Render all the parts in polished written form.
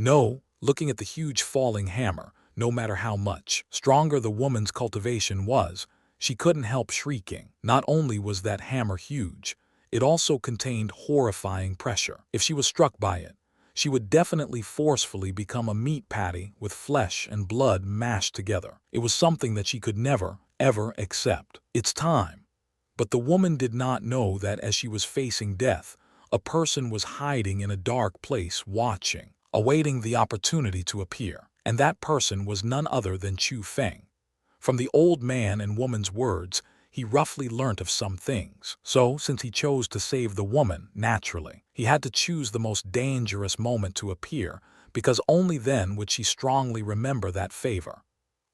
No, looking at the huge falling hammer, no matter how much stronger the woman's cultivation was, she couldn't help shrieking. Not only was that hammer huge, it also contained horrifying pressure. If she was struck by it, she would definitely forcefully become a meat patty with flesh and blood mashed together. It was something that she could never, ever accept. It's time. But the woman did not know that as she was facing death, a person was hiding in a dark place watching, awaiting the opportunity to appear. And that person was none other than Chu Feng. From the old man and woman's words, he roughly learnt of some things. So, since he chose to save the woman, naturally, he had to choose the most dangerous moment to appear, because only then would she strongly remember that favor.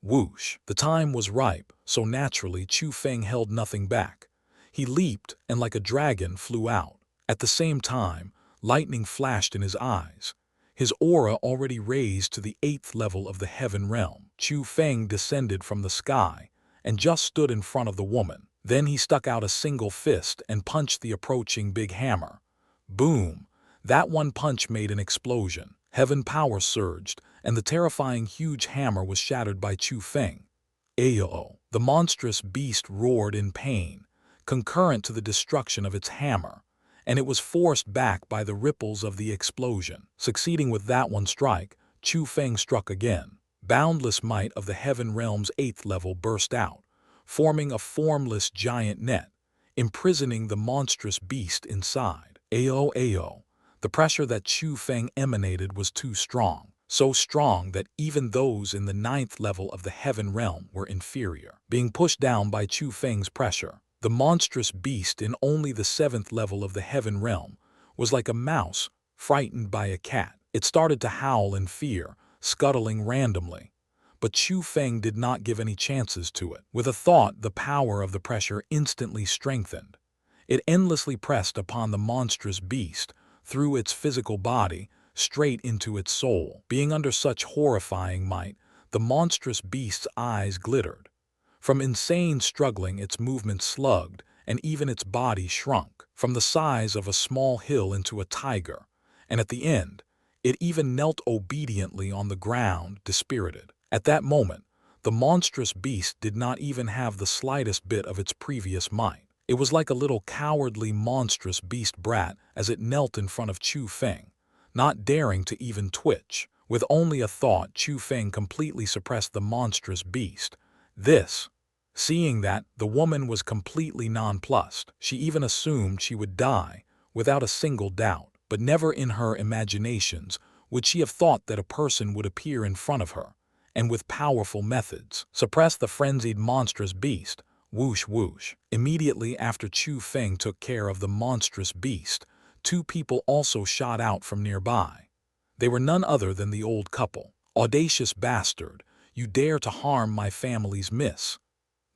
Whoosh! The time was ripe, so naturally Chu Feng held nothing back. He leaped and like a dragon flew out. At the same time, lightning flashed in his eyes. His aura already raised to the 8th level of the heaven realm. Chu Feng descended from the sky and just stood in front of the woman. Then he stuck out a single fist and punched the approaching big hammer. Boom! That one punch made an explosion. Heaven power surged, and the terrifying huge hammer was shattered by Chu Feng. Ayo! The monstrous beast roared in pain, concurrent to the destruction of its hammer, and it was forced back by the ripples of the explosion. Succeeding with that one strike, Chu Feng struck again. Boundless might of the heaven realm's 8th level burst out, forming a formless giant net, imprisoning the monstrous beast inside. Ayo, ayo! The pressure that Chu Feng emanated was too strong, so strong that even those in the 9th level of the heaven realm were inferior. Being pushed down by Chu Feng's pressure, the monstrous beast in only the 7th level of the heaven realm was like a mouse frightened by a cat. It started to howl in fear, scuttling randomly. But Chu Feng did not give any chances to it. With a thought, the power of the pressure instantly strengthened. It endlessly pressed upon the monstrous beast, through its physical body, straight into its soul. Being under such horrifying might, the monstrous beast's eyes glittered. From insane struggling, its movements slugged, and even its body shrunk, from the size of a small hill into a tiger, and at the end, it even knelt obediently on the ground, dispirited. At that moment, the monstrous beast did not even have the slightest bit of its previous might. It was like a little cowardly monstrous beast brat as it knelt in front of Chu Feng, not daring to even twitch. With only a thought, Chu Feng completely suppressed the monstrous beast. Seeing that, the woman was completely nonplussed. She even assumed she would die, without a single doubt. But never in her imaginations would she have thought that a person would appear in front of her, and with powerful methods, suppress the frenzied monstrous beast. Whoosh whoosh. Immediately after Chu Feng took care of the monstrous beast, 2 people also shot out from nearby. They were none other than the old couple. Audacious bastard, you dare to harm my family's miss.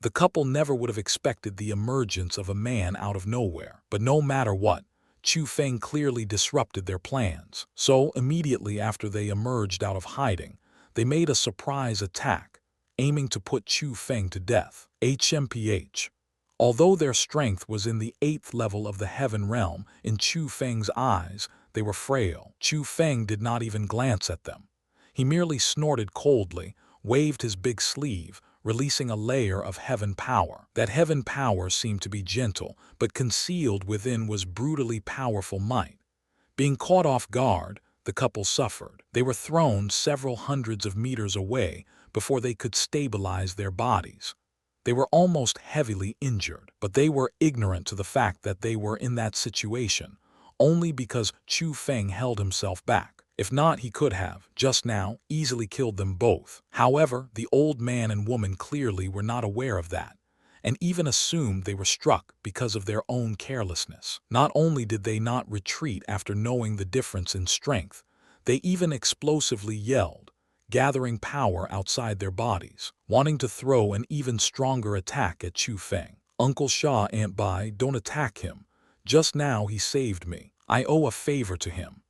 The couple never would have expected the emergence of a man out of nowhere. But no matter what, Chu Feng clearly disrupted their plans. So, immediately after they emerged out of hiding, they made a surprise attack, aiming to put Chu Feng to death. HMPH. Although their strength was in the 8th level of the heaven realm, in Chu Feng's eyes, they were frail. Chu Feng did not even glance at them. He merely snorted coldly, waved his big sleeve, releasing a layer of heaven power. That heaven power seemed to be gentle, but concealed within was brutally powerful might. Being caught off guard, the couple suffered. They were thrown several hundreds of meters away before they could stabilize their bodies. They were almost heavily injured, but they were ignorant to the fact that they were in that situation, only because Chu Feng held himself back. If not, he could have, just now, easily killed them both. However, the old man and woman clearly were not aware of that, and even assumed they were struck because of their own carelessness. Not only did they not retreat after knowing the difference in strength, they even explosively yelled, gathering power outside their bodies, wanting to throw an even stronger attack at Chu Feng. Uncle Sha ain't by, don't attack him. Just now he saved me. I owe a favor to him.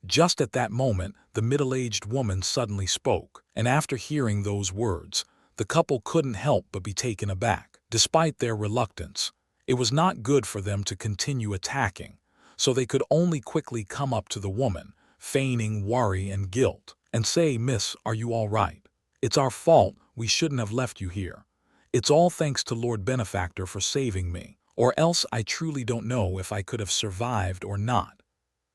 Just at that moment, the middle-aged woman suddenly spoke, and after hearing those words, the couple couldn't help but be taken aback. Despite their reluctance, it was not good for them to continue attacking, so they could only quickly come up to the woman, feigning worry and guilt. and say, "Miss, are you all right? It's our fault, we shouldn't have left you here. It's all thanks to Lord Benefactor for saving me, or else I truly don't know if I could have survived or not."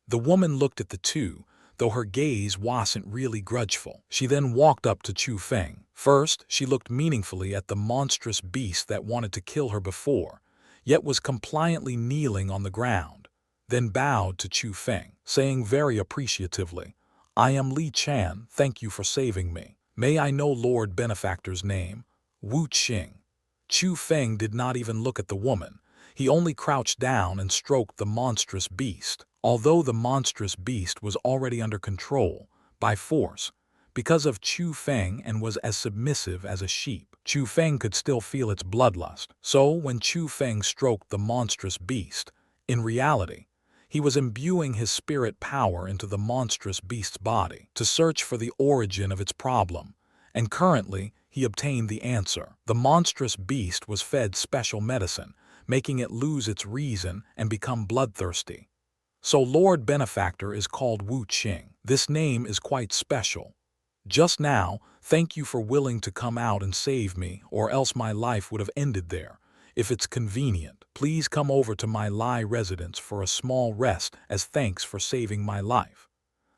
The woman looked at the two, though her gaze wasn't really grudgeful. She then walked up to Chu Feng. First, she looked meaningfully at the monstrous beast that wanted to kill her before, yet was compliantly kneeling on the ground, then bowed to Chu Feng, saying very appreciatively, "I am Li Chan, thank you for saving me. May I know Lord Benefactor's name?" Wu Qing. Chu Feng did not even look at the woman. He only crouched down and stroked the monstrous beast, although the monstrous beast was already under control, by force, because of Chu Feng and was as submissive as a sheep. Chu Feng could still feel its bloodlust, so when Chu Feng stroked the monstrous beast, in reality, he was imbuing his spirit power into the monstrous beast's body to search for the origin of its problem, and currently he obtained the answer. The monstrous beast was fed special medicine, making it lose its reason and become bloodthirsty. So Lord Benefactor is called Wu Qing. This name is quite special. Just now, thank you for willing to come out and save me, or else my life would have ended there. If it's convenient, please come over to my Lai residence for a small rest as thanks for saving my life.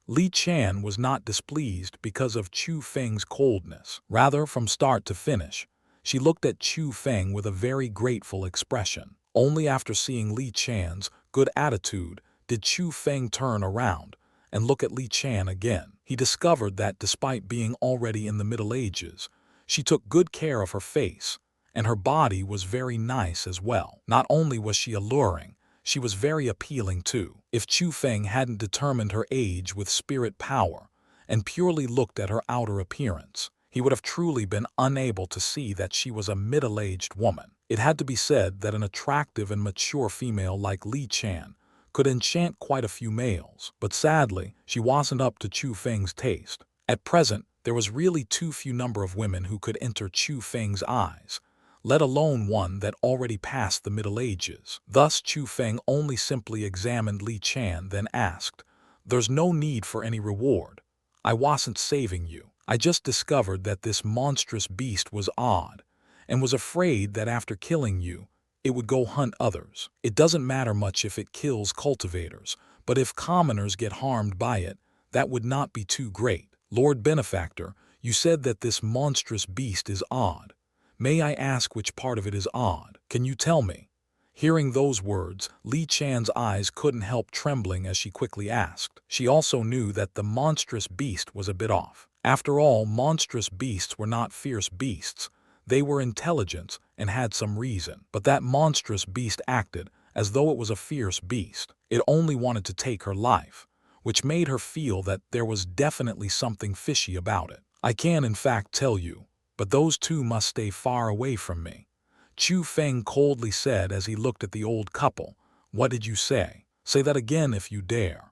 Li Chan was not displeased because of Chu Feng's coldness. Rather, from start to finish, she looked at Chu Feng with a very grateful expression. Only after seeing Li Chan's good attitude did Chu Feng turn around and look at Li Chan again. He discovered that despite being already in the Middle Ages, she took good care of her face, and her body was very nice as well. Not only was she alluring, she was very appealing too. If Chu Feng hadn't determined her age with spirit power and purely looked at her outer appearance, he would have truly been unable to see that she was a middle-aged woman. It had to be said that an attractive and mature female like Li Chan could enchant quite a few males, but sadly, she wasn't up to Chu Feng's taste. At present, there was really too few number of women who could enter Chu Feng's eyes, let alone one that already passed the Middle Ages. Thus, Chu Feng only simply examined Li Chan, then asked, "There's no need for any reward. I wasn't saving you. I just discovered that this monstrous beast was odd, and was afraid that after killing you, it would go hunt others. It doesn't matter much if it kills cultivators, but if commoners get harmed by it, that would not be too great. Lord Benefactor, you said that this monstrous beast is odd. May I ask which part of it is odd? Can you tell me?" Hearing those words, Li Chan's eyes couldn't help trembling as she quickly asked. She also knew that the monstrous beast was a bit off. After all, monstrous beasts were not fierce beasts. They were intelligent and had some reason. But that monstrous beast acted as though it was a fierce beast. It only wanted to take her life, which made her feel that there was definitely something fishy about it. "I can in fact tell you, but those two must stay far away from me," Chu Feng coldly said as he looked at the old couple. "What did you say? Say that again if you dare."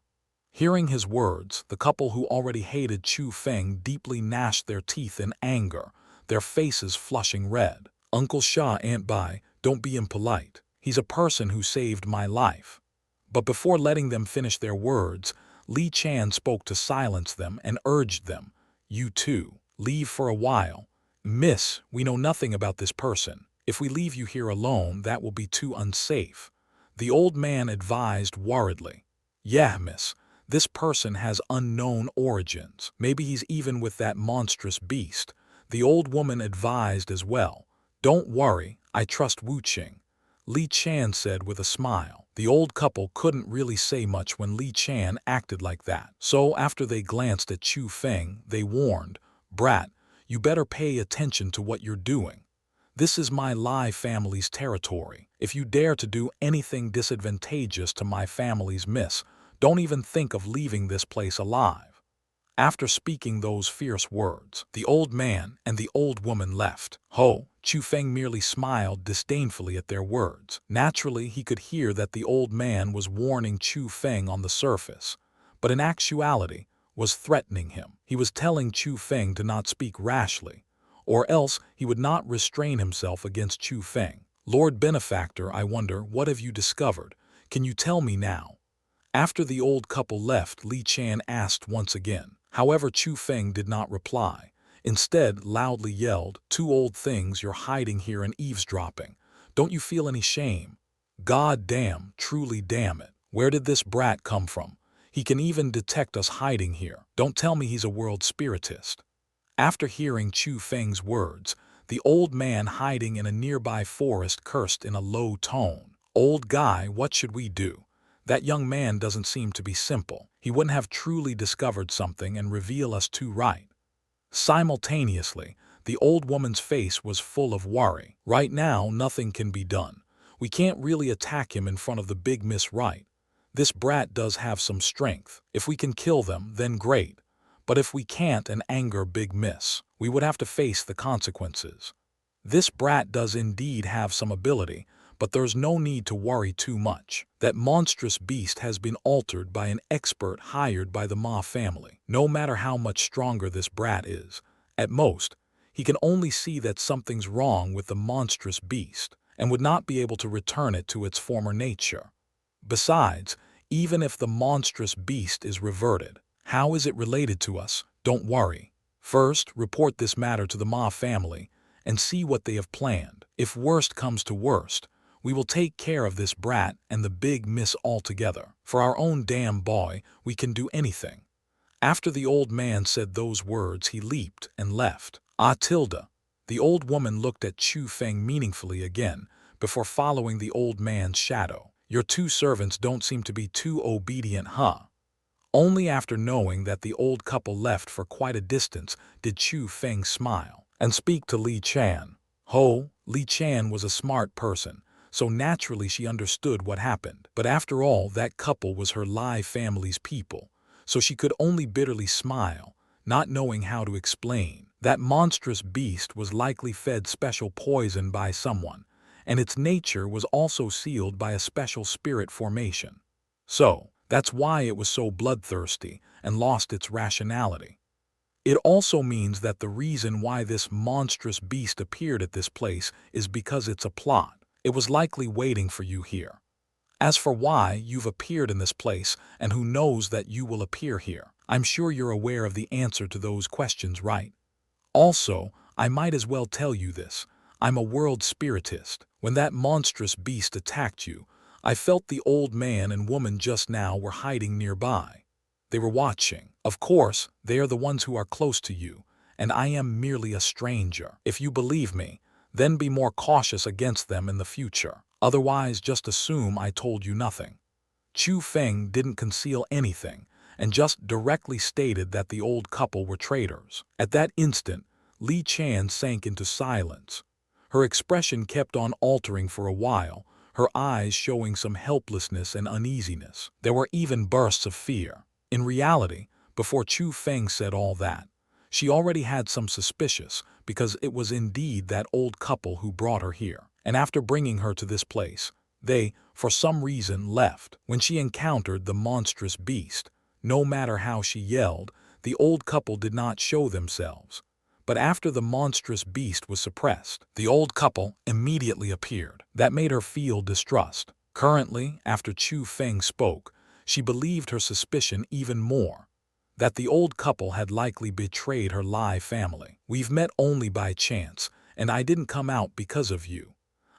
Hearing his words, the couple who already hated Chu Feng deeply gnashed their teeth in anger, their faces flushing red. "Uncle Sha ain't by, don't be impolite. He's a person who saved my life." But before letting them finish their words, Li Chan spoke to silence them and urged them, "You two, leave for a while. Miss, we know nothing about this person. If we leave you here alone, that will be too unsafe," the old man advised worriedly. "Yeah, miss. This person has unknown origins. Maybe he's even with that monstrous beast," the old woman advised as well. "Don't worry, I trust Wu Qing," Li Chan said with a smile. The old couple couldn't really say much when Li Chan acted like that. So after they glanced at Chu Feng, they warned, "Brat, you better pay attention to what you're doing. This is my Lai family's territory. If you dare to do anything disadvantageous to my family's miss, don't even think of leaving this place alive." After speaking those fierce words, the old man and the old woman left. Chu Feng merely smiled disdainfully at their words. Naturally, he could hear that the old man was warning Chu Feng on the surface, but in actuality was threatening him. He was telling Chu Feng to not speak rashly, or else he would not restrain himself against Chu Feng. "Lord Benefactor, I wonder, what have you discovered? Can you tell me now?" After the old couple left, Li Chan asked once again. However, Chu Feng did not reply. Instead, loudly yelled, "Two old things, you're hiding here and eavesdropping. Don't you feel any shame? God damn, truly damn it. Where did this brat come from? He can even detect us hiding here. Don't tell me he's a world spiritist." After hearing Chu Feng's words, the old man hiding in a nearby forest cursed in a low tone. "Old guy, what should we do? That young man doesn't seem to be simple. He wouldn't have truly discovered something and reveal us too right." Simultaneously, the old woman's face was full of worry. "Right now, nothing can be done. We can't really attack him in front of the big Miss Right. This brat does have some strength. If we can kill them, then great. But if we can't and anger Big Miss, we would have to face the consequences. This brat does indeed have some ability, but there's no need to worry too much. That monstrous beast has been altered by an expert hired by the Ma family. No matter how much stronger this brat is, at most, he can only see that something's wrong with the monstrous beast and would not be able to return it to its former nature. Besides, even if the monstrous beast is reverted, how is it related to us? Don't worry. First, report this matter to the Ma family and see what they have planned. If worst comes to worst, we will take care of this brat and the big miss altogether. For our own damn boy, we can do anything." After the old man said those words, he leaped and left. "Ah, Tilda." The old woman looked at Chu Feng meaningfully again before following the old man's shadow. "Your two servants don't seem to be too obedient, huh?" Only after knowing that the old couple left for quite a distance did Chu Feng smile and speak to Li Chan. Li Chan was a smart person, so naturally she understood what happened. But after all, that couple was her Lai family's people, so she could only bitterly smile, not knowing how to explain. That monstrous beast was likely fed special poison by someone, and its nature was also sealed by a special spirit formation. So, that's why it was so bloodthirsty and lost its rationality. It also means that the reason why this monstrous beast appeared at this place is because it's a plot. It was likely waiting for you here. As for why you've appeared in this place and who knows that you will appear here, I'm sure you're aware of the answer to those questions, right? Also, I might as well tell you this. I'm a world spiritist. When that monstrous beast attacked you, I felt the old man and woman just now were hiding nearby. They were watching. Of course, they are the ones who are close to you, and I am merely a stranger. If you believe me, then be more cautious against them in the future. Otherwise, just assume I told you nothing." Chu Feng didn't conceal anything, and just directly stated that the old couple were traitors. At that instant, Li Chan sank into silence. Her expression kept on altering for a while, her eyes showing some helplessness and uneasiness. There were even bursts of fear. In reality, before Chu Feng said all that, she already had some suspicious, because it was indeed that old couple who brought her here. And after bringing her to this place, they, for some reason, left. When she encountered the monstrous beast, no matter how she yelled, the old couple did not show themselves. But after the monstrous beast was suppressed, the old couple immediately appeared. That made her feel distrust. Currently, after Chu Feng spoke, she believed her suspicion even more, that the old couple had likely betrayed her Lai family. "We've met only by chance, and I didn't come out because of you.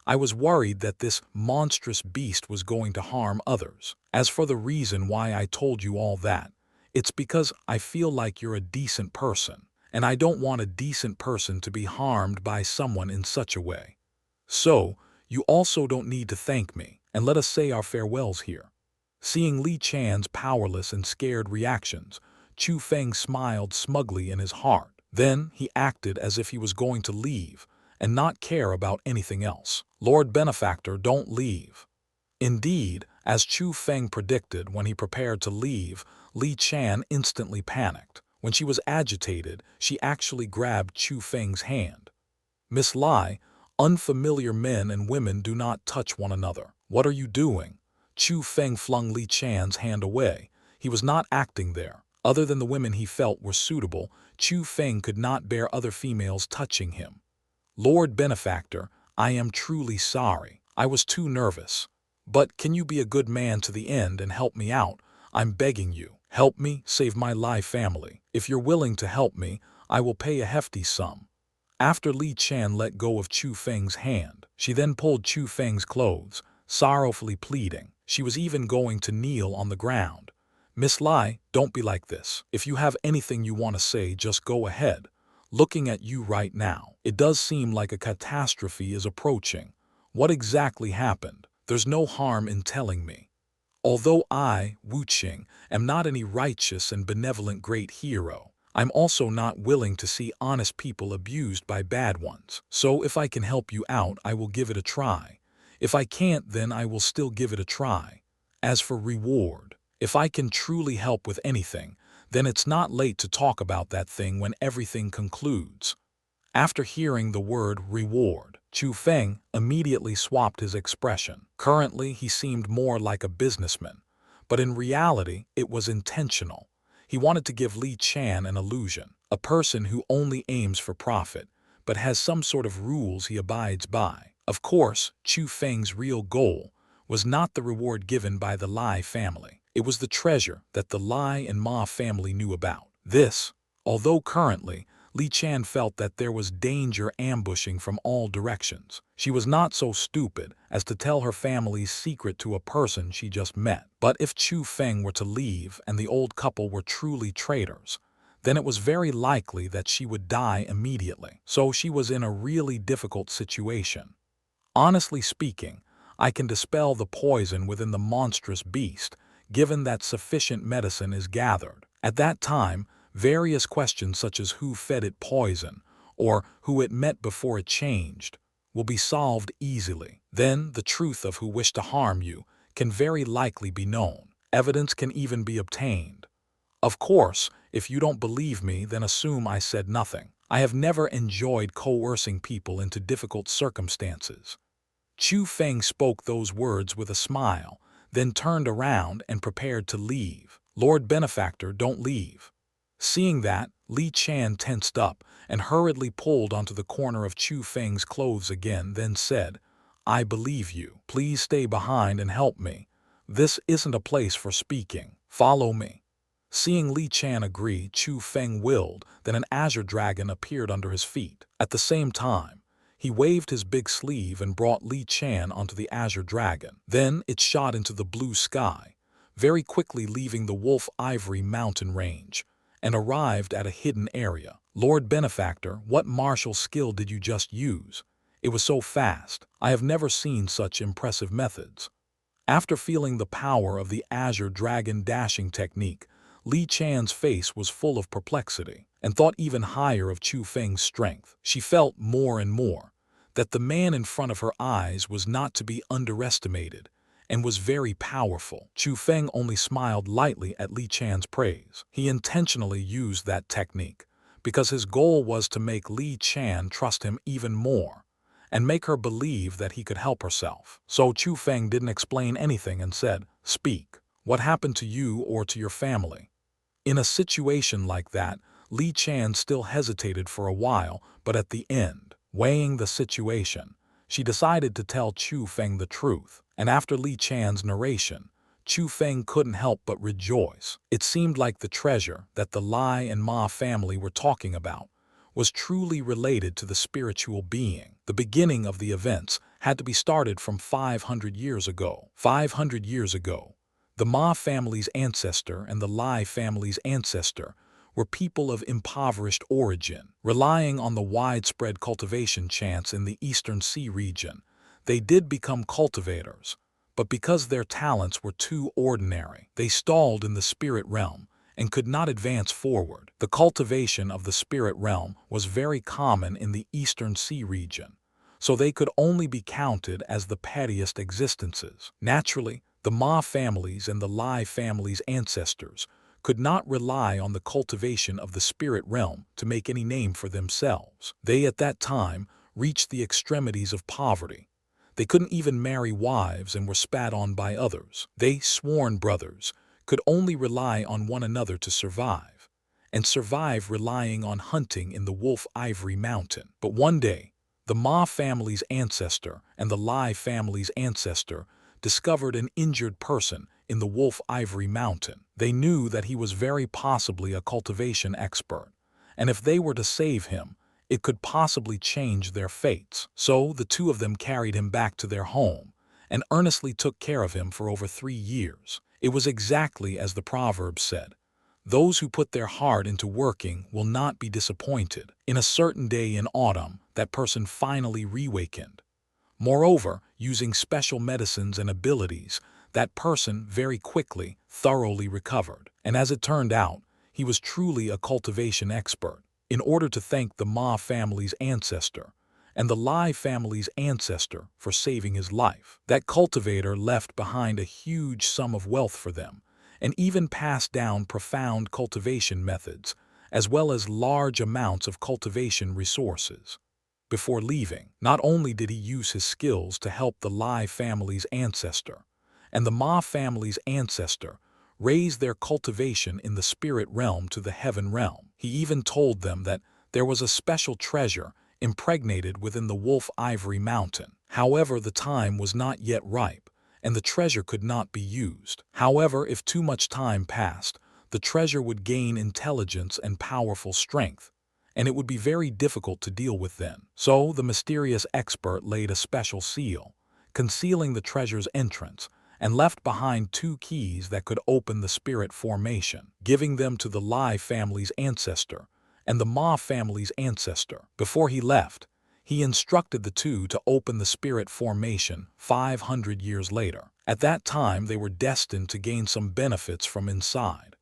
I was worried that this monstrous beast was going to harm others. As for the reason why I told you all that, it's because I feel like you're a decent person, and I don't want a decent person to be harmed by someone in such a way. So, you also don't need to thank me, and let us say our farewells here." Seeing Li Chan's powerless and scared reactions, Chu Feng smiled smugly in his heart. Then he acted as if he was going to leave and not care about anything else. "Lord Benefactor, don't leave." Indeed, as Chu Feng predicted, when he prepared to leave, Li Chan instantly panicked. When she was agitated, she actually grabbed Chu Feng's hand. "Miss Lai, unfamiliar men and women do not touch one another. What are you doing?" Chu Feng flung Li Chan's hand away. He was not acting there. Other than the women he felt were suitable, Chu Feng could not bear other females touching him. "Lord Benefactor, I am truly sorry. I was too nervous. But can you be a good man to the end and help me out? I'm begging you. Help me save my Lai family. If you're willing to help me, I will pay a hefty sum. After Li Chan let go of Chu Feng's hand, she then pulled Chu Feng's clothes, sorrowfully pleading. She was even going to kneel on the ground. Miss Lai, don't be like this. If you have anything you want to say, just go ahead. Looking at you right now, it does seem like a catastrophe is approaching. What exactly happened? There's no harm in telling me. Although I, Wu Qing, am not any righteous and benevolent great hero, I'm also not willing to see honest people abused by bad ones. So if I can help you out, I will give it a try. If I can't, then I will still give it a try. As for reward, if I can truly help with anything, then it's not late to talk about that thing when everything concludes. After hearing the word reward, Chu Feng immediately swapped his expression. Currently, he seemed more like a businessman, but in reality, it was intentional. He wanted to give Li Chan an illusion, a person who only aims for profit, but has some sort of rules he abides by. Of course, Chu Feng's real goal was not the reward given by the Lai family. It was the treasure that the Lai and Ma family knew about. This, although currently, Li Chan felt that there was danger ambushing from all directions. She was not so stupid as to tell her family's secret to a person she just met. But if Chu Feng were to leave and the old couple were truly traitors, then it was very likely that she would die immediately. So she was in a really difficult situation. Honestly speaking, I can dispel the poison within the monstrous beast, given that sufficient medicine is gathered. At that time, various questions such as who fed it poison, or who it met before it changed, will be solved easily. Then the truth of who wished to harm you can very likely be known. Evidence can even be obtained. Of course, if you don't believe me, then assume I said nothing. I have never enjoyed coercing people into difficult circumstances. Chu Feng spoke those words with a smile, then turned around and prepared to leave. Lord Benefactor, don't leave. Seeing that, Li Chan tensed up and hurriedly pulled onto the corner of Chu Feng's clothes again, then said, I believe you. Please stay behind and help me. This isn't a place for speaking. Follow me. Seeing Li Chan agree, Chu Feng willed, then an Azure Dragon appeared under his feet. At the same time, he waved his big sleeve and brought Li Chan onto the Azure Dragon. Then it shot into the blue sky, very quickly leaving the Wolf Ivory mountain range, and arrived at a hidden area. Lord Benefactor, what martial skill did you just use? It was so fast. I have never seen such impressive methods. After feeling the power of the Azure Dragon dashing technique, Li Chan's face was full of perplexity, and thought even higher of Chu Feng's strength. She felt more and more that the man in front of her eyes was not to be underestimated, and was very powerful. Chu Feng only smiled lightly at Li Chan's praise. He intentionally used that technique because his goal was to make Li Chan trust him even more and make her believe that he could help herself. So Chu Feng didn't explain anything and said, Speak. What happened to you or to your family? In a situation like that, Li Chan still hesitated for a while, but at the end, weighing the situation, she decided to tell Chu Feng the truth. And after Li Chan's narration, Chu Feng couldn't help but rejoice. It seemed like the treasure that the Lai and Ma family were talking about was truly related to the spiritual being. The beginning of the events had to be started from 500 years ago. 500 years ago, the Ma family's ancestor and the Lai family's ancestor were people of impoverished origin. Relying on the widespread cultivation chance in the Eastern Sea region, they did become cultivators, but because their talents were too ordinary, they stalled in the spirit realm and could not advance forward. The cultivation of the spirit realm was very common in the Eastern Sea region, so they could only be counted as the pettiest existences. Naturally, the Ma families and the Lai families' ancestors could not rely on the cultivation of the spirit realm to make any name for themselves. They at that time reached the extremities of poverty. They couldn't even marry wives and were spat on by others. They, sworn brothers, could only rely on one another to survive, and survive relying on hunting in the Wolf Ivory Mountain. But one day, the Ma family's ancestor and the Lai family's ancestor discovered an injured person in the Wolf Ivory Mountain. They knew that he was very possibly a cultivation expert, and if they were to save him, it could possibly change their fates. So the two of them carried him back to their home and earnestly took care of him for over 3 years. It was exactly as the proverb said. Those who put their heart into working will not be disappointed. In a certain day in autumn, that person finally reawakened. Moreover, using special medicines and abilities, that person very quickly, thoroughly recovered. And as it turned out, he was truly a cultivation expert. In order to thank the Ma family's ancestor and the Lai family's ancestor for saving his life, that cultivator left behind a huge sum of wealth for them, and even passed down profound cultivation methods, as well as large amounts of cultivation resources. Before leaving, not only did he use his skills to help the Lai family's ancestor and the Ma family's ancestor raise their cultivation in the spirit realm to the heaven realm, he even told them that there was a special treasure impregnated within the Wolf Ivory Mountain. However, the time was not yet ripe, and the treasure could not be used. However, if too much time passed, the treasure would gain intelligence and powerful strength, and it would be very difficult to deal with then. So the mysterious expert laid a special seal, concealing the treasure's entrance, and left behind 2 keys that could open the spirit formation, giving them to the Lai family's ancestor and the Ma family's ancestor. Before he left, he instructed the two to open the spirit formation 500 years later. At that time, they were destined to gain some benefits from inside,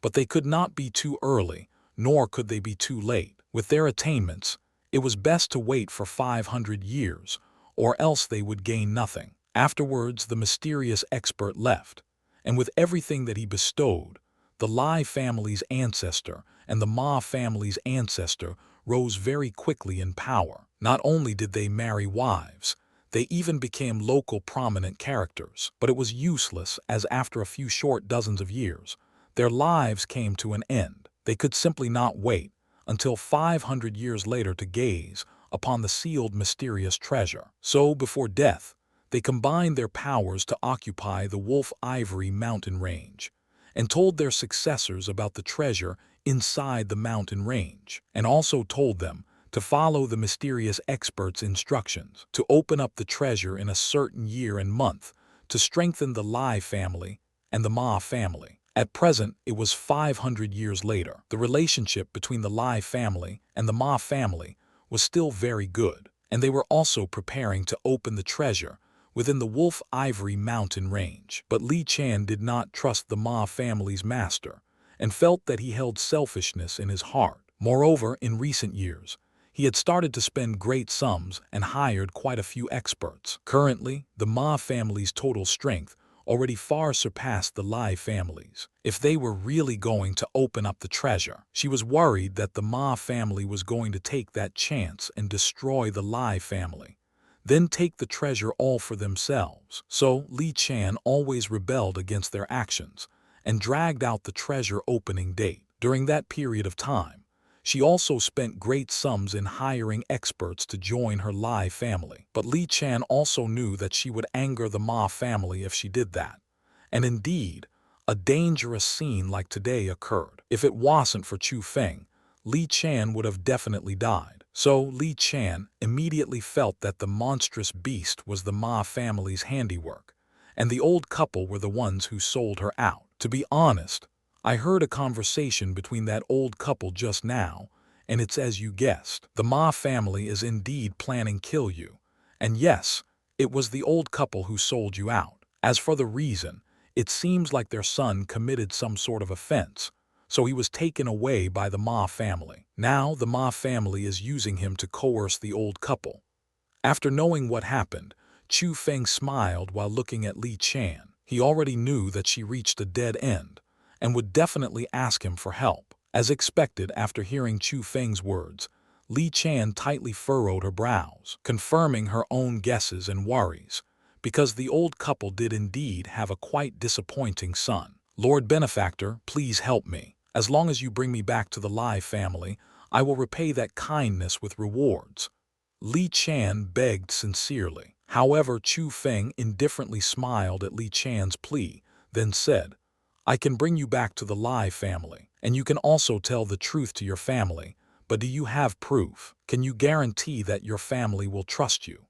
but they could not be too early, nor could they be too late. With their attainments, it was best to wait for 500 years, or else they would gain nothing. Afterwards, the mysterious expert left, and with everything that he bestowed, the Lai family's ancestor and the Ma family's ancestor rose very quickly in power. Not only did they marry wives, they even became local prominent characters. But it was useless, as after a few short dozens of years, their lives came to an end. They could simply not wait until 500 years later to gaze upon the sealed mysterious treasure. So, before death, they combined their powers to occupy the Wolf Ivory mountain range, and told their successors about the treasure inside the mountain range, and also told them to follow the mysterious expert's instructions to open up the treasure in a certain year and month to strengthen the Lai family and the Ma family. At present, it was 500 years later. The relationship between the Lai family and the Ma family was still very good, and they were also preparing to open the treasure within the Wolf Ivory mountain range. But Li Chan did not trust the Ma family's master and felt that he held selfishness in his heart. Moreover, in recent years, he had started to spend great sums and hired quite a few experts. Currently, the Ma family's total strength already far surpassed the Lai family's. If they were really going to open up the treasure, she was worried that the Ma family was going to take that chance and destroy the Lai family, then take the treasure all for themselves. So Li Chan always rebelled against their actions and dragged out the treasure opening date. During that period of time, she also spent great sums in hiring experts to join her Lai family. But Li Chan also knew that she would anger the Ma family if she did that. And indeed, a dangerous scene like today occurred. If it wasn't for Chu Feng, Li Chan would have definitely died. So Li Chan immediately felt that the monstrous beast was the Ma family's handiwork, and the old couple were the ones who sold her out. To be honest, I heard a conversation between that old couple just now, and it's as you guessed. The Ma family is indeed planning kill you. And yes, it was the old couple who sold you out. As for the reason, it seems like their son committed some sort of offense, so he was taken away by the Ma family. Now the Ma family is using him to coerce the old couple. After knowing what happened, Chu Feng smiled while looking at Li Chan. He already knew that she reached a dead end, and would definitely ask him for help. As expected, after hearing Chu Feng's words, Li Chan tightly furrowed her brows, confirming her own guesses and worries, because the old couple did indeed have a quite disappointing son. Lord Benefactor, please help me. As long as you bring me back to the Lai family, I will repay that kindness with rewards. Li Chan begged sincerely. However, Chu Feng indifferently smiled at Li Chan's plea, then said, "I can bring you back to the Lai family, and you can also tell the truth to your family, but do you have proof? Can you guarantee that your family will trust you?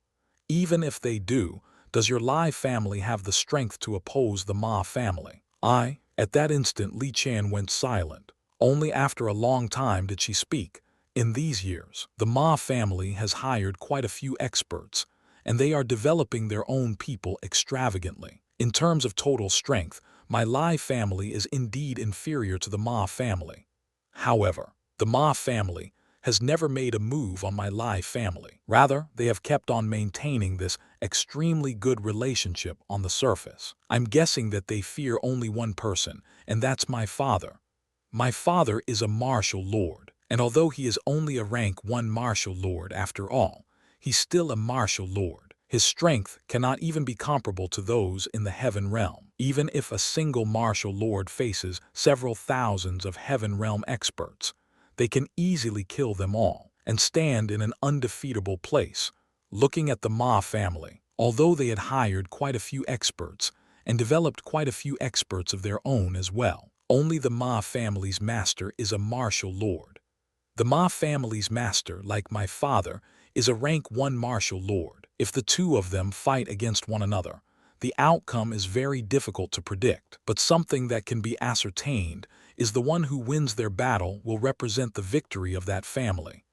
Even if they do, does your Lai family have the strength to oppose the Ma family?" At that instant Li Chan went silent. Only after a long time did she speak. "In these years, the Ma family has hired quite a few experts, and they are developing their own people extravagantly. In terms of total strength, my Lai family is indeed inferior to the Ma family. However, the Ma family has never made a move on my Lai family. Rather, they have kept on maintaining this extremely good relationship on the surface. I'm guessing that they fear only one person, and that's my father. My father is a martial lord, and although he is only a rank 1 martial lord after all, he's still a martial lord. His strength cannot even be comparable to those in the heaven realm. Even if a single martial lord faces several thousands of heaven realm experts, they can easily kill them all and stand in an undefeatable place." Looking at the Ma family, although they had hired quite a few experts and developed quite a few experts of their own as well, only the Ma family's master is a martial lord. The Ma family's master, like my father, is a rank 1 martial lord. If the two of them fight against one another, the outcome is very difficult to predict, but something that can be ascertained is the one who wins their battle will represent the victory of that family.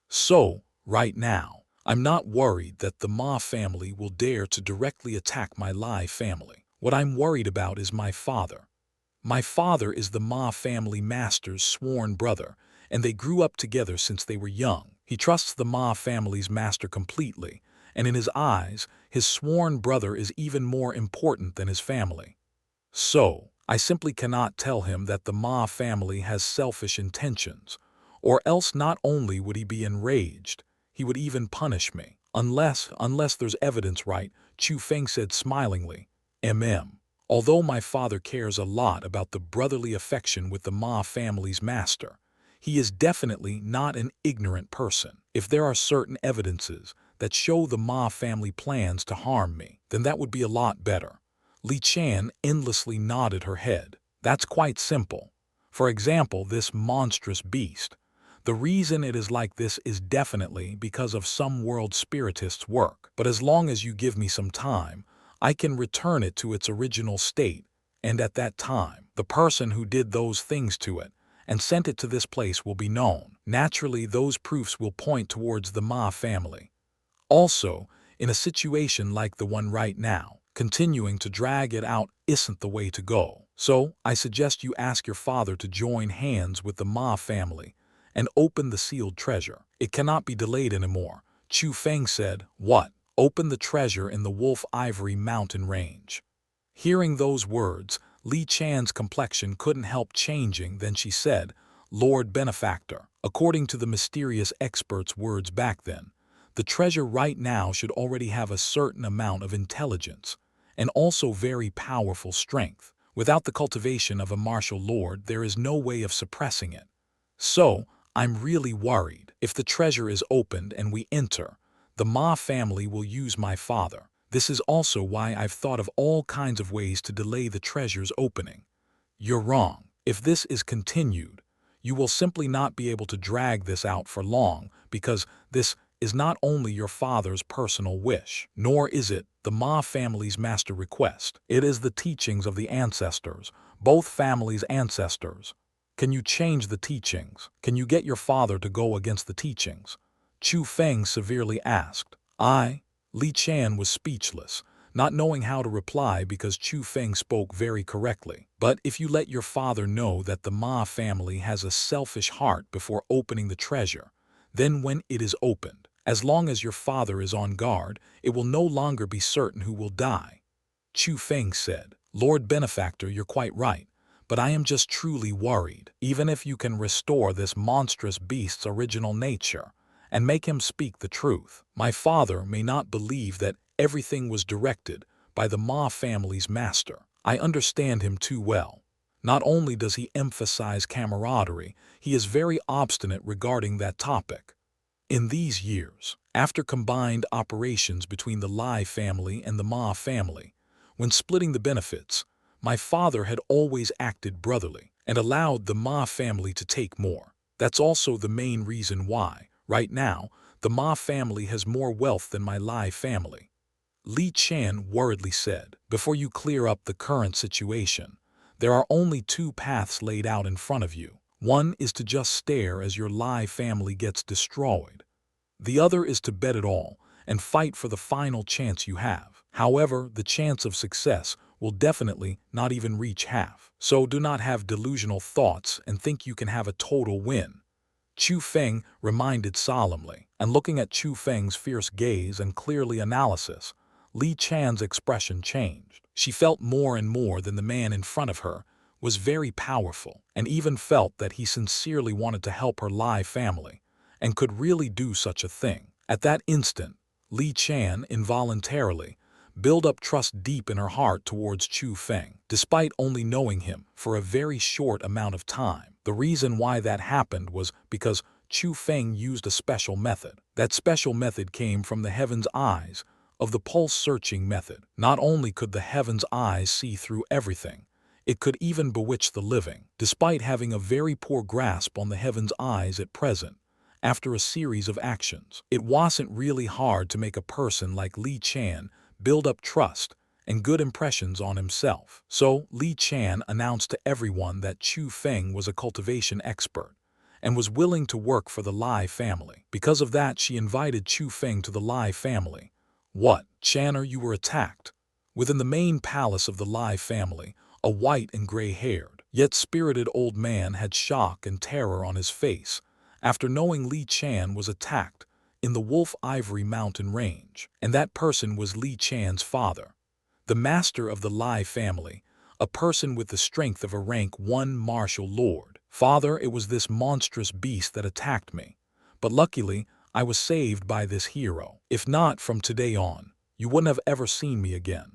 So, right now, I'm not worried that the Ma family will dare to directly attack my Lai family. What I'm worried about is my father. My father is the Ma family master's sworn brother, and they grew up together since they were young. He trusts the Ma family's master completely, and in his eyes, his sworn brother is even more important than his family. So, I simply cannot tell him that the Ma family has selfish intentions, or else not only would he be enraged, he would even punish me. Unless there's evidence, right? Chu Feng said smilingly. Although my father cares a lot about the brotherly affection with the Ma family's master, he is definitely not an ignorant person. If there are certain evidences that show the Ma family plans to harm me, then that would be a lot better. Li Chan endlessly nodded her head. That's quite simple. For example, this monstrous beast. The reason it is like this is definitely because of some world spiritist's work. But as long as you give me some time, I can return it to its original state, and at that time, the person who did those things to it and sent it to this place will be known. Naturally, those proofs will point towards the Ma family. Also, in a situation like the one right now, continuing to drag it out isn't the way to go. So, I suggest you ask your father to join hands with the Ma family and open the sealed treasure. It cannot be delayed anymore. Chu Feng said, "What? Open the treasure in the Wolf Ivory Mountain Range." Hearing those words, Li Chan's complexion couldn't help changing. Then she said, "Lord Benefactor, according to the mysterious expert's words back then, the treasure right now should already have a certain amount of intelligence and also very powerful strength. Without the cultivation of a martial lord, there is no way of suppressing it. So, I'm really worried. If the treasure is opened and we enter, the Ma family will use my father. This is also why I've thought of all kinds of ways to delay the treasure's opening." "You're wrong. If this is continued, you will simply not be able to drag this out for long, because this is not only your father's personal wish, nor is it the Ma family's master request. It is the teachings of the ancestors, both families' ancestors. Can you change the teachings? Can you get your father to go against the teachings?" Chu Feng severely asked. Li Chan was speechless, not knowing how to reply because Chu Feng spoke very correctly. "But if you let your father know that the Ma family has a selfish heart before opening the treasure, then when it is opened, as long as your father is on guard, it will no longer be certain who will die." Chu Feng said, "Lord Benefactor, you're quite right, but I am just truly worried. Even if you can restore this monstrous beast's original nature and make him speak the truth, my father may not believe that everything was directed by the Ma family's master. I understand him too well. Not only does he emphasize camaraderie, he is very obstinate regarding that topic. In these years, after combined operations between the Lai family and the Ma family, when splitting the benefits, My father had always acted brotherly and allowed the Ma family to take more. That's also the main reason why, right now, the Ma family has more wealth than my Lai family. Li Chan worriedly said, before you clear up the current situation, there are only two paths laid out in front of you. One is to just stare as your Lai family gets destroyed. The other is to bet it all and fight for the final chance you have. However, the chance of success will definitely not even reach half. So do not have delusional thoughts and think you can have a total win. Chu Feng reminded solemnly, and looking at Chu Feng's fierce gaze and clearly analysis, Li Chan's expression changed. She felt more and more than the man in front of her was very powerful, and even felt that he sincerely wanted to help her Lai family, and could really do such a thing. At that instant, Li Chan involuntarily built up trust deep in her heart towards Chu Feng, despite only knowing him for a very short amount of time. The reason why that happened was because Chu Feng used a special method. That special method came from the heaven's eyes of the pulse-searching method. Not only could the heaven's eyes see through everything, it could even bewitch the living. Despite having a very poor grasp on the heaven's eyes at present, after a series of actions, it wasn't really hard to make a person like Li Chan build up trust and good impressions on himself. So Li Chan announced to everyone that Chu Feng was a cultivation expert and was willing to work for the Lai family. Because of that, she invited Chu Feng to the Lai family. What, Channer, you were attacked? Within the main palace of the Lai family, a white and gray-haired, yet spirited old man had shock and terror on his face after knowing Li Chan was attacked in the Wolf Ivory Mountain Range, and that person was Li Chan's father, the master of the Lai family, a person with the strength of a rank 1 martial lord. Father, it was this monstrous beast that attacked me, but luckily I was saved by this hero. If not, from today on, you wouldn't have ever seen me again.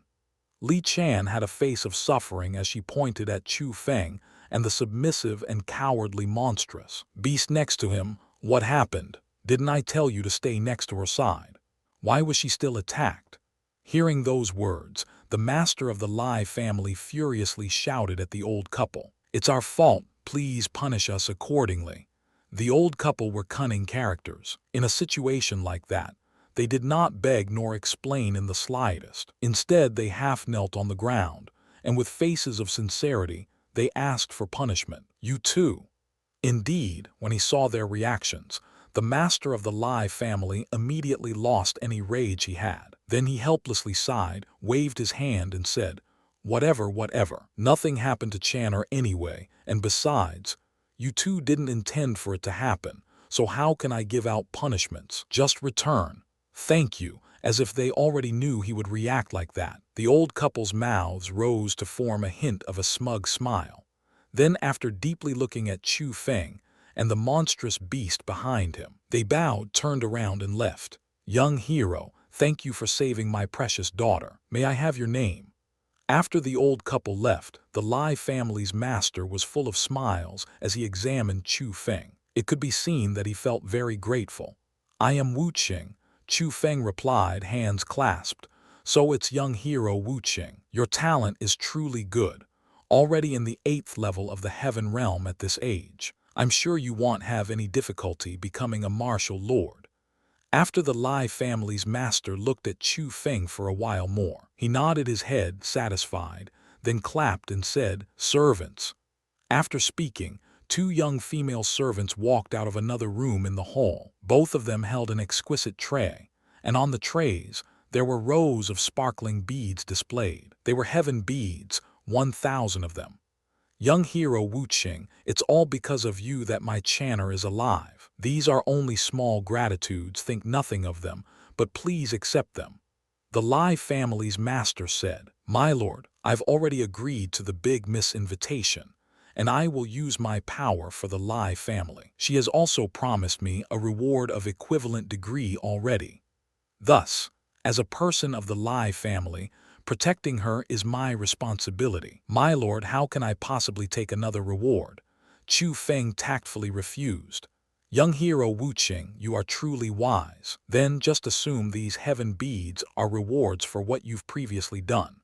Li Chan had a face of suffering as she pointed at Chu Feng and the submissive and cowardly monstrous beast next to him. What happened? Didn't I tell you to stay next to her side? Why was she still attacked? Hearing those words, the master of the Lai family furiously shouted at the old couple. It's our fault, please punish us accordingly. The old couple were cunning characters. In a situation like that, they did not beg nor explain in the slightest. Instead, they half knelt on the ground, and with faces of sincerity, they asked for punishment. You too. Indeed, when he saw their reactions, the master of the Lai family immediately lost any rage he had. Then he helplessly sighed, waved his hand, and said, whatever. Nothing happened to Channer anyway, and besides, you two didn't intend for it to happen, so how can I give out punishments? Just return. Thank you, as if they already knew he would react like that. The old couple's mouths rose to form a hint of a smug smile. Then, after deeply looking at Chu Feng and the monstrous beast behind him, they bowed, turned around, and left. Young hero, thank you for saving my precious daughter. May I have your name? After the old couple left, the Lai family's master was full of smiles as he examined Chu Feng. It could be seen that he felt very grateful. I am Wu Qing, Chu Feng replied, hands clasped. So it's young hero Wu Qing. Your talent is truly good. Already in the 8th level of the heaven realm at this age, I'm sure you won't have any difficulty becoming a martial lord. After the Lai family's master looked at Chu Feng for a while more, he nodded his head, satisfied, then clapped and said, servants. After speaking, 2 young female servants walked out of another room in the hall. Both of them held an exquisite tray, and on the trays, there were rows of sparkling beads displayed. They were heaven beads, 1,000 of them. Young hero Wu Qing, it's all because of you that my Channer is alive. These are only small gratitudes, think nothing of them, but please accept them. The Lai family's master said, my lord, I've already agreed to the big miss invitation, and I will use my power for the Lai family. She has also promised me a reward of equivalent degree already. Thus, as a person of the Lai family, protecting her is my responsibility. My lord, how can I possibly take another reward? Chu Feng tactfully refused. Young hero Wu Qing, you are truly wise. Then just assume these heaven beads are rewards for what you've previously done.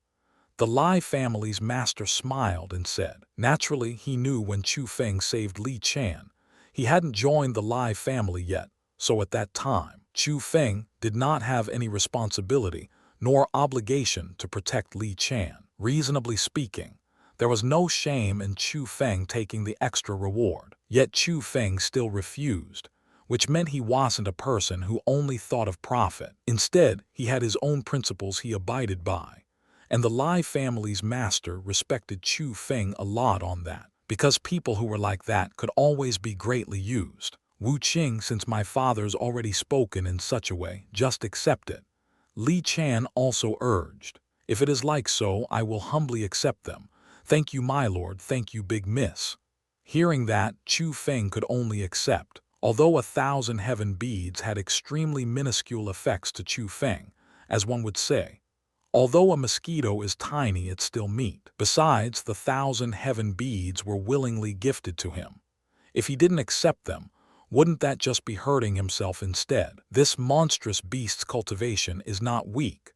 The Lai family's master smiled and said, naturally he knew when Chu Feng saved Li Chan. He hadn't joined the Lai family yet, so at that time, Chu Feng did not have any responsibility nor obligation to protect Li Chan. Reasonably speaking, there was no shame in Chu Feng taking the extra reward. Yet Chu Feng still refused, which meant he wasn't a person who only thought of profit. Instead, he had his own principles he abided by. And the Lai family's master respected Chu Feng a lot on that, because people who were like that could always be greatly used. Wu Qing, since my father's already spoken in such a way, just accept it. Li Chan also urged, if it is like so, I will humbly accept them. Thank you, my lord, thank you, big miss. Hearing that, Chu Feng could only accept. Although 1,000 heaven beads had extremely minuscule effects to Chu Feng, as one would say, although a mosquito is tiny, it's still meat. Besides, the 1,000 heaven beads were willingly gifted to him. If he didn't accept them, wouldn't that just be hurting himself instead? This monstrous beast's cultivation is not weak,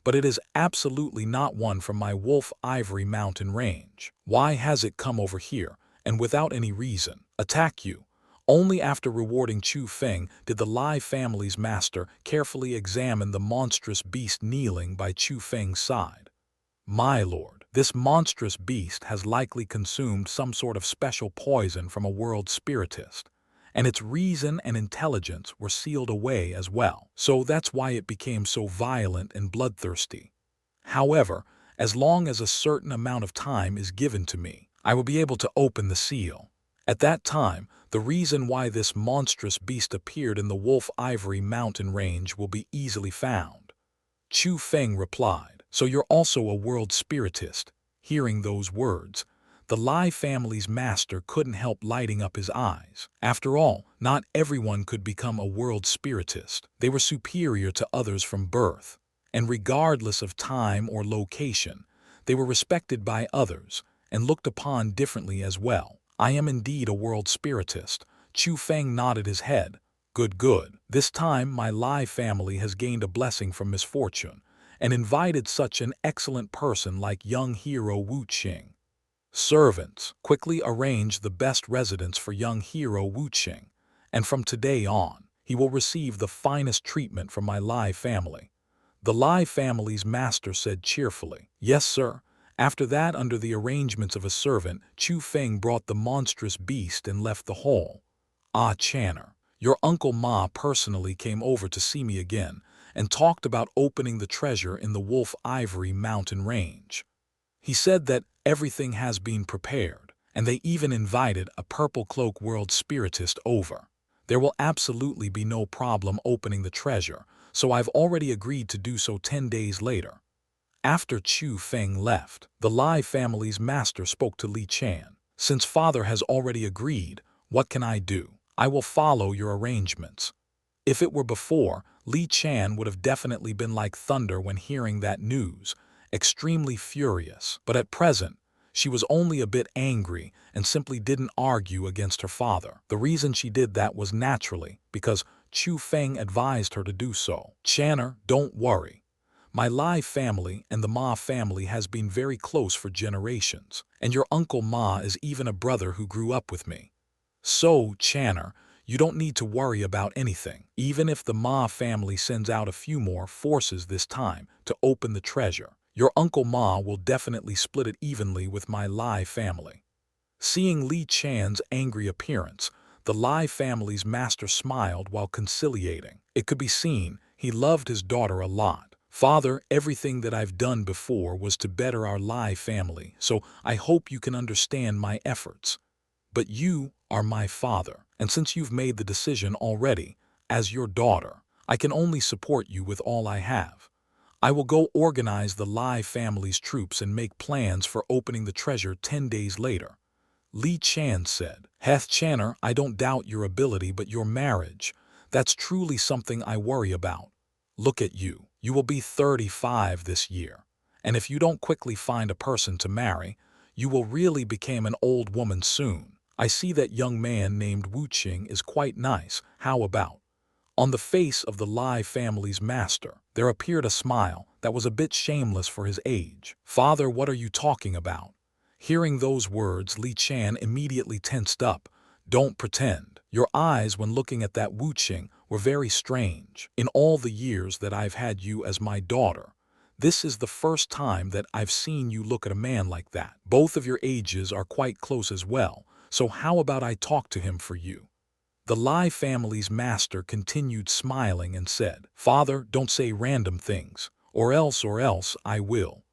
but it is absolutely not one from my Wolf Ivory mountain range. Why has it come over here, and without any reason, attack you? Only after rewarding Chu Feng did the Lai family's master carefully examine the monstrous beast kneeling by Chu Feng's side. My lord, this monstrous beast has likely consumed some sort of special poison from a world spiritist, and its reason and intelligence were sealed away as well. So that's why it became so violent and bloodthirsty. However, as long as a certain amount of time is given to me, I will be able to open the seal. At that time, the reason why this monstrous beast appeared in the Wolf Ivory mountain range will be easily found. Chu Feng replied, so you're also a world spiritist. Hearing those words, the Lai family's master couldn't help lighting up his eyes. After all, not everyone could become a world spiritist. They were superior to others from birth, and regardless of time or location, they were respected by others and looked upon differently as well. I am indeed a world spiritist. Chu Feng nodded his head. Good, good. This time my Lai family has gained a blessing from misfortune and invited such an excellent person like young hero Wu Qing. Servants, quickly arrange the best residence for young hero Wu Qing, and from today on, he will receive the finest treatment from my Lai family. The Lai family's master said cheerfully, yes, sir. After that, under the arrangements of a servant, Chu Feng brought the monstrous beast and left the hall. Ah, Channer, your Uncle Ma personally came over to see me again and talked about opening the treasure in the Wolf Ivory mountain range. He said that everything has been prepared, and they even invited a Purple Cloak world spiritist over. There will absolutely be no problem opening the treasure, so I've already agreed to do so 10 days later. After Chu Feng left, the Lai family's master spoke to Li Chan. Since father has already agreed, what can I do? I will follow your arrangements. If it were before, Li Chan would have definitely been like thunder when hearing that news, extremely furious. But at present, she was only a bit angry and simply didn't argue against her father. The reason she did that was naturally because Chu Feng advised her to do so. Channer, don't worry. My Lai family and the Ma family has been very close for generations, and your Uncle Ma is even a brother who grew up with me. So, Channer, you don't need to worry about anything, even if the Ma family sends out a few more forces this time to open the treasure. Your Uncle Ma will definitely split it evenly with my Lai family. Seeing Li Chan's angry appearance, the Lai family's master smiled while conciliating. It could be seen he loved his daughter a lot. Father, everything that I've done before was to better our Lai family, so I hope you can understand my efforts. But you are my father, and since you've made the decision already, as your daughter, I can only support you with all I have. I will go organize the Lai family's troops and make plans for opening the treasure 10 days later. Li Chan said, Heth Channer, I don't doubt your ability, but your marriage, that's truly something I worry about. Look at you. You will be 35 this year, and if you don't quickly find a person to marry, you will really become an old woman soon. I see that young man named Wu Qing is quite nice. How about? On the face of the Lai family's master, there appeared a smile that was a bit shameless for his age. "Father, what are you talking about?" Hearing those words, Li Chan immediately tensed up. "Don't pretend. Your eyes when looking at that Wuqing were very strange. In all the years that I've had you as my daughter, this is the first time that I've seen you look at a man like that. Both of your ages are quite close as well, so how about I talk to him for you?" The Lai family's master continued smiling and said, "Father, don't say random things, or else I will."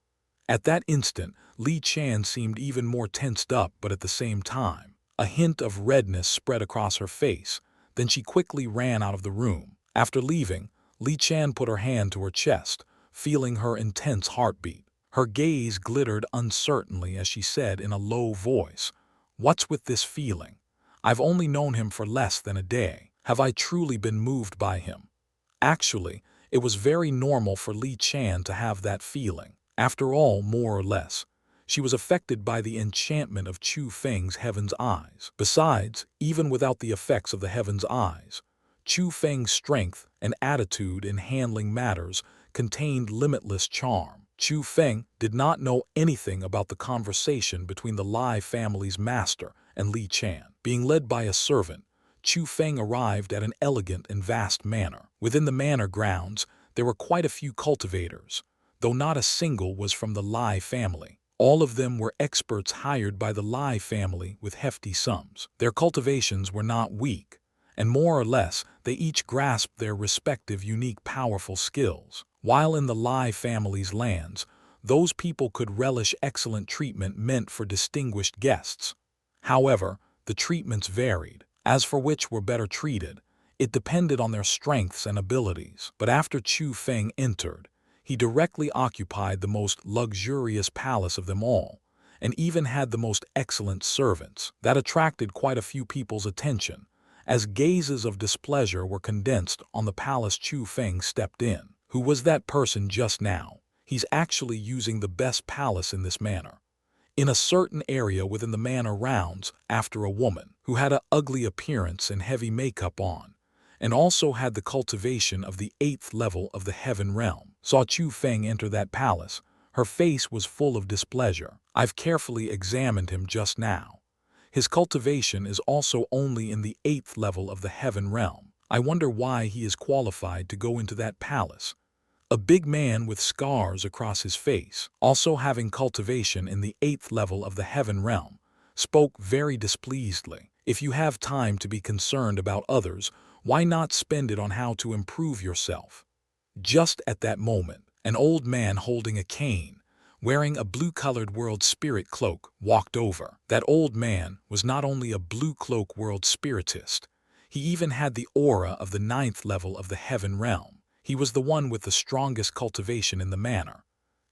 At that instant, Li Chan seemed even more tensed up, but at the same time, a hint of redness spread across her face. Then she quickly ran out of the room. After leaving, Li Chan put her hand to her chest, feeling her intense heartbeat. Her gaze glittered uncertainly as she said in a low voice, "What's with this feeling? I've only known him for less than a day. Have I truly been moved by him?" Actually, it was very normal for Li Chan to have that feeling. After all, more or less, she was affected by the enchantment of Chu Feng's Heaven's Eyes. Besides, even without the effects of the Heaven's Eyes, Chu Feng's strength and attitude in handling matters contained limitless charm. Chu Feng did not know anything about the conversation between the Lai family's master and Li Chan. Being led by a servant, Chu Feng arrived at an elegant and vast manor. Within the manor grounds, there were quite a few cultivators, though not a single was from the Lai family. All of them were experts hired by the Lai family with hefty sums. Their cultivations were not weak, and more or less they each grasped their respective unique powerful skills. While in the Lai family's lands, those people could relish excellent treatment meant for distinguished guests. However, the treatments varied. As for which were better treated, it depended on their strengths and abilities. But after Chu Feng entered, he directly occupied the most luxurious palace of them all, and even had the most excellent servants. That attracted quite a few people's attention, as gazes of displeasure were condensed on the palace. Chu Feng stepped in. "Who was that person just now? He's actually using the best palace in this manor." In a certain area within the manor rounds, after a woman, who had an ugly appearance and heavy makeup on, and also had the cultivation of the 8th level of the heaven realm, saw Chu Feng enter that palace, her face was full of displeasure. "I've carefully examined him just now. His cultivation is also only in the 8th level of the heaven realm. I wonder why he is qualified to go into that palace." A big man with scars across his face, also having cultivation in the 8th level of the heaven realm, spoke very displeasedly. "If you have time to be concerned about others, why not spend it on how to improve yourself?" Just at that moment, an old man holding a cane, wearing a blue-colored world spirit cloak, walked over. That old man was not only a blue cloak world spiritist, he even had the aura of the 9th level of the heaven realm. He was the one with the strongest cultivation in the manor.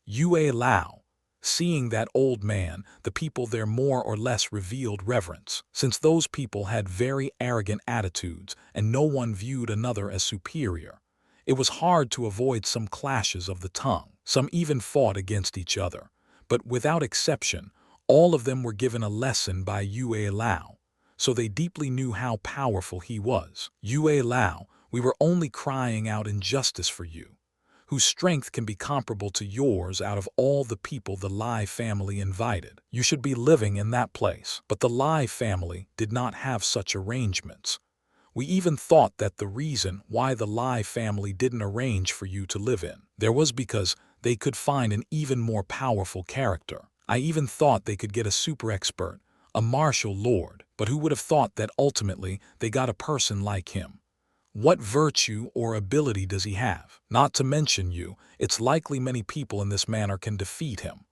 Yue Lao. Seeing that old man, the people there more or less revealed reverence, since those people had very arrogant attitudes and no one viewed another as superior. It was hard to avoid some clashes of the tongue. Some even fought against each other, but without exception, all of them were given a lesson by Yue Lao, so they deeply knew how powerful he was. "Yue Lao, we were only crying out injustice for you, whose strength can be comparable to yours out of all the people the Lai family invited. You should be living in that place." But the Lai family did not have such arrangements. "We even thought that the reason why the Lai family didn't arrange for you to live in there was because they could find an even more powerful character. I even thought they could get a super expert, a martial lord, but who would have thought that ultimately they got a person like him? What virtue or ability does he have? Not to mention you, it's likely many people in this manner can defeat him."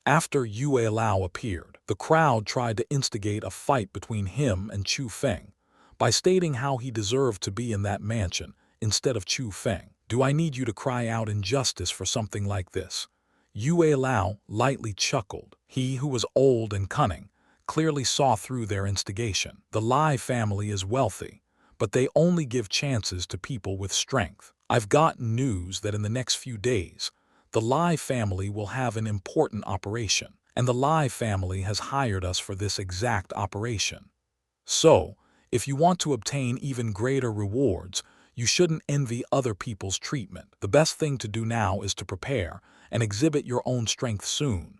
After Yue Lao appeared, the crowd tried to instigate a fight between him and Chu Feng by stating how he deserved to be in that mansion instead of Chu Feng. "Do I need you to cry out injustice for something like this?" Yue Lao lightly chuckled. He, who was old and cunning, clearly saw through their instigation. The Lai family is wealthy, but they only give chances to people with strength. I've gotten news that in the next few days, the Lai family will have an important operation, and the Lai family has hired us for this exact operation. So, if you want to obtain even greater rewards, You shouldn't envy other people's treatment. The best thing to do now is to prepare and exhibit your own strength soon.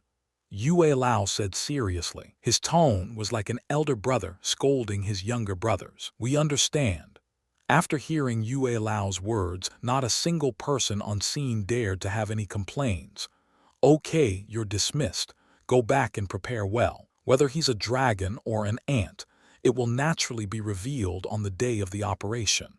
Yue Lao said seriously. His tone was like an elder brother scolding his younger brothers. We understand. After hearing Yue Lao's words, not a single person on scene dared to have any complaints. Okay, you're dismissed. Go back and prepare well. Whether he's a dragon or an ant, it will naturally be revealed on the day of the operation.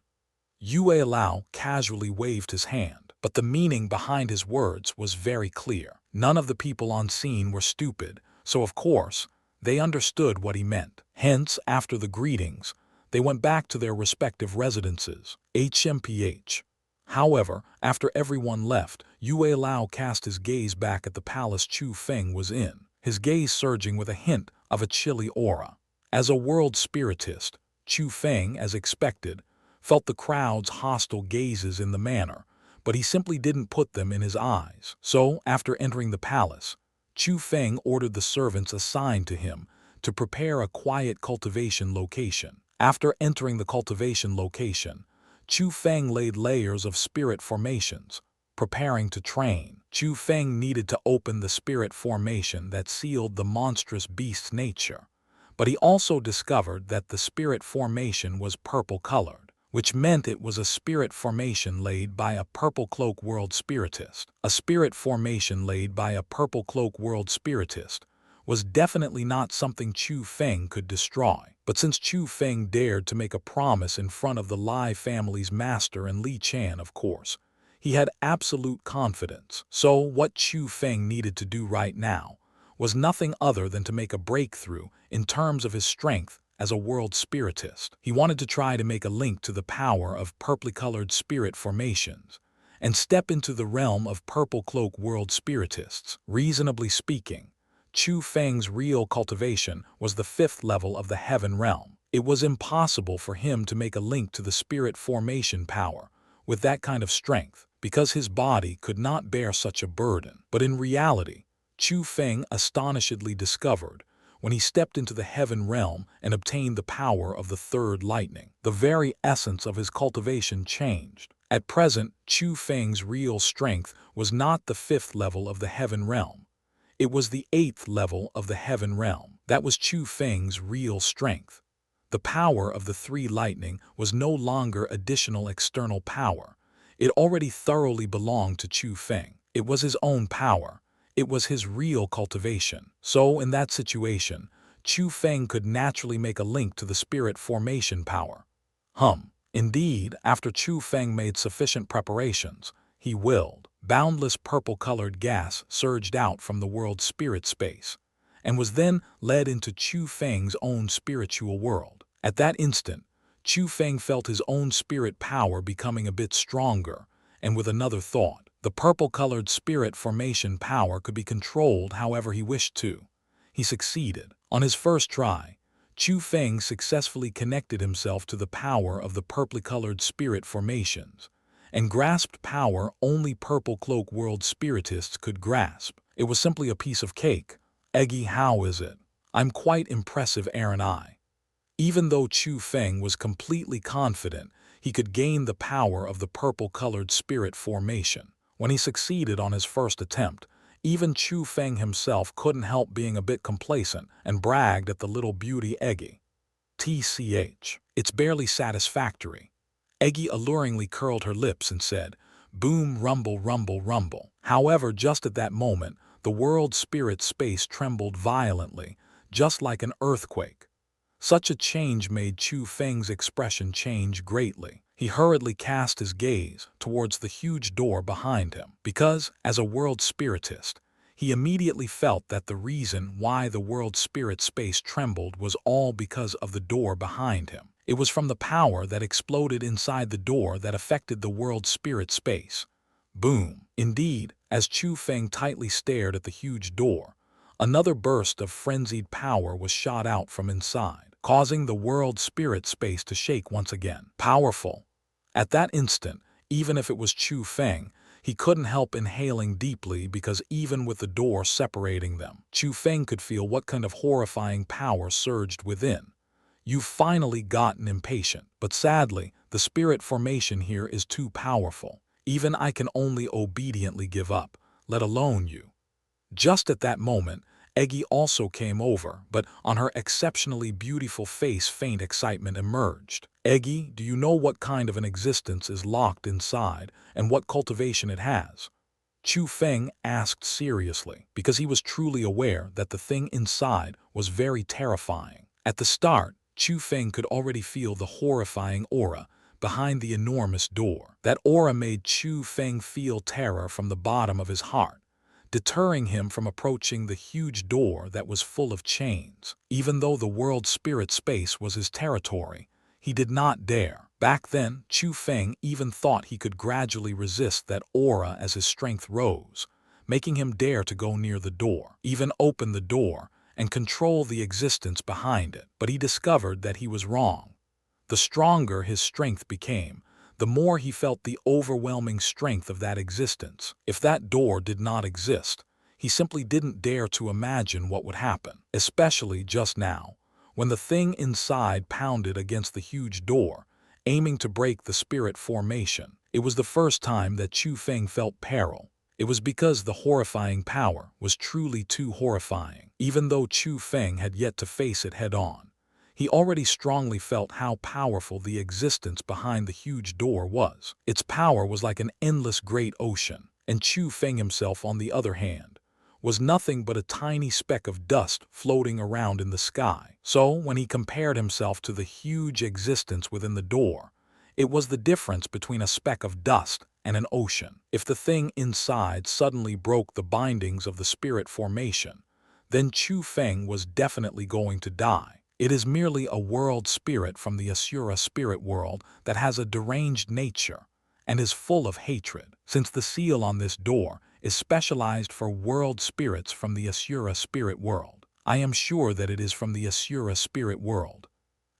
Yue Lao casually waved his hand, but the meaning behind his words was very clear. None of the people on scene were stupid, so of course, they understood what he meant. Hence, after the greetings, they went back to their respective residences. HMPH. However, after everyone left, Yue Lao cast his gaze back at the palace Chu Feng was in, his gaze surging with a hint of a chilly aura. As a world spiritist, Chu Feng, as expected, felt the crowd's hostile gazes in the manner, but he simply didn't put them in his eyes. So, after entering the palace, Chu Feng ordered the servants assigned to him to prepare a quiet cultivation location. After entering the cultivation location, Chu Feng laid layers of spirit formations, preparing to train. Chu Feng needed to open the spirit formation that sealed the monstrous beast's nature, but he also discovered that the spirit formation was purple-colored, which meant it was a spirit formation laid by a purple cloak world spiritist. A spirit formation laid by a purple cloak world spiritist was definitely not something Chu Feng could destroy. But since Chu Feng dared to make a promise in front of the Lai family's master and Li Chan, of course, he had absolute confidence. So what Chu Feng needed to do right now was nothing other than to make a breakthrough in terms of his strength as a world spiritist. He wanted to try to make a link to the power of purple-colored spirit formations and step into the realm of purple cloak world spiritists. Reasonably speaking, Chu Feng's real cultivation was the 5th level of the heaven realm. It was impossible for him to make a link to the spirit formation power with that kind of strength, because his body could not bear such a burden. But in reality, Chu Feng astonishedly discovered, when he stepped into the heaven realm and obtained the power of the 3rd lightning, the very essence of his cultivation changed. At present, Chu Feng's real strength was not the 5th level of the heaven realm. It was the 8th level of the heaven realm. That was Chu Feng's real strength. The power of the 3 lightning was no longer additional external power. It already thoroughly belonged to Chu Feng. It was his own power. It was his real cultivation. So, in that situation, Chu Feng could naturally make a link to the spirit formation power. Indeed, after Chu Feng made sufficient preparations, he willed. Boundless purple-colored gas surged out from the world's spirit space, and was then led into Chu Feng's own spiritual world. At that instant, Chu Feng felt his own spirit power becoming a bit stronger, and with another thought, the purple-colored spirit formation power could be controlled however he wished to. He succeeded. On his first try, Chu Feng successfully connected himself to the power of the purple-colored spirit formations, and grasped power only purple cloak world spiritists could grasp. It was simply a piece of cake. Eggy, how is it? I'm quite impressive, Aaron I. Even though Chu Feng was completely confident he could gain the power of the purple-colored spirit formation, when he succeeded on his first attempt, even Chu Feng himself couldn't help being a bit complacent and bragged at the little beauty Eggy. TCH. It's barely satisfactory. Eggy alluringly curled her lips and said, "Boom, rumble, rumble, rumble." However, just at that moment, the world spirit space trembled violently, just like an earthquake. Such a change made Chu Feng's expression change greatly. He hurriedly cast his gaze towards the huge door behind him, because, as a world spiritist, he immediately felt that the reason why the world spirit space trembled was all because of the door behind him. It was from the power that exploded inside the door that affected the world spirit space. Boom. Indeed, as Chu Feng tightly stared at the huge door, another burst of frenzied power was shot out from inside, causing the world spirit space to shake once again. Powerful. At that instant, even if it was Chu Feng, he couldn't help inhaling deeply, because even with the door separating them, Chu Feng could feel what kind of horrifying power surged within. You've finally gotten impatient, but sadly, the spirit formation here is too powerful. Even I can only obediently give up, let alone you. Just at that moment, Eggy also came over, but on her exceptionally beautiful face faint excitement emerged. Eggy, do you know what kind of an existence is locked inside and what cultivation it has? Chu Feng asked seriously, because he was truly aware that the thing inside was very terrifying. At the start, Chu Feng could already feel the horrifying aura behind the enormous door. That aura made Chu Feng feel terror from the bottom of his heart, deterring him from approaching the huge door that was full of chains. Even though the world spirit space was his territory, he did not dare. Back then, Chu Feng even thought he could gradually resist that aura as his strength rose, making him dare to go near the door, even open the door, and control the existence behind it. But he discovered that he was wrong. The stronger his strength became, the more he felt the overwhelming strength of that existence. If that door did not exist, he simply didn't dare to imagine what would happen, especially just now, when the thing inside pounded against the huge door, aiming to break the spirit formation. It was the first time that Chu Feng felt peril. It was because the horrifying power was truly too horrifying. Even though Chu Feng had yet to face it head-on, he already strongly felt how powerful the existence behind the huge door was. Its power was like an endless great ocean, and Chu Feng himself, on the other hand, was nothing but a tiny speck of dust floating around in the sky. So, when he compared himself to the huge existence within the door, it was the difference between a speck of dust and an ocean. If the thing inside suddenly broke the bindings of the spirit formation, then Chu Feng was definitely going to die. It is merely a world spirit from the Asura spirit world that has a deranged nature and is full of hatred, since the seal on this door is specialized for world spirits from the Asura spirit world. I am sure that it is from the Asura spirit world.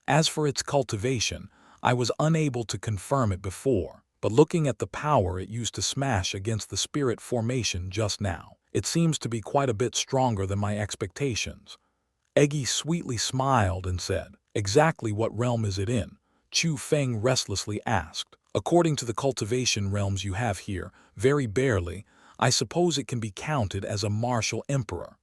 As for its cultivation, I was unable to confirm it before, but looking at the power it used to smash against the spirit formation just now, it seems to be quite a bit stronger than my expectations. Eggy sweetly smiled and said, "Exactly what realm is it in?" Chu Feng restlessly asked. "According to the cultivation realms you have here, very barely, I suppose it can be counted as a martial emperor."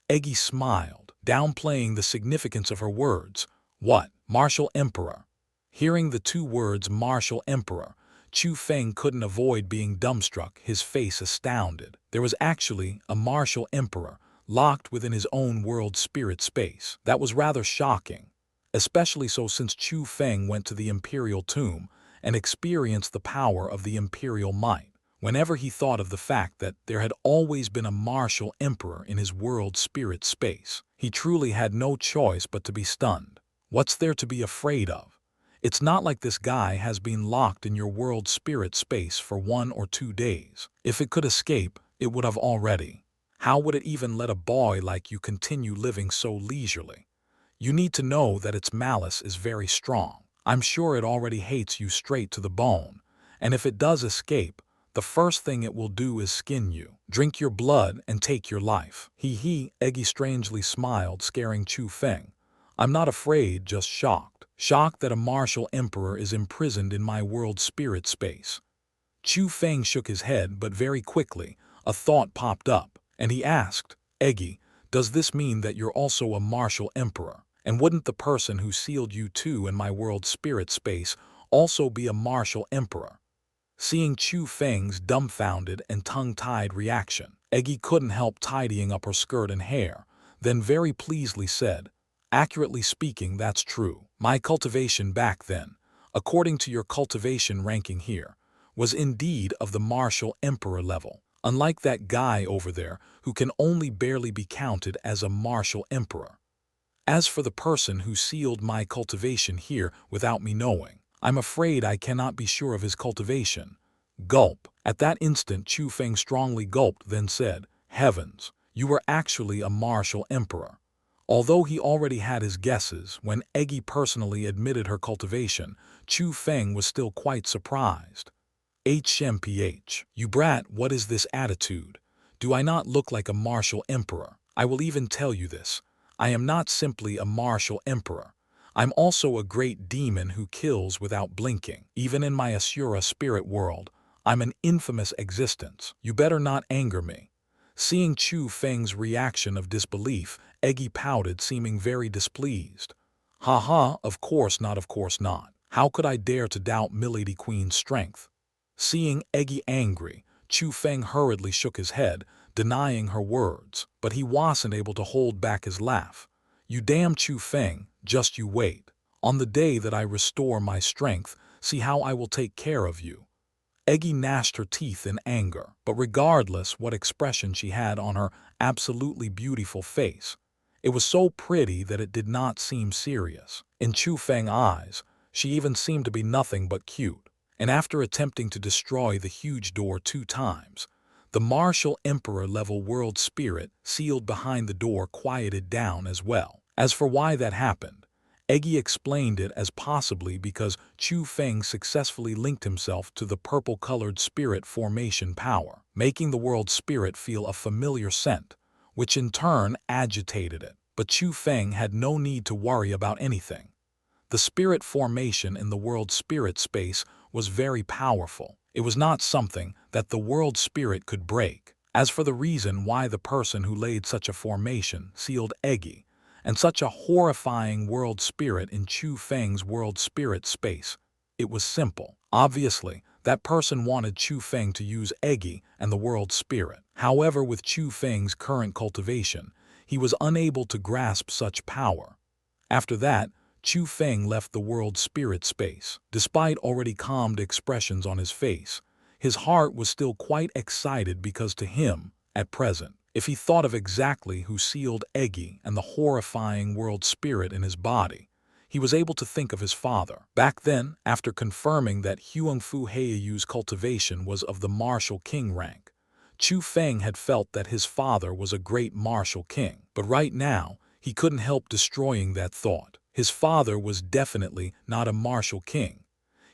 Eggy smiled, downplaying the significance of her words. What? Martial emperor? Hearing the two words martial emperor, Chu Feng couldn't avoid being dumbstruck, his face astounded. There was actually a martial emperor locked within his own world spirit space. That was rather shocking, especially so since Chu Feng went to the imperial tomb and experienced the power of the imperial might. Whenever he thought of the fact that there had always been a martial emperor in his world spirit space, he truly had no choice but to be stunned. What's there to be afraid of? It's not like this guy has been locked in your world spirit space for 1 or 2 days. If it could escape, it would have already. How would it even let a boy like you continue living so leisurely? You need to know that its malice is very strong. I'm sure it already hates you straight to the bone, and if it does escape, the first thing it will do is skin you, drink your blood, and take your life. He, Eggy strangely smiled, scaring Chu Feng. I'm not afraid, just shocked. Shocked that a martial emperor is imprisoned in my world spirit space. Chu Feng shook his head, but very quickly, a thought popped up, and he asked, "Eggy, does this mean that you're also a martial emperor? And wouldn't the person who sealed you too in my world spirit space also be a martial emperor?" Seeing Chu Feng's dumbfounded and tongue-tied reaction, Eggy couldn't help tidying up her skirt and hair, then very pleasantly said, "Accurately speaking, that's true. My cultivation back then, according to your cultivation ranking here, was indeed of the martial emperor level, unlike that guy over there who can only barely be counted as a martial emperor. As for the person who sealed my cultivation here without me knowing, I'm afraid I cannot be sure of his cultivation." Gulp. At that instant Chu Feng strongly gulped, then said, "Heavens, you were actually a martial emperor." Although he already had his guesses, when Eggy personally admitted her cultivation, Chu Feng was still quite surprised. "HMPH, you brat, what is this attitude? Do I not look like a martial emperor? I will even tell you this. I am not simply a martial emperor. I'm also a great demon who kills without blinking. Even in my Asura spirit world, I'm an infamous existence. You better not anger me." Seeing Chu Feng's reaction of disbelief, Eggy pouted, seeming very displeased. "Ha ha, of course not, of course not. How could I dare to doubt Milady Queen's strength?" Seeing Eggy angry, Chu Feng hurriedly shook his head, denying her words, but he wasn't able to hold back his laugh. "You damn Chu Feng, just you wait. On the day that I restore my strength, see how I will take care of you." Eggy gnashed her teeth in anger, but regardless what expression she had on her absolutely beautiful face, it was so pretty that it did not seem serious. In Chu Feng's eyes, she even seemed to be nothing but cute. And after attempting to destroy the huge door 2 times, the martial emperor-level world spirit sealed behind the door quieted down as well. As for why that happened, Eggy explained it as possibly because Chu Feng successfully linked himself to the purple-colored spirit formation power, making the world spirit feel a familiar scent, which in turn agitated it. But Chu Feng had no need to worry about anything. The spirit formation in the world spirit space was very powerful. It was not something that the world spirit could break. As for the reason why the person who laid such a formation sealed Eggy and such a horrifying world spirit in Chu Feng's world spirit space, it was simple. Obviously, that person wanted Chu Feng to use Eggy and the world spirit. However, with Chu Feng's current cultivation, he was unable to grasp such power. After that, Chu Feng left the world spirit space. Despite already calmed expressions on his face, his heart was still quite excited because to him, at present, if he thought of exactly who sealed Eggy and the horrifying world spirit in his body, he was able to think of his father. Back then, after confirming that Huangfu Heiyu's cultivation was of the martial king rank, Chu Feng had felt that his father was a great martial king. But right now, he couldn't help destroying that thought. His father was definitely not a martial king.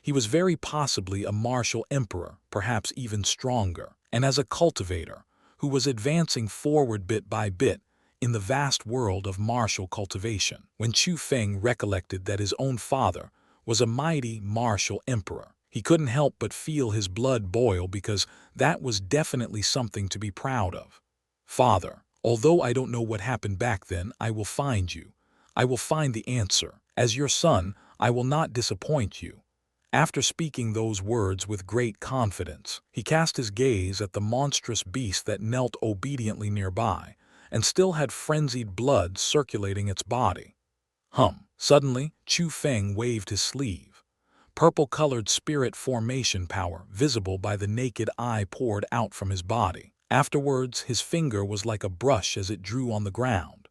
He was very possibly a martial emperor, perhaps even stronger. And as a cultivator, who was advancing forward bit by bit in the vast world of martial cultivation, when Chu Feng recollected that his own father was a mighty martial emperor, he couldn't help but feel his blood boil because that was definitely something to be proud of. "Father, although I don't know what happened back then, I will find you. I will find the answer. As your son, I will not disappoint you." After speaking those words with great confidence, he cast his gaze at the monstrous beast that knelt obediently nearby and still had frenzied blood circulating its body. Suddenly, Chu Feng waved his sleeve. Purple-colored spirit formation power, visible by the naked eye, poured out from his body. Afterwards, his finger was like a brush as it drew on the ground.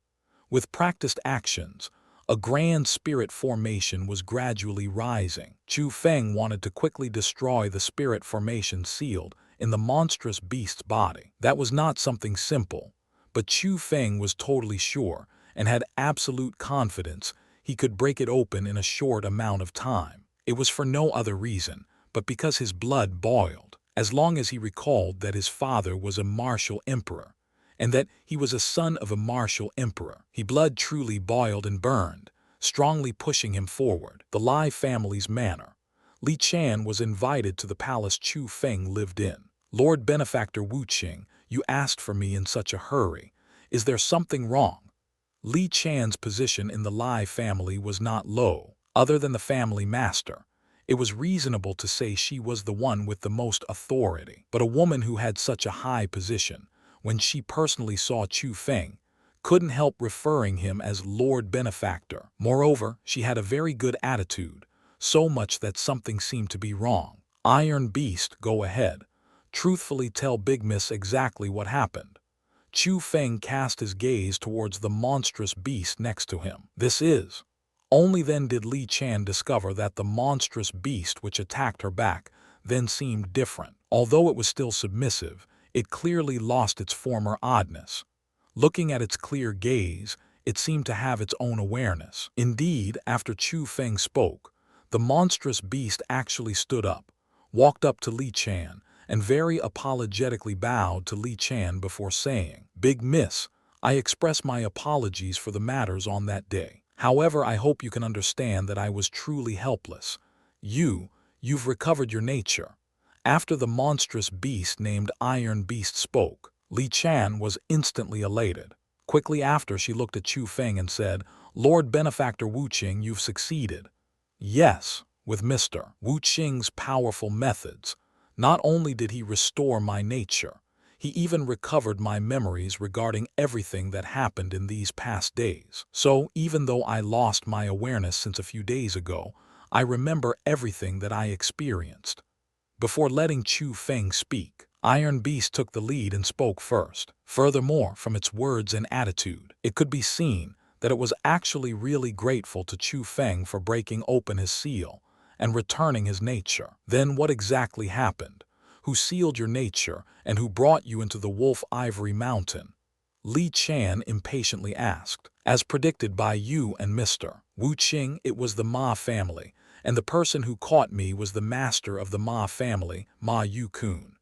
With practiced actions, a grand spirit formation was gradually rising. Chu Feng wanted to quickly destroy the spirit formation sealed in the monstrous beast's body. That was not something simple, but Chu Feng was totally sure and had absolute confidence he could break it open in a short amount of time. It was for no other reason, but because his blood boiled. As long as he recalled that his father was a martial emperor, and that he was a son of a martial emperor, his blood truly boiled and burned, strongly pushing him forward. The Lai family's manor. Li Chan was invited to the palace Chu Feng lived in. "Lord Benefactor Wu Qing, you asked for me in such a hurry. Is there something wrong?" Li Chan's position in the Lai family was not low. Other than the family master, it was reasonable to say she was the one with the most authority. But a woman who had such a high position, when she personally saw Chu Feng, couldn't help referring him as Lord Benefactor. Moreover, she had a very good attitude, so much that something seemed to be wrong. "Iron Beast, go ahead. Truthfully tell Big Miss exactly what happened." Chu Feng cast his gaze towards the monstrous beast next to him. "This is..." Only then did Li Chan discover that the monstrous beast which attacked her back then seemed different. Although it was still submissive, it clearly lost its former oddness. Looking at its clear gaze, it seemed to have its own awareness. Indeed, after Chu Feng spoke, the monstrous beast actually stood up, walked up to Li Chan, and very apologetically bowed to Li Chan before saying, "Big Miss, I express my apologies for the matters on that day. However, I hope you can understand that I was truly helpless. You've recovered your nature." After the monstrous beast named Iron Beast spoke, Li Chan was instantly elated. Quickly after, she looked at Chu Feng and said, "Lord Benefactor Wu Qing, you've succeeded." "Yes, with Mr. Wu Qing's powerful methods. Not only did he restore my nature, he even recovered my memories regarding everything that happened in these past days. So, even though I lost my awareness since a few days ago, I remember everything that I experienced." Before letting Chu Feng speak, Iron Beast took the lead and spoke first. Furthermore, from its words and attitude, it could be seen that it was actually really grateful to Chu Feng for breaking open his seal and returning his nature. "Then what exactly happened? Who sealed your nature and who brought you into the Wolf Ivory Mountain?" Li Chan impatiently asked. "As predicted by you and Mr. Wu Qing, it was the Ma family, and the person who caught me was the master of the Ma family, Ma Yu-kun."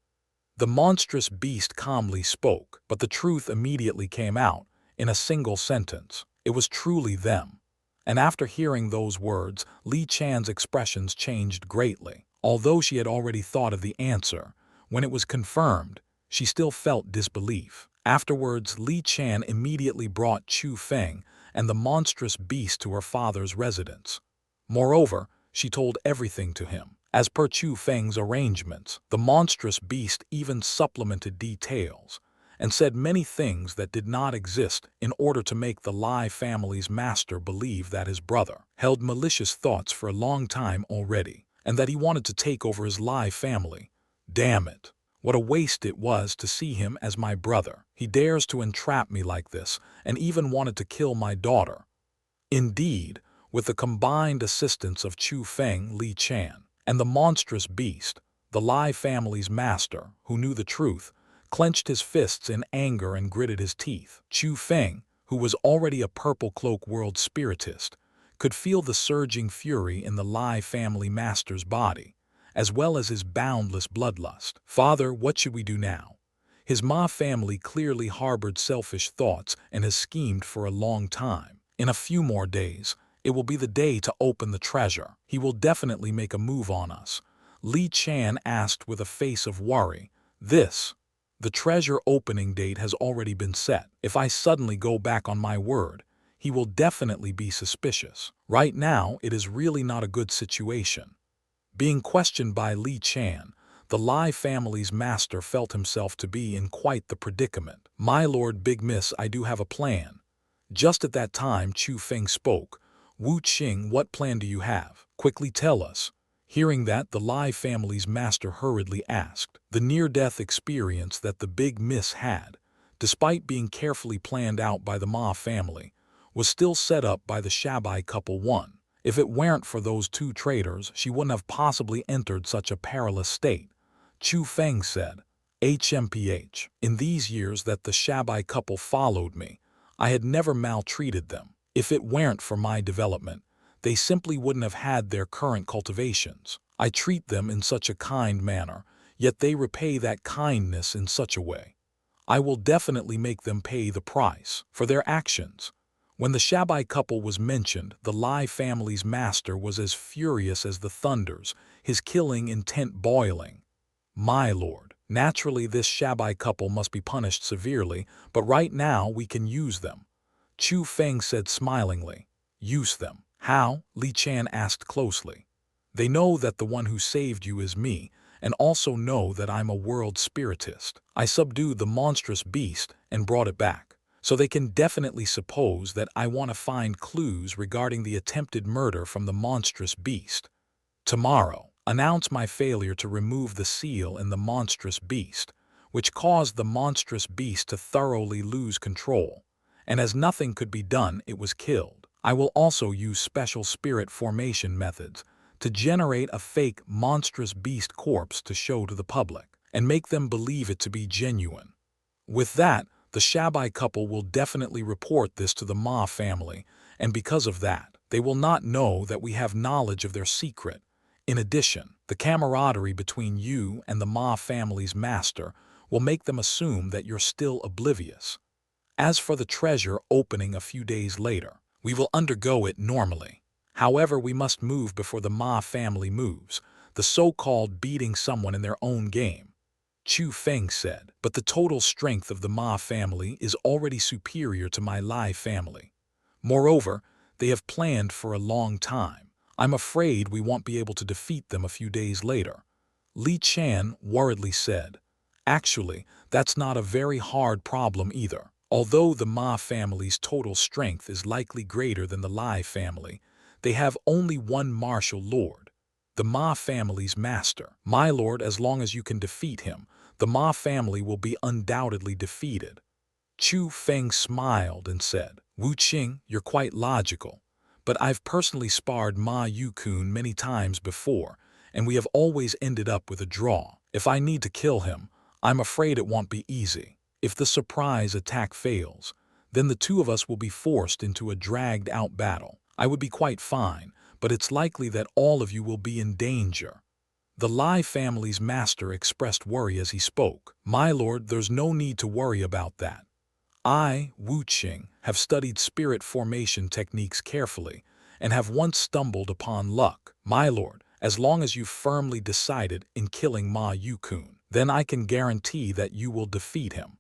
The monstrous beast calmly spoke, but the truth immediately came out in a single sentence. It was truly them. And after hearing those words, Li Chan's expressions changed greatly. Although she had already thought of the answer, when it was confirmed, she still felt disbelief. Afterwards, Li Chan immediately brought Chu Feng and the monstrous beast to her father's residence. Moreover, she told everything to him. As per Chu Feng's arrangements, the monstrous beast even supplemented details and said many things that did not exist in order to make the Lai family's master believe that his brother held malicious thoughts for a long time already, and that he wanted to take over his Lai family. Damn it! What a waste it was to see him as my brother. He dares to entrap me like this, and even wanted to kill my daughter. Indeed, with the combined assistance of Chu Feng, Li Chan, and the monstrous beast, the Lai family's master, who knew the truth, clenched his fists in anger and gritted his teeth. Chu Feng, who was already a Purple Cloak world spiritist, could feel the surging fury in the Lai family master's body, as well as his boundless bloodlust. "Father, what should we do now? His Ma family clearly harbored selfish thoughts and has schemed for a long time. In a few more days, it will be the day to open the treasure. He will definitely make a move on us." Li Chan asked with a face of worry. The treasure opening date has already been set. If I suddenly go back on my word, he will definitely be suspicious. Right now, it is really not a good situation." Being questioned by Li Chan, the Lai family's master felt himself to be in quite the predicament. "My lord Big Miss, I do have a plan." Just at that time, Chu Feng spoke. "Wu Qing, what plan do you have? Quickly tell us." Hearing that, the Lai family's master hurriedly asked. The near-death experience that the Big Miss had, despite being carefully planned out by the Ma family, was still set up by the Shabai couple one. If it weren't for those two traitors, she wouldn't have possibly entered such a perilous state. Chu Feng said, "HMPH. In these years that the Shabai couple followed me, I had never maltreated them. If it weren't for my development, they simply wouldn't have had their current cultivations. I treat them in such a kind manner, yet they repay that kindness in such a way. I will definitely make them pay the price for their actions." When the Shabai couple was mentioned, the Lai family's master was as furious as the thunders, his killing intent boiling. "My lord, naturally this Shabai couple must be punished severely, but right now we can use them." Chu Feng said smilingly. "Use them? How?" Li Chan asked closely. "They know that the one who saved you is me, and also know that I'm a world spiritist. I subdued the monstrous beast and brought it back. So they can definitely suppose that I want to find clues regarding the attempted murder from the monstrous beast. Tomorrow, announce my failure to remove the seal in the monstrous beast, which caused the monstrous beast to thoroughly lose control, and as nothing could be done, it was killed. I will also use special spirit formation methods to generate a fake monstrous beast corpse to show to the public, and make them believe it to be genuine. With that, the Shabai couple will definitely report this to the Ma family, and because of that, they will not know that we have knowledge of their secret. In addition, the camaraderie between you and the Ma family's master will make them assume that you're still oblivious. As for the treasure opening a few days later, We will undergo it normally. However, we must move before the Ma family moves, the so-called beating someone in their own game. Chu Feng said, but the total strength of the Ma family is already superior to my Lai family. Moreover, they have planned for a long time. I'm afraid we won't be able to defeat them a few days later. Li Chan worriedly said, actually, that's not a very hard problem either. Although the Ma family's total strength is likely greater than the Lai family, they have only one martial lord, the Ma family's master. My lord, as long as you can defeat him, the Ma family will be undoubtedly defeated. Chu Feng smiled and said, Wu Qing, you're quite logical, but I've personally sparred Ma Yukun many times before, and we have always ended up with a draw. If I need to kill him, I'm afraid it won't be easy. If the surprise attack fails, then the two of us will be forced into a dragged-out battle. I would be quite fine, but it's likely that all of you will be in danger. The Lai family's master expressed worry as he spoke. My lord, there's no need to worry about that. I, Wu Qing, have studied spirit formation techniques carefully and have once stumbled upon luck. My lord, as long as you've firmly decided in killing Ma Yukun, then I can guarantee that you will defeat him.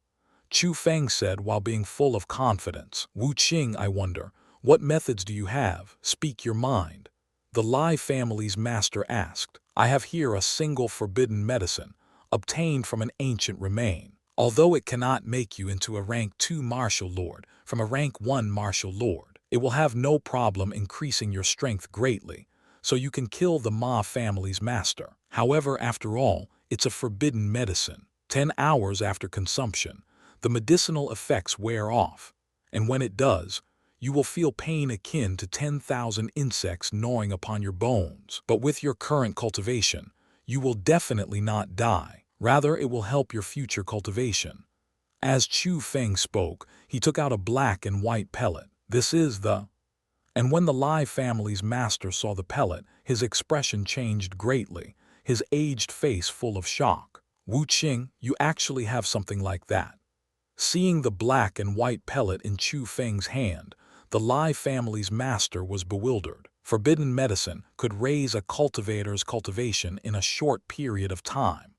Chu Feng said while being full of confidence. Wu Qing, I wonder, what methods do you have? Speak your mind. The Lai family's master asked. I have here a single forbidden medicine, obtained from an ancient remain. Although it cannot make you into a rank 2 martial lord from a rank 1 martial lord, it will have no problem increasing your strength greatly, so you can kill the Ma family's master. However, after all, it's a forbidden medicine. 10 hours after consumption, the medicinal effects wear off, and when it does, you will feel pain akin to 10,000 insects gnawing upon your bones. But with your current cultivation, you will definitely not die. Rather, it will help your future cultivation. As Chu Feng spoke, he took out a black and white pellet. This is the... And when the Lai family's master saw the pellet, his expression changed greatly, his aged face full of shock. Wu Qing, you actually have something like that. Seeing the black and white pellet in Chu Feng's hand, the Lai family's master was bewildered. Forbidden medicine could raise a cultivator's cultivation in a short period of time.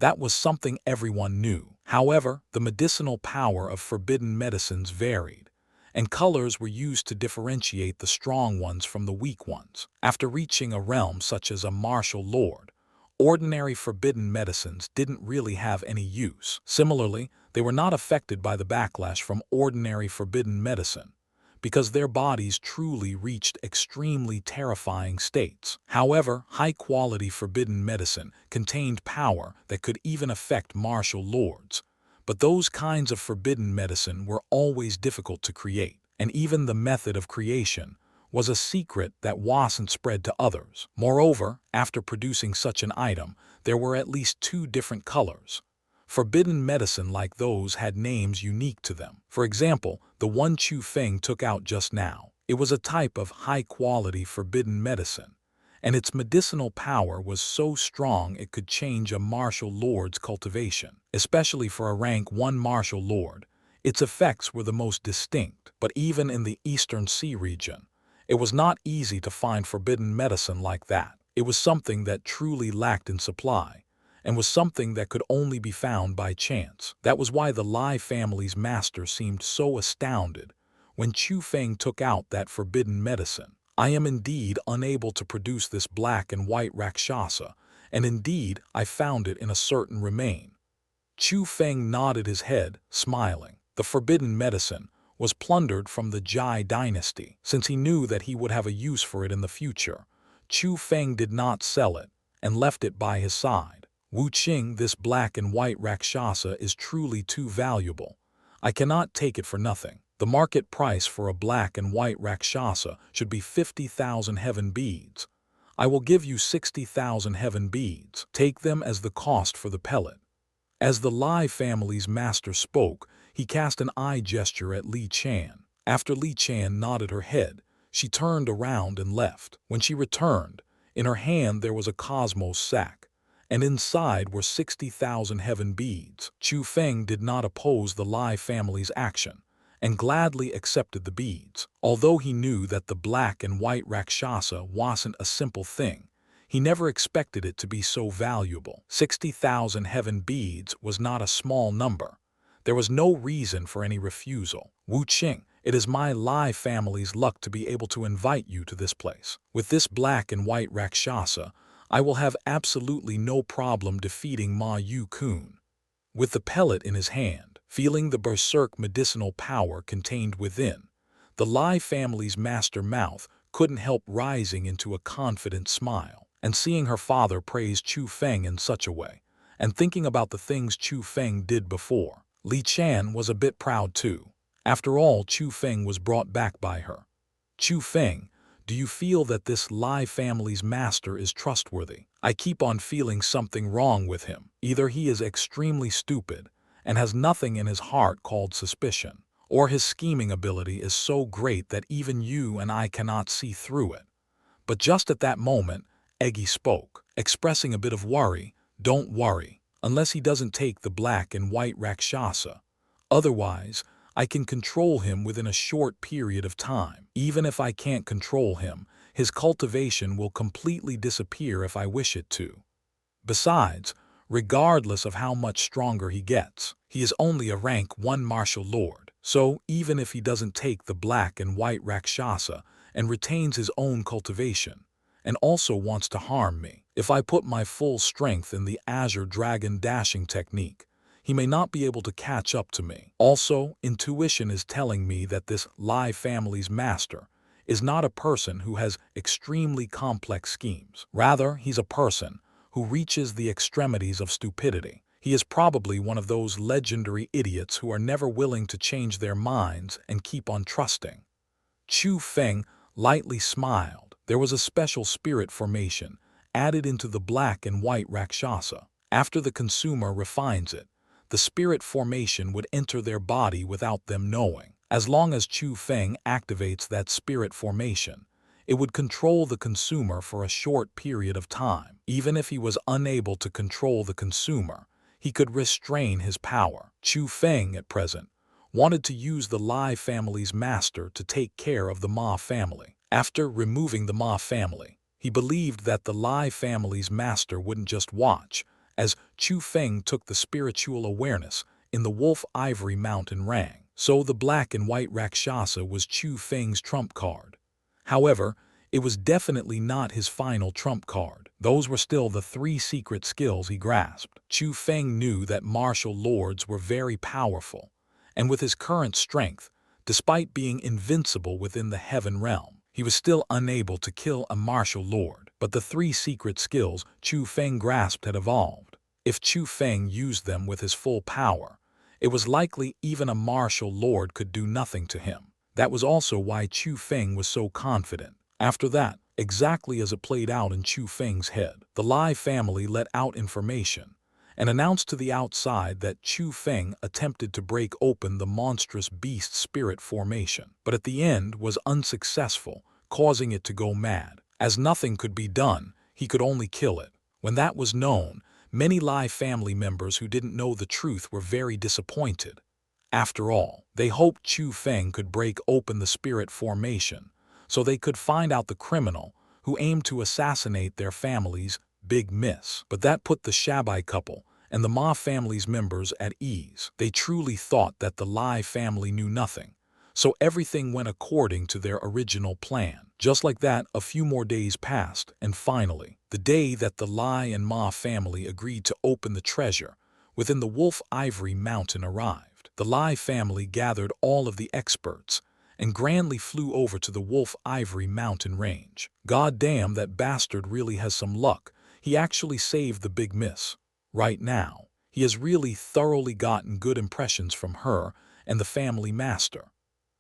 That was something everyone knew. However, the medicinal power of forbidden medicines varied, and colors were used to differentiate the strong ones from the weak ones. After reaching a realm such as a martial lord, ordinary forbidden medicines didn't really have any use. Similarly, they were not affected by the backlash from ordinary forbidden medicine, because their bodies truly reached extremely terrifying states. However, high-quality forbidden medicine contained power that could even affect martial lords, but those kinds of forbidden medicine were always difficult to create, and even the method of creation was a secret that wasn't spread to others. Moreover, after producing such an item, there were at least 2 different colors. Forbidden medicine like those had names unique to them. For example, the one Chu Feng took out just now. It was a type of high-quality forbidden medicine, and its medicinal power was so strong it could change a martial lord's cultivation. Especially for a rank 1 martial lord, its effects were the most distinct. But even in the Eastern Sea region, it was not easy to find forbidden medicine like that. It was something that truly lacked in supply, and was something that could only be found by chance. That was why the Lai family's master seemed so astounded when Chu Feng took out that forbidden medicine. I am indeed unable to produce this black and white rakshasa, and indeed I found it in a certain remain. Chu Feng nodded his head, smiling. The forbidden medicine was plundered from the Jai dynasty. Since he knew that he would have a use for it in the future, Chu Feng did not sell it and left it by his side. Wu Qing, this black and white rakshasa is truly too valuable. I cannot take it for nothing. The market price for a black and white rakshasa should be 50,000 heaven beads. I will give you 60,000 heaven beads. Take them as the cost for the pellet. As the Lai family's master spoke, he cast an eye gesture at Li Chan. After Li Chan nodded her head, she turned around and left. When she returned, in her hand there was a cosmos sack, and inside were 60,000 heaven beads. Chu Feng did not oppose the Lai family's action, and gladly accepted the beads. Although he knew that the black and white rakshasa wasn't a simple thing, he never expected it to be so valuable. 60,000 heaven beads was not a small number. There was no reason for any refusal. Wu Qing, it is my Lai family's luck to be able to invite you to this place. With this black and white rakshasa, I will have absolutely no problem defeating Ma Yu Kun. With the pellet in his hand, feeling the berserk medicinal power contained within, the Lai family's master mouth couldn't help rising into a confident smile. And seeing her father praise Chu Feng in such a way, and thinking about the things Chu Feng did before, Li Chan was a bit proud too. After all, Chu Feng was brought back by her. Chu Feng, do you feel that this Lai family's master is trustworthy? I keep on feeling something wrong with him. Either he is extremely stupid and has nothing in his heart called suspicion, or his scheming ability is so great that even you and I cannot see through it. But just at that moment, Eggy spoke, expressing a bit of worry. Don't worry, unless he doesn't take the black and white rakshasa. Otherwise, I can control him within a short period of time. Even if I can't control him, his cultivation will completely disappear if I wish it to. Besides, regardless of how much stronger he gets, he is only a rank 1 martial lord. So even if he doesn't take the black and white rakshasa and retains his own cultivation, and also wants to harm me, if I put my full strength in the Azure Dragon dashing technique, he may not be able to catch up to me. Also, intuition is telling me that this Lai family's master is not a person who has extremely complex schemes. Rather, he's a person who reaches the extremities of stupidity. He is probably one of those legendary idiots who are never willing to change their minds and keep on trusting. Chu Feng lightly smiled. There was a special spirit formation added into the black and white rakshasa. After the consumer refines it, the spirit formation would enter their body without them knowing. As long as Chu Feng activates that spirit formation, it would control the consumer for a short period of time. Even if he was unable to control the consumer, he could restrain his power. Chu Feng, at present, wanted to use the Lai family's master to take care of the Ma family. After removing the Ma family, he believed that the Lai family's master wouldn't just watch, as Chu Feng took the spiritual awareness in the Wolf Ivory Mountain Rang. So the black and white rakshasa was Chu Feng's trump card. However, it was definitely not his final trump card. Those were still the 3 secret skills he grasped. Chu Feng knew that martial lords were very powerful, and with his current strength, despite being invincible within the heaven realm, he was still unable to kill a martial lord. But the 3 secret skills Chu Feng grasped had evolved. If Chu Feng used them with his full power, it was likely even a martial lord could do nothing to him. That was also why Chu Feng was so confident. After that, exactly as it played out in Chu Feng's head, the Lai family let out information and announced to the outside that Chu Feng attempted to break open the monstrous beast spirit formation, but at the end was unsuccessful, causing it to go mad. As nothing could be done, he could only kill it. When that was known, many Lai family members who didn't know the truth were very disappointed. After all, they hoped Chu Feng could break open the spirit formation so they could find out the criminal who aimed to assassinate their family's big miss. But that put the Shabai couple and the Ma family's members at ease. They truly thought that the Lai family knew nothing, so everything went according to their original plan. Just like that, a few more days passed, and finally, the day that the Lai and Ma family agreed to open the treasure within the Wolf Ivory Mountain arrived. The Lai family gathered all of the experts and grandly flew over to the Wolf Ivory Mountain range. God damn, that bastard really has some luck. He actually saved the big miss. Right now, he has really thoroughly gotten good impressions from her and the family master.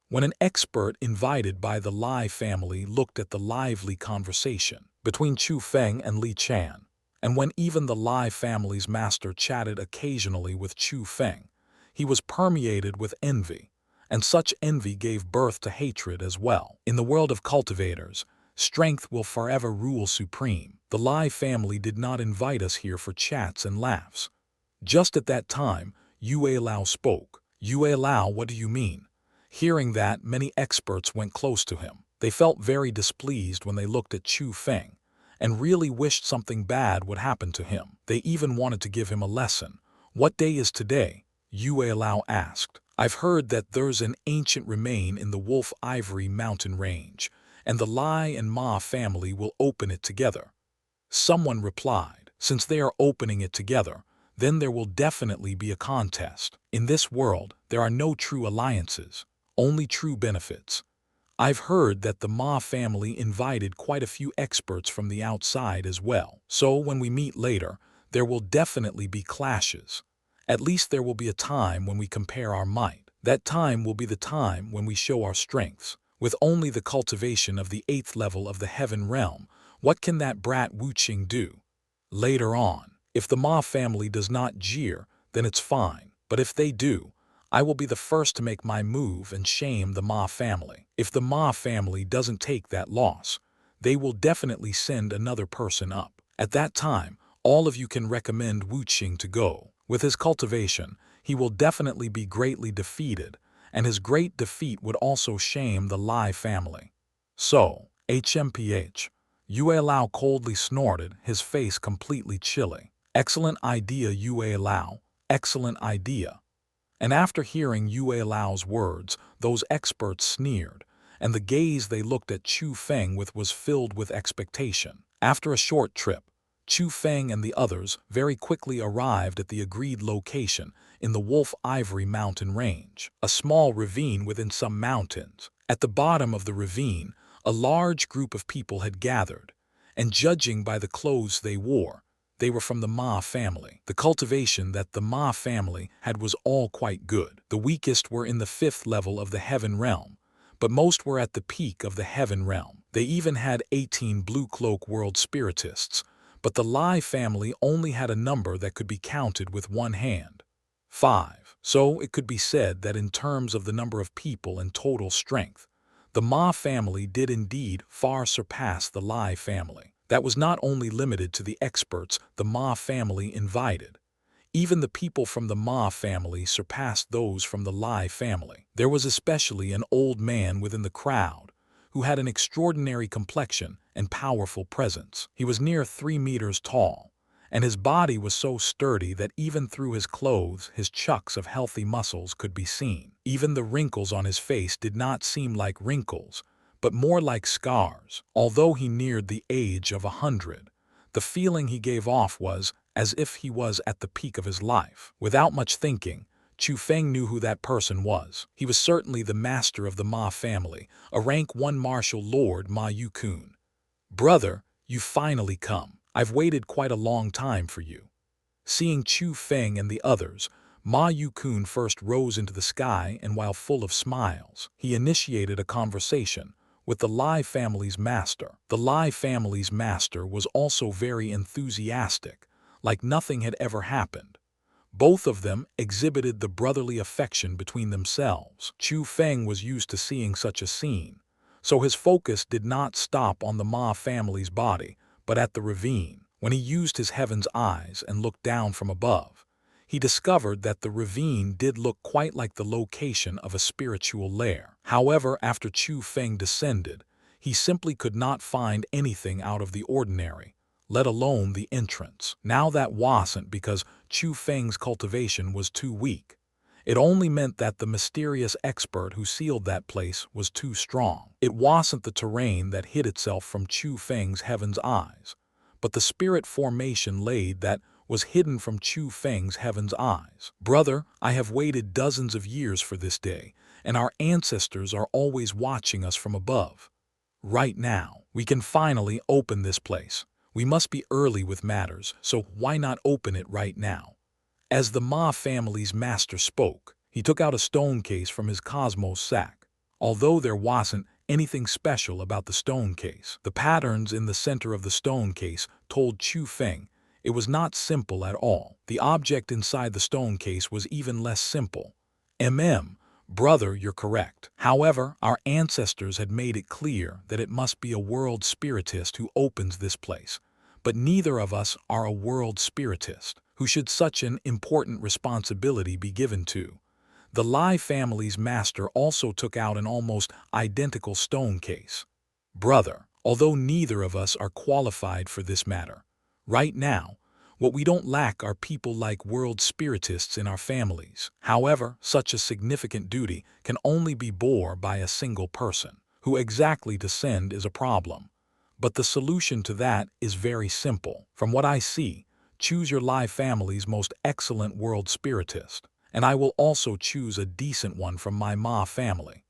When an expert invited by the Lai family looked at the lively conversation between Chu Feng and Li Chan, and when even the Lai family's master chatted occasionally with Chu Feng, he was permeated with envy, and such envy gave birth to hatred as well. In the world of cultivators, strength will forever rule supreme. The Lai family did not invite us here for chats and laughs. Just at that time, Yue Lao spoke. Yue Lao, what do you mean? Hearing that, many experts went close to him. They felt very displeased when they looked at Chu Feng, and really wished something bad would happen to him. They even wanted to give him a lesson. "What day is today?" Yue Lao asked. "I've heard that there's an ancient remain in the Wolf Ivory mountain range, and the Lai and Ma family will open it together." Someone replied, "Since they are opening it together, then there will definitely be a contest. In this world, there are no true alliances, only true benefits. I've heard that the Ma family invited quite a few experts from the outside as well. So when we meet later, there will definitely be clashes. At least there will be a time when we compare our might. That time will be the time when we show our strengths. With only the cultivation of the 8th level of the Heaven Realm, what can that brat Wu Qing do? Later on, if the Ma family does not jeer, then it's fine. But if they do, I will be the first to make my move and shame the Ma family. If the Ma family doesn't take that loss, they will definitely send another person up. At that time, all of you can recommend Wu Qing to go. With his cultivation, he will definitely be greatly defeated, and his great defeat would also shame the Lai family." "So, HMPH. Yue Lao coldly snorted, his face completely chilly. "Excellent idea, Yue Lao. Excellent idea." And after hearing Yue Lao's words, those experts sneered, and the gaze they looked at Chu Feng with was filled with expectation. After a short trip, Chu Feng and the others very quickly arrived at the agreed location in the Wolf Ivory mountain range, a small ravine within some mountains. At the bottom of the ravine, a large group of people had gathered, and judging by the clothes they wore, they were from the Ma family. The cultivation that the Ma family had was all quite good. The weakest were in the 5th level of the Heaven Realm, but most were at the peak of the Heaven Realm. They even had 18 Blue Cloak World Spiritists, but the Lai family only had a number that could be counted with one hand. 5. So it could be said that in terms of the number of people and total strength, the Ma family did indeed far surpass the Lai family. That was not only limited to the experts the Ma family invited. Even the people from the Ma family surpassed those from the Lai family. There was especially an old man within the crowd who had an extraordinary complexion and powerful presence. He was near 3 meters tall, and his body was so sturdy that even through his clothes his chunks of healthy muscles could be seen. Even the wrinkles on his face did not seem like wrinkles, but more like scars. Although he neared the age of 100, the feeling he gave off was as if he was at the peak of his life. Without much thinking, Chu Feng knew who that person was. He was certainly the master of the Ma family, a rank 1 martial lord Ma Yukun. "Brother, you finally come. I've waited quite a long time for you." Seeing Chu Feng and the others, Ma Yukun first rose into the sky, and while full of smiles, he initiated a conversation with the Lai family's master. The Lai family's master was also very enthusiastic, like nothing had ever happened. Both of them exhibited the brotherly affection between themselves. Chu Feng was used to seeing such a scene, so his focus did not stop on the Ma family's body, but at the ravine. When he used his heaven's eyes and looked down from above, he discovered that the ravine did look quite like the location of a spiritual lair. However, after Chu Feng descended, he simply could not find anything out of the ordinary, let alone the entrance. Now that wasn't because Chu Feng's cultivation was too weak. It only meant that the mysterious expert who sealed that place was too strong. It wasn't the terrain that hid itself from Chu Feng's heaven's eyes, but the spirit formation laid that was hidden from Chu Feng's heaven's eyes. "Brother, I have waited dozens of years for this day, and our ancestors are always watching us from above. Right now, we can finally open this place. We must be early with matters, so why not open it right now?" As the Ma family's master spoke, he took out a stone case from his cosmos sack. Although there wasn't anything special about the stone case, the patterns in the center of the stone case told Chu Feng it was not simple at all. The object inside the stone case was even less simple. Brother, you're correct. However, our ancestors had made it clear that it must be a world spiritist who opens this place. But neither of us are a world spiritist. Who should such an important responsibility be given to? The Lai family's master also took out an almost identical stone case. Brother, although neither of us are qualified for this matter, right now, what we don't lack are people like world spiritists in our families. However, such a significant duty can only be bore by a single person. Who exactly to send is a problem. But the solution to that is very simple. From what I see, choose your Lai family's most excellent world spiritist, and I will also choose a decent one from my Ma family.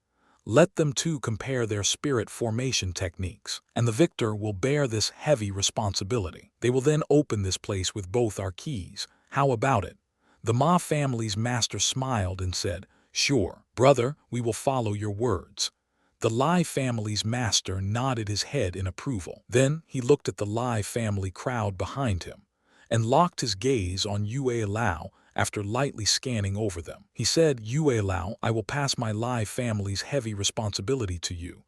Let them two compare their spirit formation techniques, and the victor will bear this heavy responsibility. They will then open this place with both our keys. How about it? The Ma family's master smiled and said, "Sure, brother, we will follow your words." The Lai family's master nodded his head in approval. Then he looked at the Lai family crowd behind him and locked his gaze on Yue Lao. After lightly scanning over them, he said, "Yue Lao, I will pass my Lai family's heavy responsibility to you."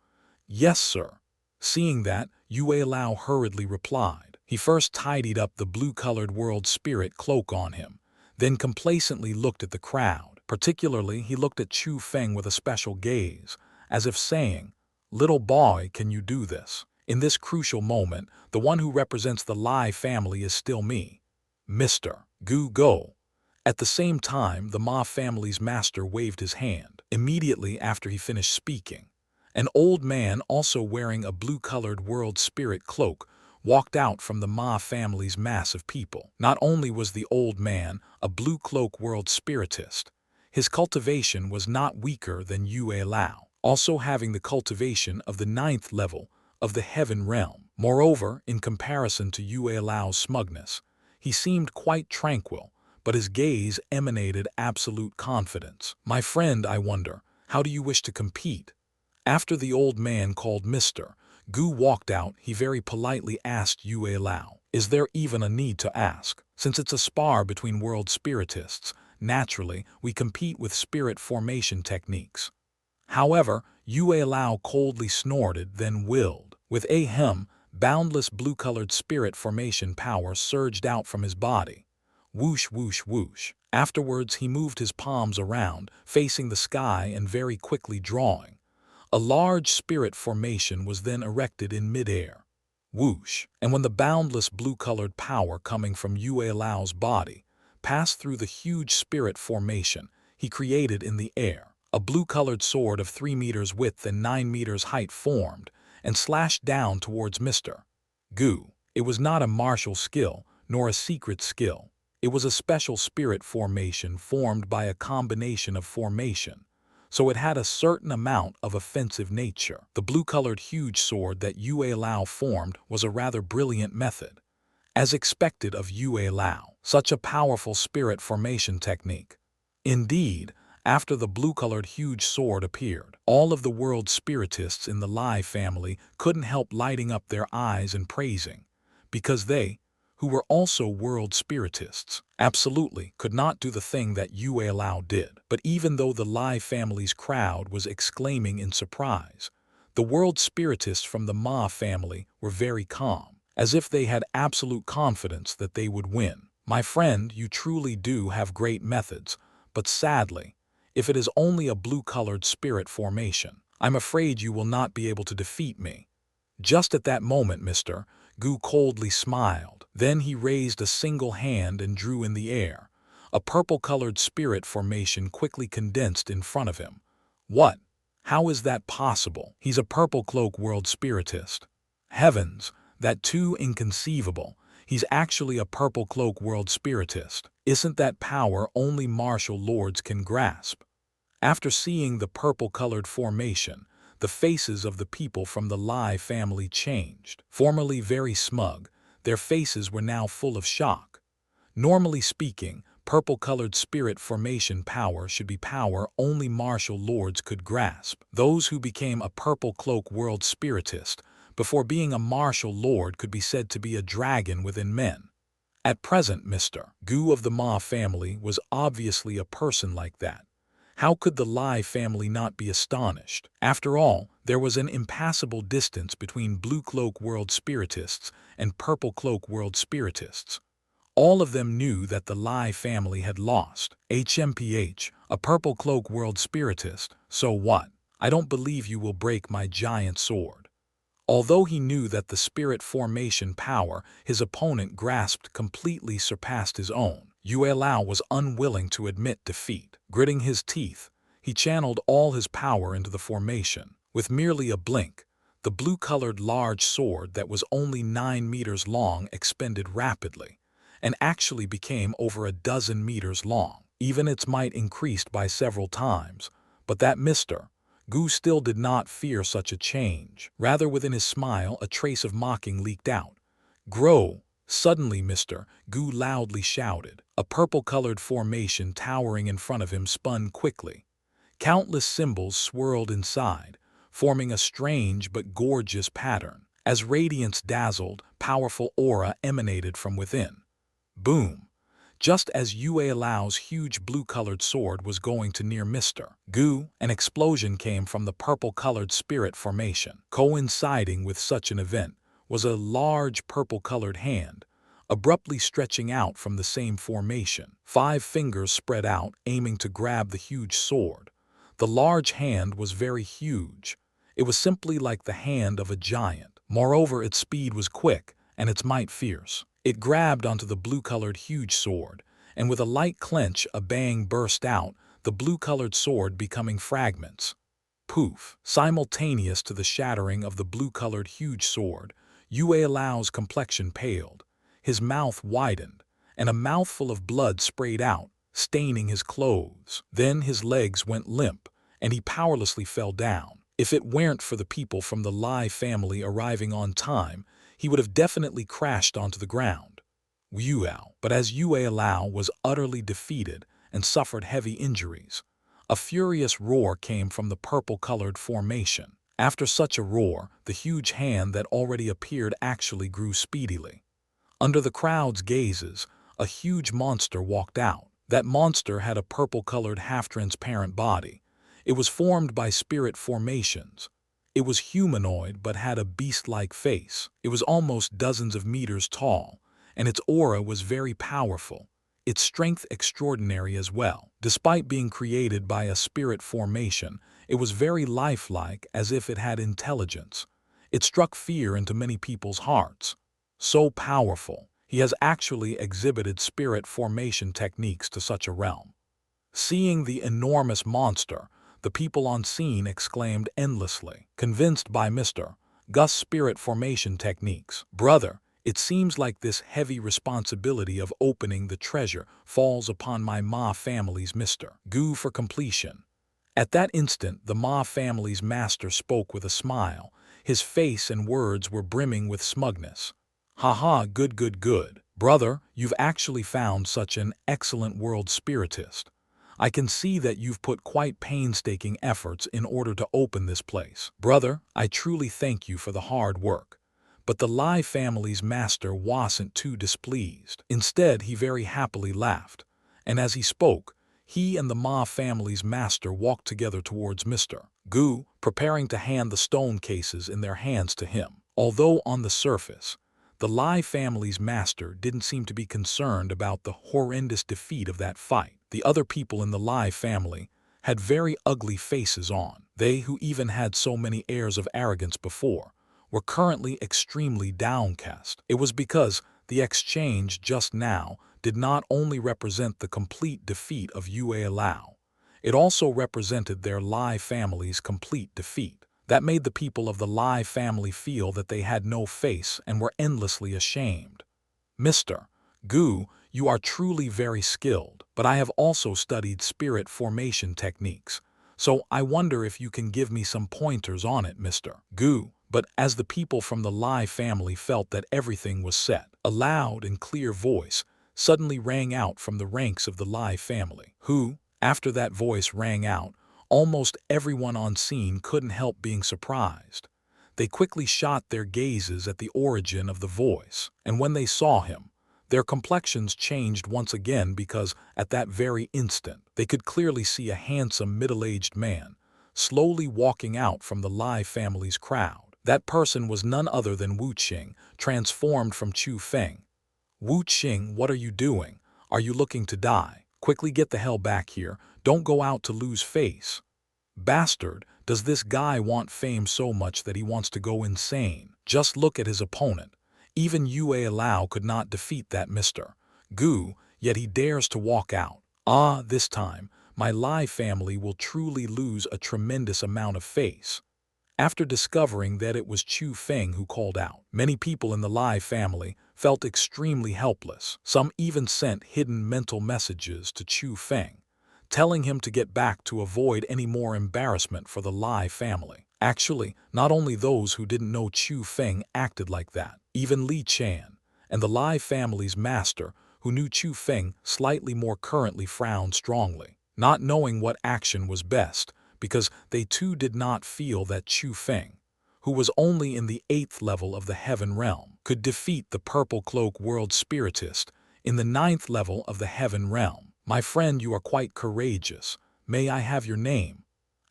"Yes, sir." Seeing that, Yue Lao hurriedly replied. He first tidied up the blue-colored world spirit cloak on him, then complacently looked at the crowd. Particularly, he looked at Chu Feng with a special gaze, as if saying, "Little boy, can you do this?" In this crucial moment, the one who represents the Lai family is still me, Mr. Gu Go. At the same time, the Ma family's master waved his hand. Immediately after he finished speaking, an old man, also wearing a blue-colored world spirit cloak, walked out from the Ma family's mass of people. Not only was the old man a blue cloak world spiritist, his cultivation was not weaker than Yue Lao, also having the cultivation of the 9th level of the heaven realm. Moreover, in comparison to Yue Lao's smugness, he seemed quite tranquil, but his gaze emanated absolute confidence. "My friend, I wonder, how do you wish to compete?" After the old man called Mr. Gu walked out, he very politely asked Yue Lao, "Is there even a need to ask? Since it's a spar between world spiritists, naturally, we compete with spirit formation techniques." However, Yue Lao coldly snorted, then willed. With a boundless blue-colored spirit formation power surged out from his body. Whoosh, whoosh, whoosh. Afterwards, he moved his palms around, facing the sky and very quickly drawing. A large spirit formation was then erected in midair. Whoosh. And when the boundless blue-colored power coming from Yue Lao's body passed through the huge spirit formation he created in the air, a blue-colored sword of 3 meters width and 9 meters height formed and slashed down towards Mr. Gu. It was not a martial skill, nor a secret skill. It was a special spirit formation formed by a combination of formation, so it had a certain amount of offensive nature. The blue-colored huge sword that Yue Lao formed was a rather brilliant method, as expected of Yue Lao, such a powerful spirit formation technique. Indeed, after the blue-colored huge sword appeared, all of the world spiritists in the Lai family couldn't help lighting up their eyes and praising, because they, who were also world spiritists, absolutely could not do the thing that Yue Lao did. But even though the Lai family's crowd was exclaiming in surprise, the world spiritists from the Ma family were very calm, as if they had absolute confidence that they would win. "My friend, you truly do have great methods, but sadly, if it is only a blue-colored spirit formation, I'm afraid you will not be able to defeat me." Just at that moment, Mr. Gu coldly smiled. Then he raised a single hand and drew in the air. A purple-colored spirit formation quickly condensed in front of him. "What? How is that possible? He's a purple cloak world spiritist." "Heavens, that too inconceivable. He's actually a purple cloak world spiritist. Isn't that power only martial lords can grasp?" After seeing the purple-colored formation, the faces of the people from the Lai family changed. Formerly very smug, their faces were now full of shock. Normally speaking, purple-colored spirit formation power should be power only martial lords could grasp. Those who became a purple cloak world spiritist before being a martial lord could be said to be a dragon within men. At present, Mr. Gu of the Ma family was obviously a person like that. How could the Lai family not be astonished? After all, there was an impassable distance between blue cloak world spiritists and purple cloak world spiritists. All of them knew that the Lai family had lost. HMPH, a purple cloak world spiritist, so what? I don't believe you will break my giant sword. Although he knew that the spirit formation power his opponent grasped completely surpassed his own, Yue Lao was unwilling to admit defeat. Gritting his teeth, he channeled all his power into the formation. With merely a blink, the blue-colored large sword that was only 9 meters long expanded rapidly, and actually became over a dozen meters long. Even its might increased by several times, but that Mr. Gu still did not fear such a change. Rather, within his smile, a trace of mocking leaked out. Grow! Suddenly, Mr. Gu loudly shouted. A purple-colored formation towering in front of him spun quickly. Countless symbols swirled inside, forming a strange but gorgeous pattern. As radiance dazzled, powerful aura emanated from within. Boom! Just as Yue Lao's huge blue-colored sword was going to near Mr. Gu, an explosion came from the purple-colored spirit formation. Coinciding with such an event was a large purple-colored hand, abruptly stretching out from the same formation. 5 fingers spread out, aiming to grab the huge sword. The large hand was very huge. It was simply like the hand of a giant. Moreover, its speed was quick, and its might fierce. It grabbed onto the blue-colored huge sword, and with a light clench, a bang burst out, the blue-colored sword becoming fragments. Poof! Simultaneous to the shattering of the blue-colored huge sword, Yue Lao's complexion paled, his mouth widened, and a mouthful of blood sprayed out, staining his clothes. Then his legs went limp, and he powerlessly fell down. If it weren't for the people from the Lai family arriving on time, he would have definitely crashed onto the ground. But as Yue Lao was utterly defeated and suffered heavy injuries, a furious roar came from the purple-colored formation. After such a roar, the huge hand that already appeared actually grew speedily. Under the crowd's gazes, a huge monster walked out. That monster had a purple-colored half-transparent body. It was formed by spirit formations. It was humanoid but had a beast-like face. It was almost dozens of meters tall, and its aura was very powerful, its strength extraordinary as well. Despite being created by a spirit formation, it was very lifelike, as if it had intelligence. It struck fear into many people's hearts. So powerful, he has actually exhibited spirit formation techniques to such a realm. Seeing the enormous monster, the people on scene exclaimed endlessly, convinced by Mr. Gu's spirit formation techniques. Brother, it seems like this heavy responsibility of opening the treasure falls upon my Ma family's Mr. Gu for completion. At that instant, the Ma family's master spoke with a smile. His face and words were brimming with smugness. Haha, good, good, good. Brother, you've actually found such an excellent world spiritist. I can see that you've put quite painstaking efforts in order to open this place. Brother, I truly thank you for the hard work. But the Lai family's master wasn't too displeased. Instead, he very happily laughed. And as he spoke, he and the Ma family's master walked together towards Mr. Gu, preparing to hand the stone cases in their hands to him. Although on the surface, the Lai family's master didn't seem to be concerned about the horrendous defeat of that fight. The other people in the Lai family had very ugly faces on. They who even had so many airs of arrogance before were currently extremely downcast. It was because the exchange just now did not only represent the complete defeat of Yue Lao, it also represented their Lai family's complete defeat. That made the people of the Lai family feel that they had no face and were endlessly ashamed. Mr. Gu, you are truly very skilled, but I have also studied spirit formation techniques, so I wonder if you can give me some pointers on it, Mr. Gu. But as the people from the Lai family felt that everything was set, a loud and clear voice suddenly rang out from the ranks of the Lai family, who, after that voice rang out, almost everyone on scene couldn't help being surprised. They quickly shot their gazes at the origin of the voice, and when they saw him, their complexions changed once again because at that very instant they could clearly see a handsome middle-aged man slowly walking out from the Lai family's crowd. That person was none other than Wu Qing, transformed from Chu Feng. Wu Qing, what are you doing? Are you looking to die? Quickly get the hell back here. Don't go out to lose face. Bastard, does this guy want fame so much that he wants to go insane? Just look at his opponent. Even Yue Lao could not defeat that Mr. Gu, yet he dares to walk out. Ah, this time, my Lai family will truly lose a tremendous amount of face. After discovering that it was Chu Feng who called out, many people in the Lai family felt extremely helpless. Some even sent hidden mental messages to Chu Feng, telling him to get back to avoid any more embarrassment for the Lai family. Actually, not only those who didn't know Chu Feng acted like that. Even Li Chan and the Lai family's master, who knew Chu Feng slightly more currently, frowned strongly, not knowing what action was best, because they too did not feel that Chu Feng, who was only in the 8th level of the Heaven Realm, could defeat the Purple Cloak World Spiritist in the 9th level of the Heaven Realm. My friend, you are quite courageous. May I have your name?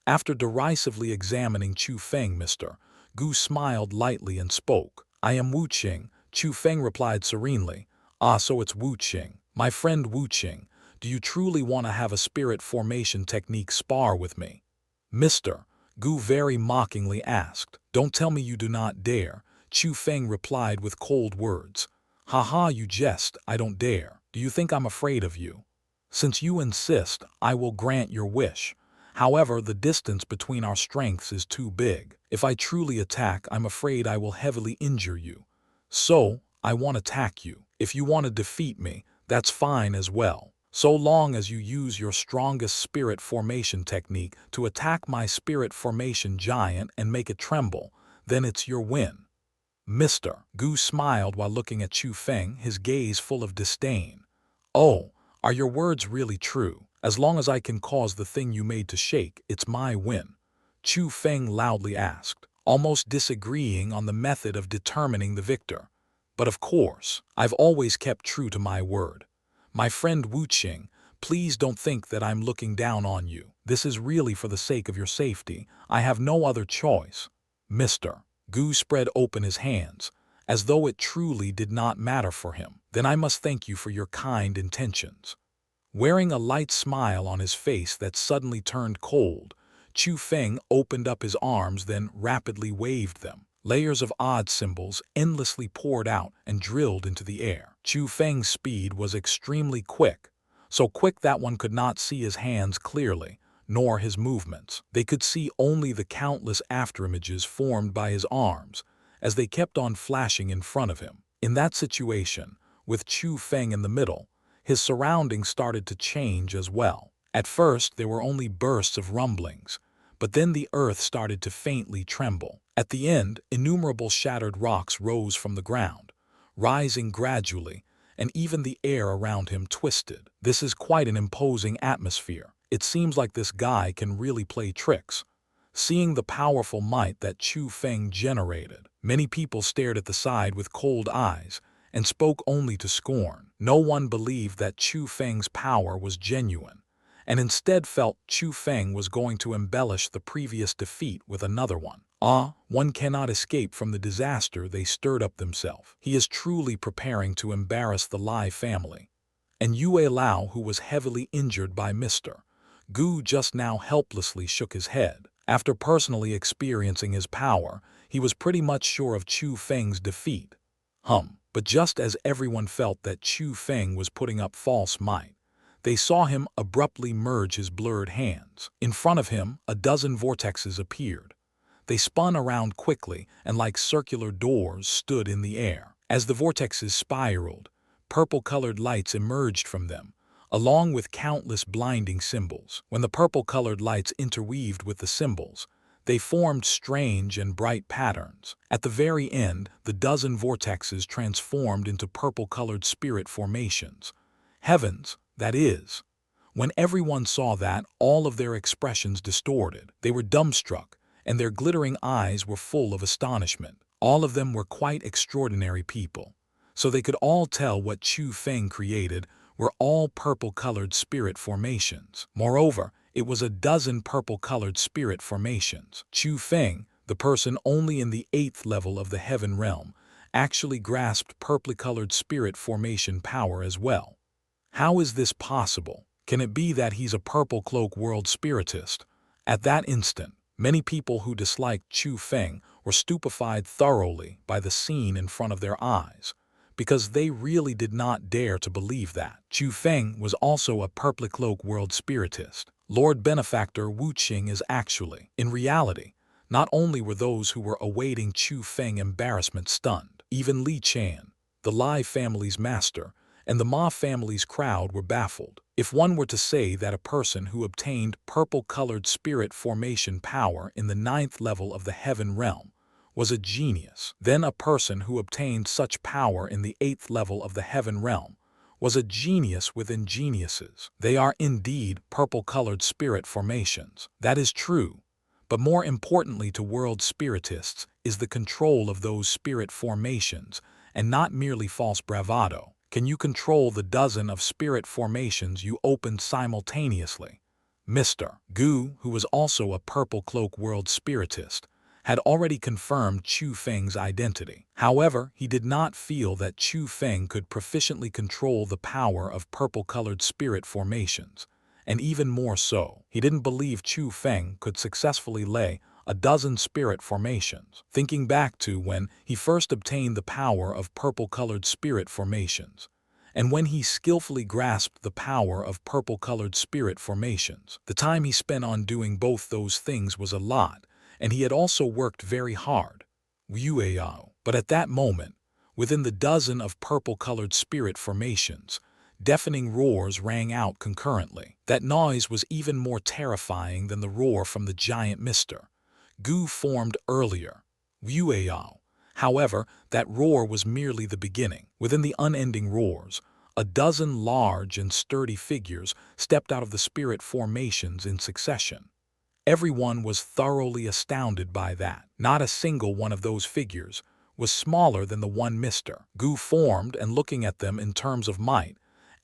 After derisively examining Chu Feng, Mr. Gu smiled lightly and spoke. I am Wu Qing. Chu Feng replied serenely. Ah, so it's Wu Qing. My friend Wu Qing, do you truly want to have a spirit formation technique spar with me? Mr. Gu very mockingly asked. Don't tell me you do not dare. Chu Feng replied with cold words. Haha, you jest, I don't dare. Do you think I'm afraid of you? Since you insist, I will grant your wish. However, the distance between our strengths is too big. If I truly attack, I'm afraid I will heavily injure you. So, I won't attack you. If you want to defeat me, that's fine as well. So long as you use your strongest spirit formation technique to attack my spirit formation giant and make it tremble, then it's your win. Mr. Gu smiled while looking at Chu Feng, his gaze full of disdain. Oh, are your words really true? As long as I can cause the thing you made to shake, it's my win. Chu Feng loudly asked, almost disagreeing on the method of determining the victor. But of course, I've always kept true to my word. My friend Wu Qing, please don't think that I'm looking down on you. This is really for the sake of your safety. I have no other choice. Mr. Gu spread open his hands, as though it truly did not matter for him. Then I must thank you for your kind intentions. Wearing a light smile on his face that suddenly turned cold, Chu Feng opened up his arms, then rapidly waved them. Layers of odd symbols endlessly poured out and drilled into the air. Chu Feng's speed was extremely quick, so quick that one could not see his hands clearly, nor his movements. They could see only the countless afterimages formed by his arms, as they kept on flashing in front of him. In that situation, with Chu Feng in the middle, his surroundings started to change as well. At first, there were only bursts of rumblings, but then the earth started to faintly tremble. At the end, innumerable shattered rocks rose from the ground, rising gradually, and even the air around him twisted. This is quite an imposing atmosphere. It seems like this guy can really play tricks. Seeing the powerful might that Chu Feng generated, many people stared at the side with cold eyes and spoke only to scorn. No one believed that Chu Feng's power was genuine, and instead felt Chu Feng was going to embellish the previous defeat with another one. Ah, one cannot escape from the disaster they stirred up themselves. He is truly preparing to embarrass the Lai family. And Yue Lao, who was heavily injured by Mr. Gu, just now helplessly shook his head. After personally experiencing his power, he was pretty much sure of Chu Feng's defeat. But just as everyone felt that Chu Feng was putting up false might, they saw him abruptly merge his blurred hands. In front of him, a dozen vortexes appeared. They spun around quickly and, like circular doors, stood in the air. As the vortexes spiraled, purple-colored lights emerged from them, along with countless blinding symbols. When the purple-colored lights interweaved with the symbols, they formed strange and bright patterns. At the very end, the dozen vortexes transformed into purple-colored spirit formations. Heavens, that is. When everyone saw that, all of their expressions distorted. They were dumbstruck, and their glittering eyes were full of astonishment. All of them were quite extraordinary people, so they could all tell what Chu Feng created were all purple-colored spirit formations. Moreover, it was a dozen purple-colored spirit formations. Chu Feng, the person only in the 8th level of the Heaven Realm, actually grasped purple-colored spirit formation power as well. How is this possible? Can it be that he's a purple cloak world spiritist? At that instant, many people who disliked Chu Feng were stupefied thoroughly by the scene in front of their eyes, because they really did not dare to believe that Chu Feng was also a purple cloak world spiritist. Lord Benefactor Wu Qing is actually, in reality, not only were those who were awaiting Chu Feng embarrassment stunned, even Li Chan, the Lai family's master, and the Ma family's crowd were baffled. If one were to say that a person who obtained purple-colored spirit formation power in the 9th level of the heaven realm was a genius, then a person who obtained such power in the 8th level of the heaven realm was a genius within geniuses. They are indeed purple-colored spirit formations. That is true. But more importantly to world spiritists is the control of those spirit formations, and not merely false bravado. Can you control the dozen of spirit formations you opened simultaneously? Mr. Gu, who was also a purple cloak world spiritist, had already confirmed Chu Feng's identity. However, he did not feel that Chu Feng could proficiently control the power of purple-colored spirit formations, and even more so, he didn't believe Chu Feng could successfully lay a dozen spirit formations. Thinking back to when he first obtained the power of purple-colored spirit formations, and when he skillfully grasped the power of purple-colored spirit formations, the time he spent on doing both those things was a lot, and he had also worked very hard. But at that moment, within the dozen of purple-colored spirit formations, deafening roars rang out concurrently. That noise was even more terrifying than the roar from the giant Mr. Gu formed earlier. However, that roar was merely the beginning. Within the unending roars, a dozen large and sturdy figures stepped out of the spirit formations in succession. Everyone was thoroughly astounded by that. Not a single one of those figures was smaller than the one Mr. Gu formed, and looking at them in terms of might,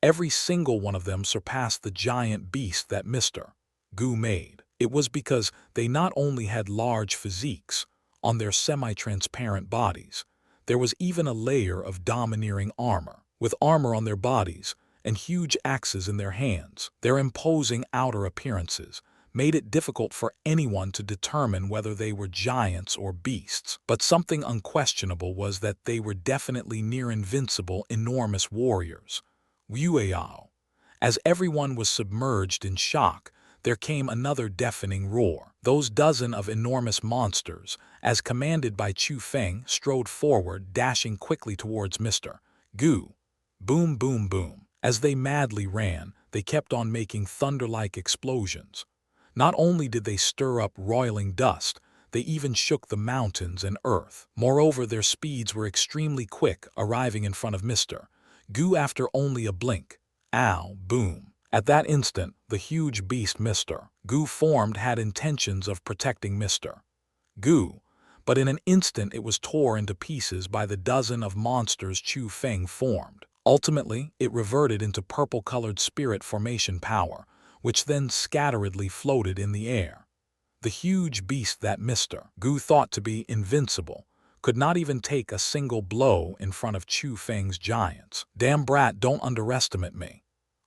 every single one of them surpassed the giant beast that Mr. Gu made. It was because they not only had large physiques on their semi-transparent bodies, there was even a layer of domineering armor. With armor on their bodies and huge axes in their hands, their imposing outer appearances made it difficult for anyone to determine whether they were giants or beasts. But something unquestionable was that they were definitely near-invincible, enormous warriors. As everyone was submerged in shock, there came another deafening roar. Those dozen of enormous monsters, as commanded by Chu Feng, strode forward, dashing quickly towards Mr. Gu. Boom, boom, boom. As they madly ran, they kept on making thunder-like explosions. Not only did they stir up roiling dust, they even shook the mountains and earth. Moreover, their speeds were extremely quick, arriving in front of Mr. Gu after only a blink. Ow, boom. At that instant, the huge beast Mr. Gu formed had intentions of protecting Mr. Gu, but in an instant it was torn into pieces by the dozen of monsters Chu Feng formed. Ultimately, it reverted into purple-colored spirit formation power, which then scatteredly floated in the air. The huge beast that Mr. Gu thought to be invincible could not even take a single blow in front of Chu Feng's giants. Damn brat, don't underestimate me.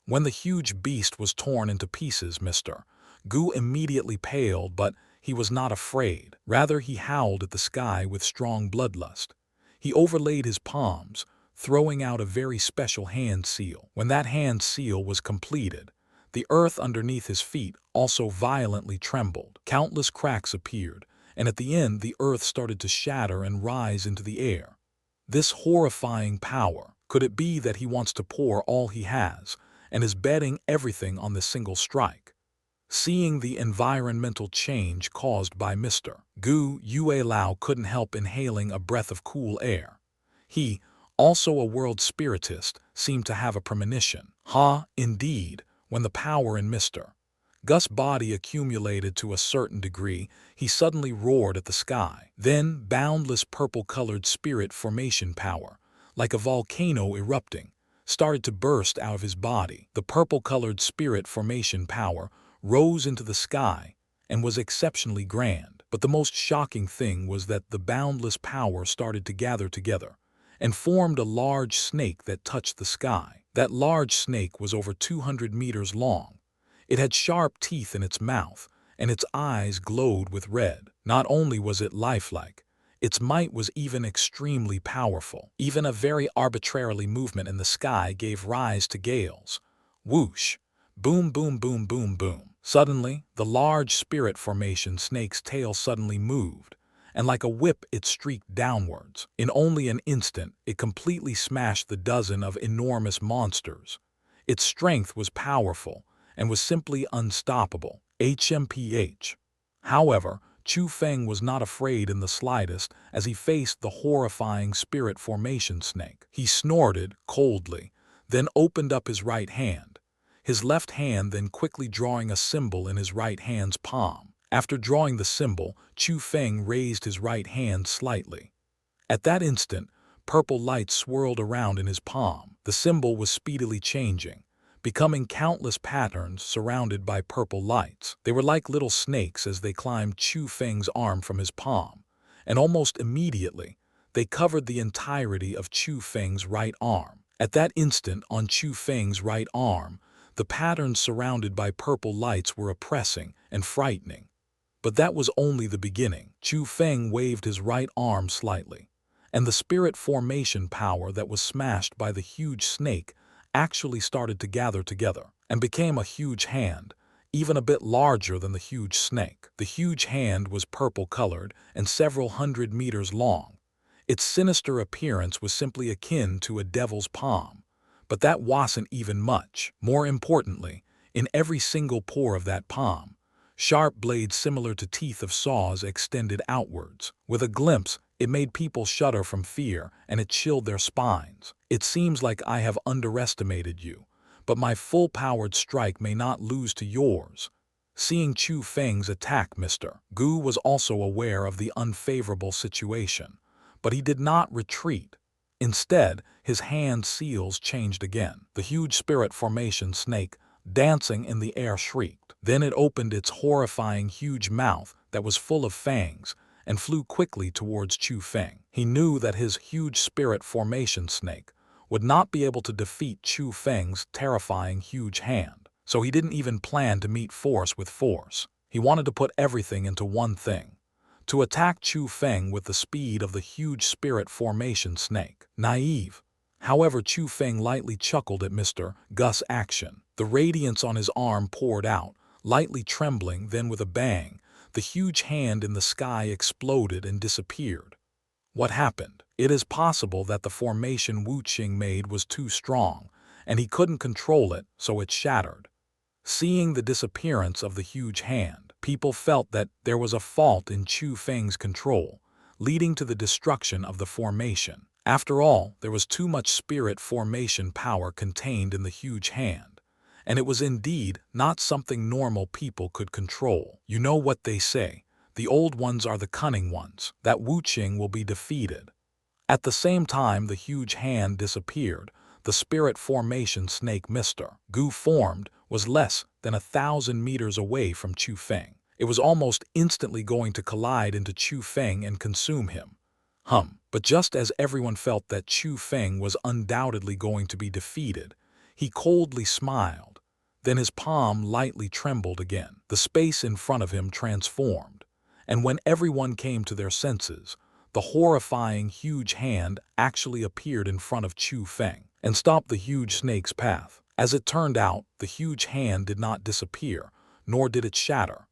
When the huge beast was torn into pieces, Mr. Gu immediately paled, but he was not afraid. Rather, he howled at the sky with strong bloodlust. He overlaid his palms, throwing out a very special hand seal. When that hand seal was completed, the earth underneath his feet also violently trembled. Countless cracks appeared, and at the end the earth started to shatter and rise into the air. This horrifying power, could it be that he wants to pour all he has, and is betting everything on this single strike? Seeing the environmental change caused by Mr. Gu, Yue Lao couldn't help inhaling a breath of cool air. He, also a world spiritist, seemed to have a premonition. Indeed, when the power in Mr. Gu's body accumulated to a certain degree, he suddenly roared at the sky. Then, boundless purple-colored spirit formation power, like a volcano erupting, started to burst out of his body. The purple-colored spirit formation power rose into the sky and was exceptionally grand. But the most shocking thing was that the boundless power started to gather together, and formed a large snake that touched the sky. That large snake was over 200 meters long. It had sharp teeth in its mouth, and its eyes glowed with red. Not only was it lifelike, its might was even extremely powerful. Even a very arbitrarily movement in the sky gave rise to gales. Whoosh! Boom, boom, boom, boom, boom. Suddenly, the large spirit formation snake's tail suddenly moved, and like a whip it streaked downwards. In only an instant, it completely smashed the dozen of enormous monsters. Its strength was powerful and was simply unstoppable. HMPH. However, Chu Feng was not afraid in the slightest as he faced the horrifying spirit formation snake. He snorted coldly, then opened up his right hand, his left hand then quickly drawing a symbol in his right hand's palm. After drawing the symbol, Chu Feng raised his right hand slightly. At that instant, purple light swirled around in his palm. The symbol was speedily changing, becoming countless patterns surrounded by purple lights. They were like little snakes as they climbed Chu Feng's arm from his palm, and almost immediately, they covered the entirety of Chu Feng's right arm. At that instant, on Chu Feng's right arm, the patterns surrounded by purple lights were oppressing and frightening. But that was only the beginning. Chu Feng waved his right arm slightly, and the spirit formation power that was smashed by the huge snake actually started to gather together and became a huge hand, even a bit larger than the huge snake. The huge hand was purple-colored and several hundred meters long. Its sinister appearance was simply akin to a devil's palm. But that wasn't even much. More importantly, in every single pore of that palm, sharp blades similar to teeth of saws extended outwards. With a glimpse, it made people shudder from fear, and it chilled their spines. It seems like I have underestimated you, but my full-powered strike may not lose to yours. Seeing Chu Feng's attack, Mr. Gu was also aware of the unfavorable situation, but he did not retreat. Instead, his hand seals changed again. The huge spirit formation snake, dancing in the air, shrieked. Then it opened its horrifying huge mouth that was full of fangs and flew quickly towards Chu Feng. He knew that his huge spirit formation snake would not be able to defeat Chu Feng's terrifying huge hand, so he didn't even plan to meet force with force. He wanted to put everything into one thing: to attack Chu Feng with the speed of the huge spirit formation snake. Naive. However, Chu Feng lightly chuckled at Mr. Gus' action. The radiance on his arm poured out, lightly trembling, then with a bang, the huge hand in the sky exploded and disappeared. What happened? It is possible that the formation Wu Qing made was too strong, and he couldn't control it, so it shattered. Seeing the disappearance of the huge hand, people felt that there was a fault in Chu Feng's control, leading to the destruction of the formation. After all, there was too much spirit formation power contained in the huge hand, and it was indeed not something normal people could control. You know what they say, the old ones are the cunning ones. That Wu Qing will be defeated. At the same time the huge hand disappeared, the spirit formation snake Mr. Gu formed was less than 1,000 meters away from Chu Feng. It was almost instantly going to collide into Chu Feng and consume him. But just as everyone felt that Chu Feng was undoubtedly going to be defeated, he coldly smiled. Then his palm lightly trembled again. The space in front of him transformed, and when everyone came to their senses, the horrifying huge hand actually appeared in front of Chu Feng and stopped the huge snake's path. As it turned out, the huge hand did not disappear, nor did it shatter.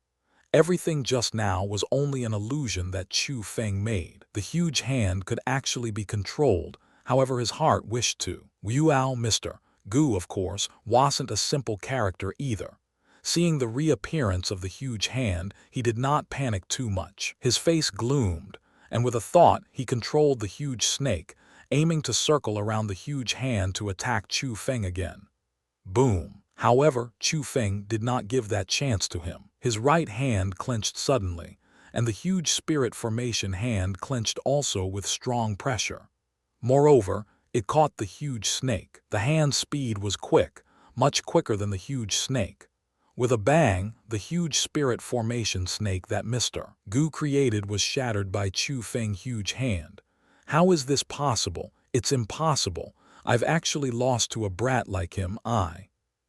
Everything just now was only an illusion that Chu Feng made. The huge hand could actually be controlled, however his heart wished to. Wuao Mr. Gu, of course, wasn't a simple character either. Seeing the reappearance of the huge hand, he did not panic too much. His face gloomed, and with a thought, he controlled the huge snake, aiming to circle around the huge hand to attack Chu Feng again. Boom! However, Chu Feng did not give that chance to him. His right hand clenched suddenly, and the huge spirit formation hand clenched also with strong pressure. Moreover, it caught the huge snake. The hand's speed was quick, much quicker than the huge snake. With a bang, the huge spirit formation snake that Mr. Gu created was shattered by Chu Feng's huge hand. How is this possible? It's impossible. I've actually lost to a brat like him,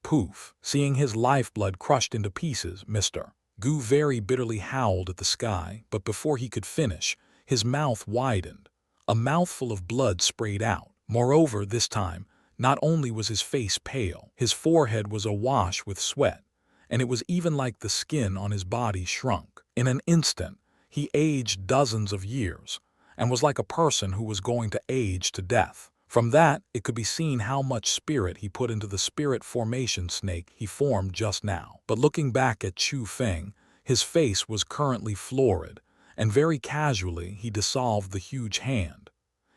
Poof. Seeing his lifeblood crushed into pieces, Mr. Gu very bitterly howled at the sky, but before he could finish, his mouth widened. A mouthful of blood sprayed out. Moreover, this time, not only was his face pale, his forehead was awash with sweat, and it was even like the skin on his body shrunk. In an instant, he aged dozens of years, and was like a person who was going to age to death. From that, it could be seen how much spirit he put into the spirit formation snake he formed just now. But looking back at Chu Feng, his face was currently florid, and very casually he dissolved the huge hand.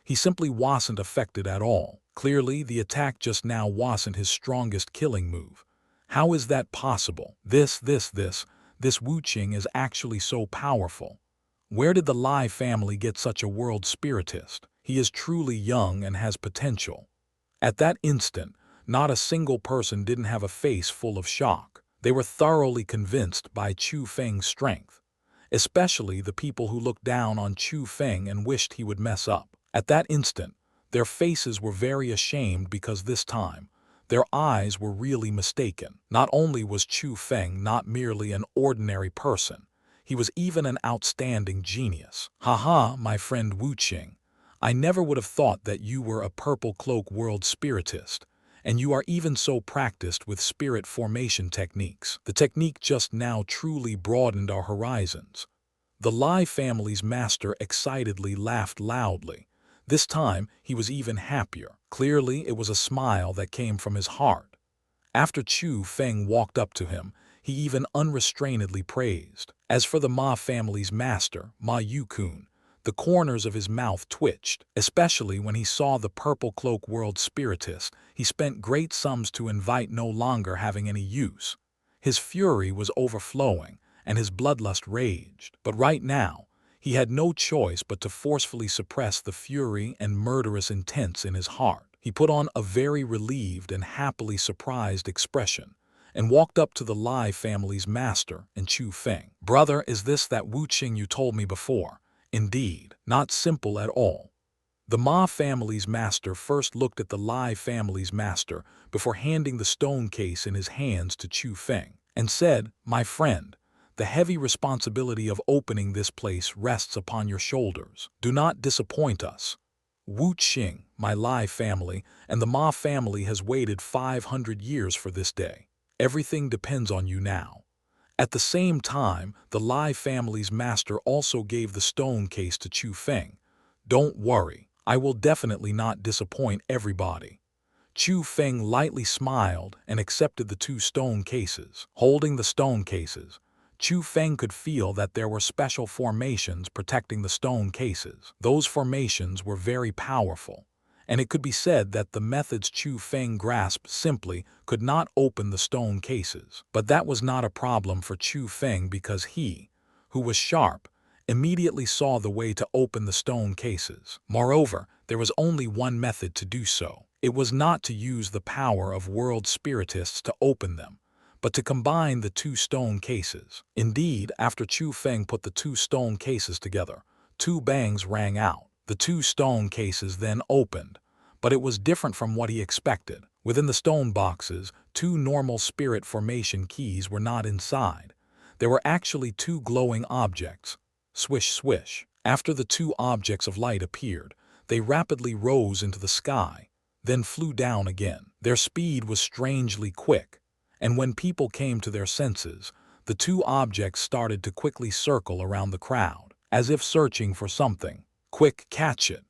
He simply wasn't affected at all. Clearly, the attack just now wasn't his strongest killing move. How is that possible? This Wu Qing is actually so powerful. Where did the Lai family get such a world spiritist? He is truly young and has potential. At that instant, not a single person didn't have a face full of shock. They were thoroughly convinced by Chu Feng's strength, especially the people who looked down on Chu Feng and wished he would mess up. At that instant, their faces were very ashamed because this time, their eyes were really mistaken. Not only was Chu Feng not merely an ordinary person, he was even an outstanding genius. Haha, my friend Wu Qing. I never would have thought that you were a purple cloak world spiritist, and you are even so practiced with spirit formation techniques. The technique just now truly broadened our horizons. The Lai family's master excitedly laughed loudly. This time, he was even happier. Clearly, it was a smile that came from his heart. After Chu Feng walked up to him, he even unrestrainedly praised. As for the Ma family's master, Ma Yukun, the corners of his mouth twitched, especially when he saw the purple cloak world spiritist he spent great sums to invite no longer having any use. His fury was overflowing, and his bloodlust raged. But right now, he had no choice but to forcefully suppress the fury and murderous intents in his heart. He put on a very relieved and happily surprised expression, and walked up to the Lai family's master and Chu Feng. Brother, is this that Wu Qing you told me before? Indeed, not simple at all. The Ma family's master first looked at the Lai family's master before handing the stone case in his hands to Chu Feng, and said, "My friend, the heavy responsibility of opening this place rests upon your shoulders. Do not disappoint us. Wu Qing, my Lai family, and the Ma family has waited 500 years for this day. Everything depends on you now." At the same time, the Lai family's master also gave the stone case to Chu Feng. "Don't worry, I will definitely not disappoint everybody." Chu Feng lightly smiled and accepted the two stone cases. Holding the stone cases, Chu Feng could feel that there were special formations protecting the stone cases. Those formations were very powerful, and it could be said that the methods Chu Feng grasped simply could not open the stone cases. But that was not a problem for Chu Feng because he, who was sharp, immediately saw the way to open the stone cases. Moreover, there was only one method to do so. It was not to use the power of world spiritists to open them, but to combine the two stone cases. Indeed, after Chu Feng put the two stone cases together, two bangs rang out. The two stone cases then opened, but it was different from what he expected. Within the stone boxes, two normal spirit formation keys were not inside. There were actually two glowing objects. Swish, swish. After the two objects of light appeared, they rapidly rose into the sky, then flew down again. Their speed was strangely quick, and when people came to their senses, the two objects started to quickly circle around the crowd, as if searching for something. Quick, catch it.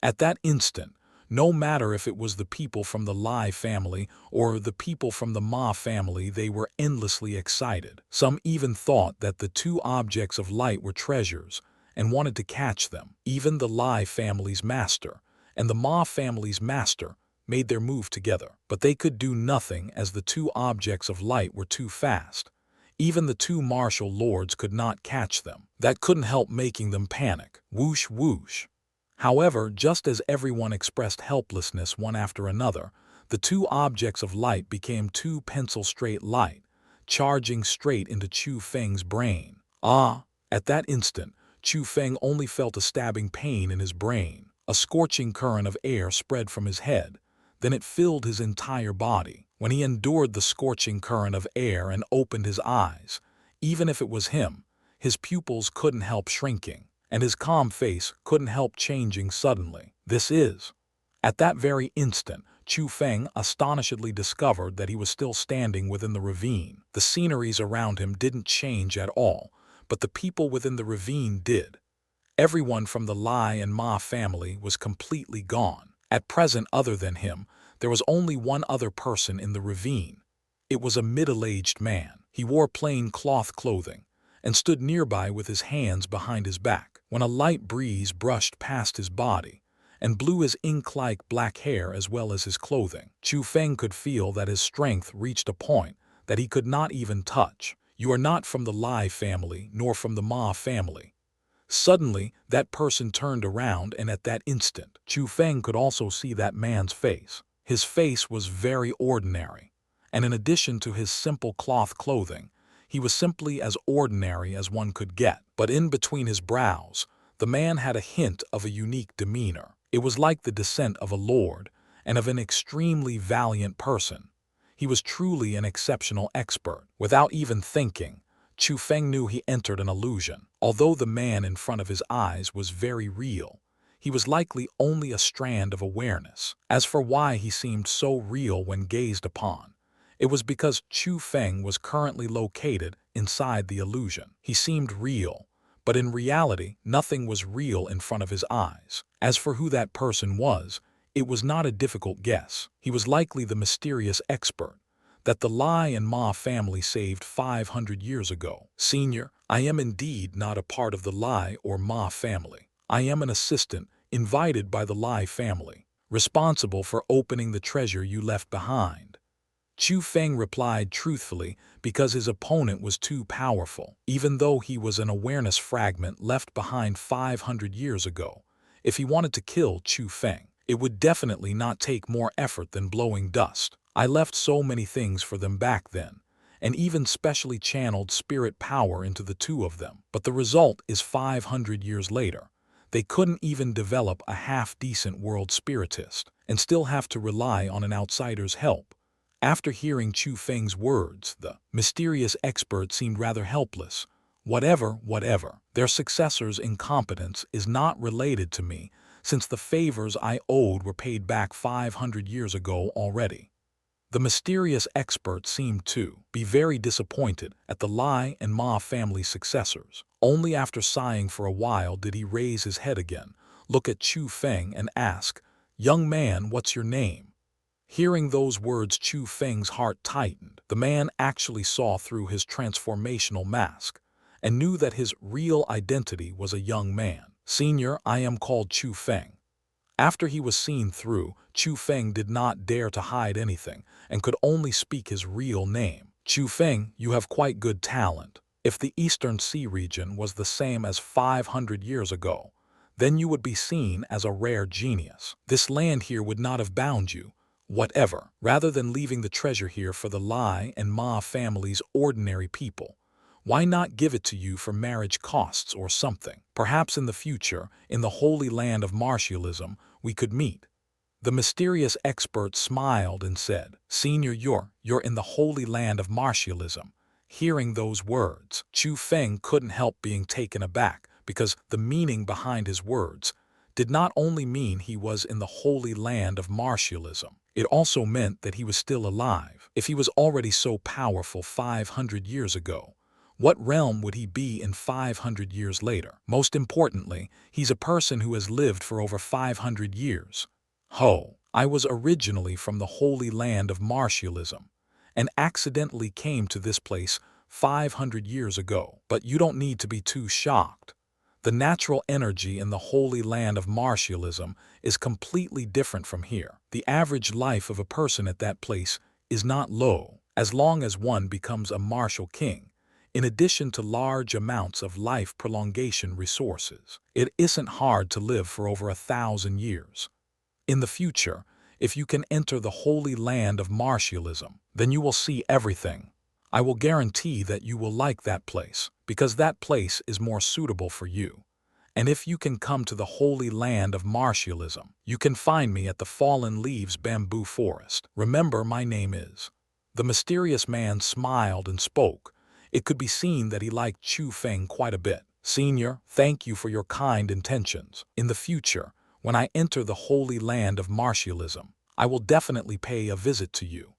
At that instant, no matter if it was the people from the Lai family or the people from the Ma family, they were endlessly excited. Some even thought that the two objects of light were treasures and wanted to catch them. Even the Lai family's master and the Ma family's master made their move together, but they could do nothing as the two objects of light were too fast. Even the two martial lords could not catch them. That couldn't help making them panic. Whoosh, whoosh. However, just as everyone expressed helplessness one after another, the two objects of light became two pencil-straight light, charging straight into Chu Feng's brain. At that instant, Chu Feng only felt a stabbing pain in his brain. A scorching current of air spread from his head. Then it filled his entire body. When he endured the scorching current of air and opened his eyes, even if it was him, his pupils couldn't help shrinking, and his calm face couldn't help changing suddenly. This is. At that very instant, Chu Feng astonishedly discovered that he was still standing within the ravine. The sceneries around him didn't change at all, but the people within the ravine did. Everyone from the Lai and Ma family was completely gone. At present, other than him, there was only one other person in the ravine. It was a middle-aged man. He wore plain cloth clothing and stood nearby with his hands behind his back. When a light breeze brushed past his body and blew his ink-like black hair as well as his clothing, Chu Feng could feel that his strength reached a point that he could not even touch. "You are not from the Lai family nor from the Ma family." Suddenly, that person turned around, and at that instant, Chu Feng could also see that man's face. His face was very ordinary, and in addition to his simple cloth clothing, he was simply as ordinary as one could get. But in between his brows, the man had a hint of a unique demeanor. It was like the descent of a lord and of an extremely valiant person. He was truly an exceptional expert. Without even thinking, Chu Feng knew he entered an illusion. Although the man in front of his eyes was very real, he was likely only a strand of awareness. As for why he seemed so real when gazed upon, it was because Chu Feng was currently located inside the illusion. He seemed real, but in reality, nothing was real in front of his eyes. As for who that person was, it was not a difficult guess. He was likely the mysterious expert that the Lai and Ma family saved 500 years ago. "Senior, I am indeed not a part of the Lai or Ma family. I am an assistant invited by the Lai family, responsible for opening the treasure you left behind." Chu Feng replied truthfully because his opponent was too powerful. Even though he was an awareness fragment left behind 500 years ago, if he wanted to kill Chu Feng, it would definitely not take more effort than blowing dust. "I left so many things for them back then, and even specially channeled spirit power into the two of them. But the result is 500 years later, they couldn't even develop a half-decent world spiritist and still have to rely on an outsider's help." After hearing Chu Feng's words, the mysterious expert seemed rather helpless. Whatever, their successor's incompetence is not related to me, since the favors I owed were paid back 500 years ago already. The mysterious expert seemed to be very disappointed at the Lai and Ma family successors. Only after sighing for a while did he raise his head again, look at Chu Feng and ask, "Young man, what's your name?" Hearing those words, Chu Feng's heart tightened. The man actually saw through his transformational mask and knew that his real identity was a young man. "Senior, I am called Chu Feng." After he was seen through, Chu Feng did not dare to hide anything and could only speak his real name. "Chu Feng, you have quite good talent. If the Eastern Sea region was the same as 500 years ago, then you would be seen as a rare genius. This land here would not have bound you. Whatever, rather than leaving the treasure here for the Lai and Ma family's ordinary people, why not give it to you for marriage costs or something? Perhaps in the future, in the holy land of martialism, we could meet." The mysterious expert smiled and said, "Senior, you're in the holy land of martialism." Hearing those words, Chu Feng couldn't help being taken aback, because the meaning behind his words did not only mean he was in the holy land of martialism, it also meant that he was still alive. If he was already so powerful 500 years ago, what realm would he be in 500 years later? Most importantly, he's a person who has lived for over 500 years. "Ho, I was originally from the holy land of martialism and accidentally came to this place 500 years ago. But you don't need to be too shocked. The natural energy in the holy land of martialism is completely different from here. The average life of a person at that place is not low, as long as one becomes a martial king. In addition to large amounts of life prolongation resources, it isn't hard to live for over 1,000 years. In the future, if you can enter the holy land of martialism, then you will see everything. I will guarantee that you will like that place, because that place is more suitable for you. And if you can come to the holy land of martialism, you can find me at the Fallen Leaves Bamboo Forest. Remember, my name is." The mysterious man smiled and spoke. It could be seen that he liked Chu Feng quite a bit. "Senior, thank you for your kind intentions. In the future, when I enter the holy land of martialism, I will definitely pay a visit to you."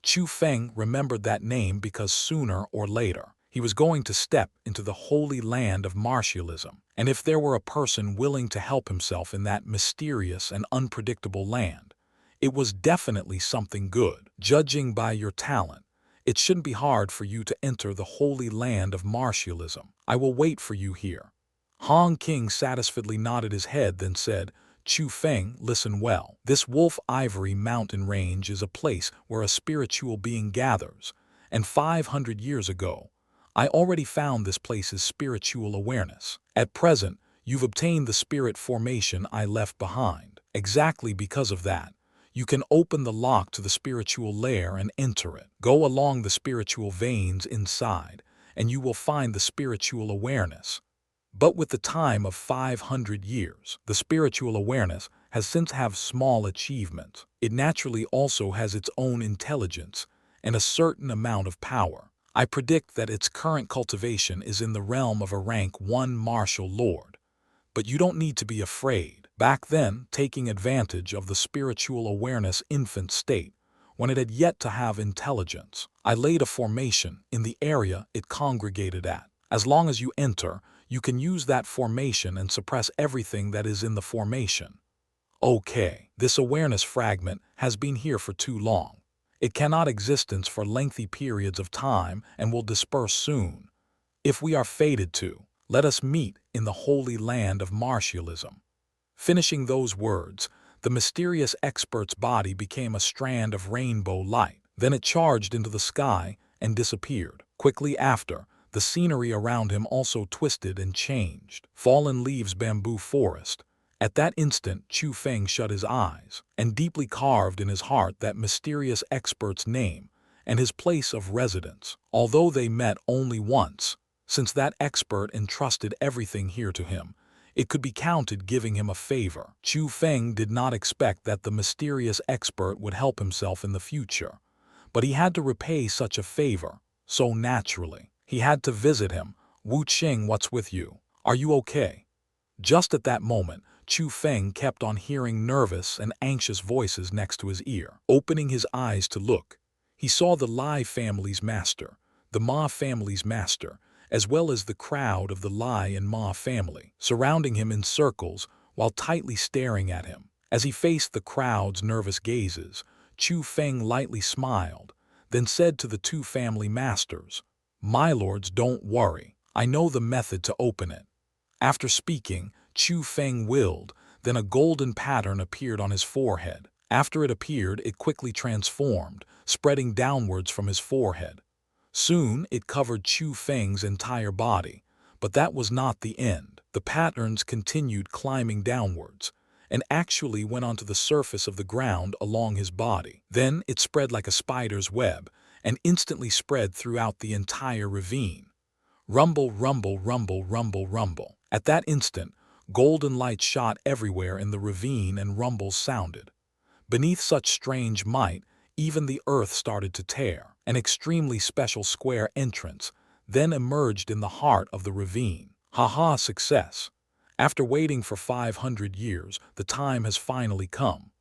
Chu Feng remembered that name because sooner or later, he was going to step into the holy land of martialism. And if there were a person willing to help himself in that mysterious and unpredictable land, it was definitely something good. Judging by your talent, it shouldn't be hard for you to enter the holy land of martialism. I will wait for you here." Hong King satisfiedly nodded his head, then said, "Chu Feng, listen well. This Wolf Ivory mountain range is a place where a spiritual being gathers, and 500 years ago, I already found this place's spiritual awareness. At present, you've obtained the spirit formation I left behind. Exactly because of that, you can open the lock to the spiritual lair and enter it. Go along the spiritual veins inside, and you will find the spiritual awareness. But with the time of 500 years, the spiritual awareness has since have small achievements. It naturally also has its own intelligence and a certain amount of power. I predict that its current cultivation is in the realm of a rank 1 martial lord. But you don't need to be afraid. Back then, taking advantage of the spiritual awareness infant state, when it had yet to have intelligence, I laid a formation in the area it congregated at. As long as you enter, you can use that formation and suppress everything that is in the formation. Okay, this awareness fragment has been here for too long. It cannot existence for lengthy periods of time and will disperse soon. If we are fated to, let us meet in the holy land of martialism." Finishing those words, the mysterious expert's body became a strand of rainbow light. Then it charged into the sky and disappeared. Quickly after, the scenery around him also twisted and changed. Fallen Leaves Bamboo Forest. At that instant, Chu Feng shut his eyes and deeply carved in his heart that mysterious expert's name and his place of residence. Although they met only once, since that expert entrusted everything here to him, it could be counted giving him a favor. Chu Feng did not expect that the mysterious expert would help himself in the future, but he had to repay such a favor, so naturally. He had to visit him. "Wu Qing, what's with you? Are you okay?" Just at that moment, Chu Feng kept on hearing nervous and anxious voices next to his ear. Opening his eyes to look, he saw the Lai family's master, the Ma family's master, as well as the crowd of the Lai and Ma family, surrounding him in circles while tightly staring at him. As he faced the crowd's nervous gazes, Chu Feng lightly smiled, then said to the two family masters, "My lords, don't worry. I know the method to open it." After speaking, Chu Feng willed, then a golden pattern appeared on his forehead. After it appeared, it quickly transformed, spreading downwards from his forehead. Soon, it covered Chu Feng's entire body, but that was not the end. The patterns continued climbing downwards, and actually went onto the surface of the ground along his body. Then it spread like a spider's web, and instantly spread throughout the entire ravine. Rumble, rumble, rumble, rumble, rumble. At that instant, golden light shot everywhere in the ravine and rumbles sounded. Beneath such strange might, even the earth started to tear. An extremely special square entrance then emerged in the heart of the ravine. Haha, success! After waiting for 500 years, the time has finally come.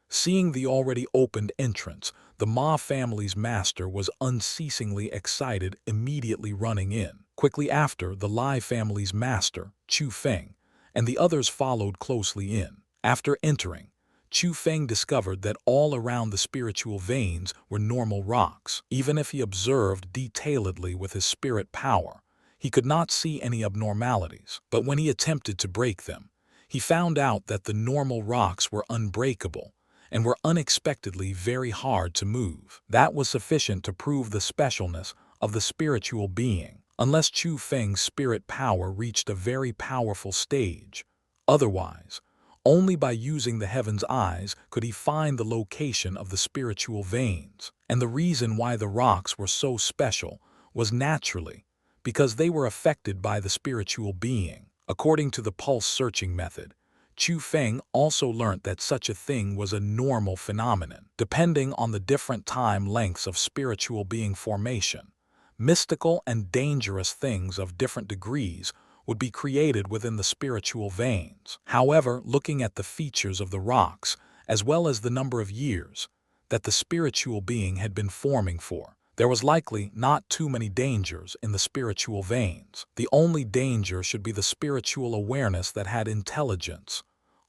Seeing the already opened entrance, the Ma family's master was unceasingly excited, immediately running in. Quickly after, the Lai family's master, Chu Feng, and the others followed closely in. After entering, Chu Feng discovered that all around the spiritual veins were normal rocks. Even if he observed detailedly with his spirit power, he could not see any abnormalities. But when he attempted to break them, he found out that the normal rocks were unbreakable and were unexpectedly very hard to move. That was sufficient to prove the specialness of the spiritual being, unless Chu Feng's spirit power reached a very powerful stage. Otherwise, only by using the heaven's eyes could he find the location of the spiritual veins. And the reason why the rocks were so special was naturally because they were affected by the spiritual being. According to the pulse-searching method, Chu Feng also learnt that such a thing was a normal phenomenon. Depending on the different time lengths of spiritual being formation, mystical and dangerous things of different degrees would be created within the spiritual veins. However, looking at the features of the rocks, as well as the number of years that the spiritual being had been forming for, there was likely not too many dangers in the spiritual veins. The only danger should be the spiritual awareness that had intelligence.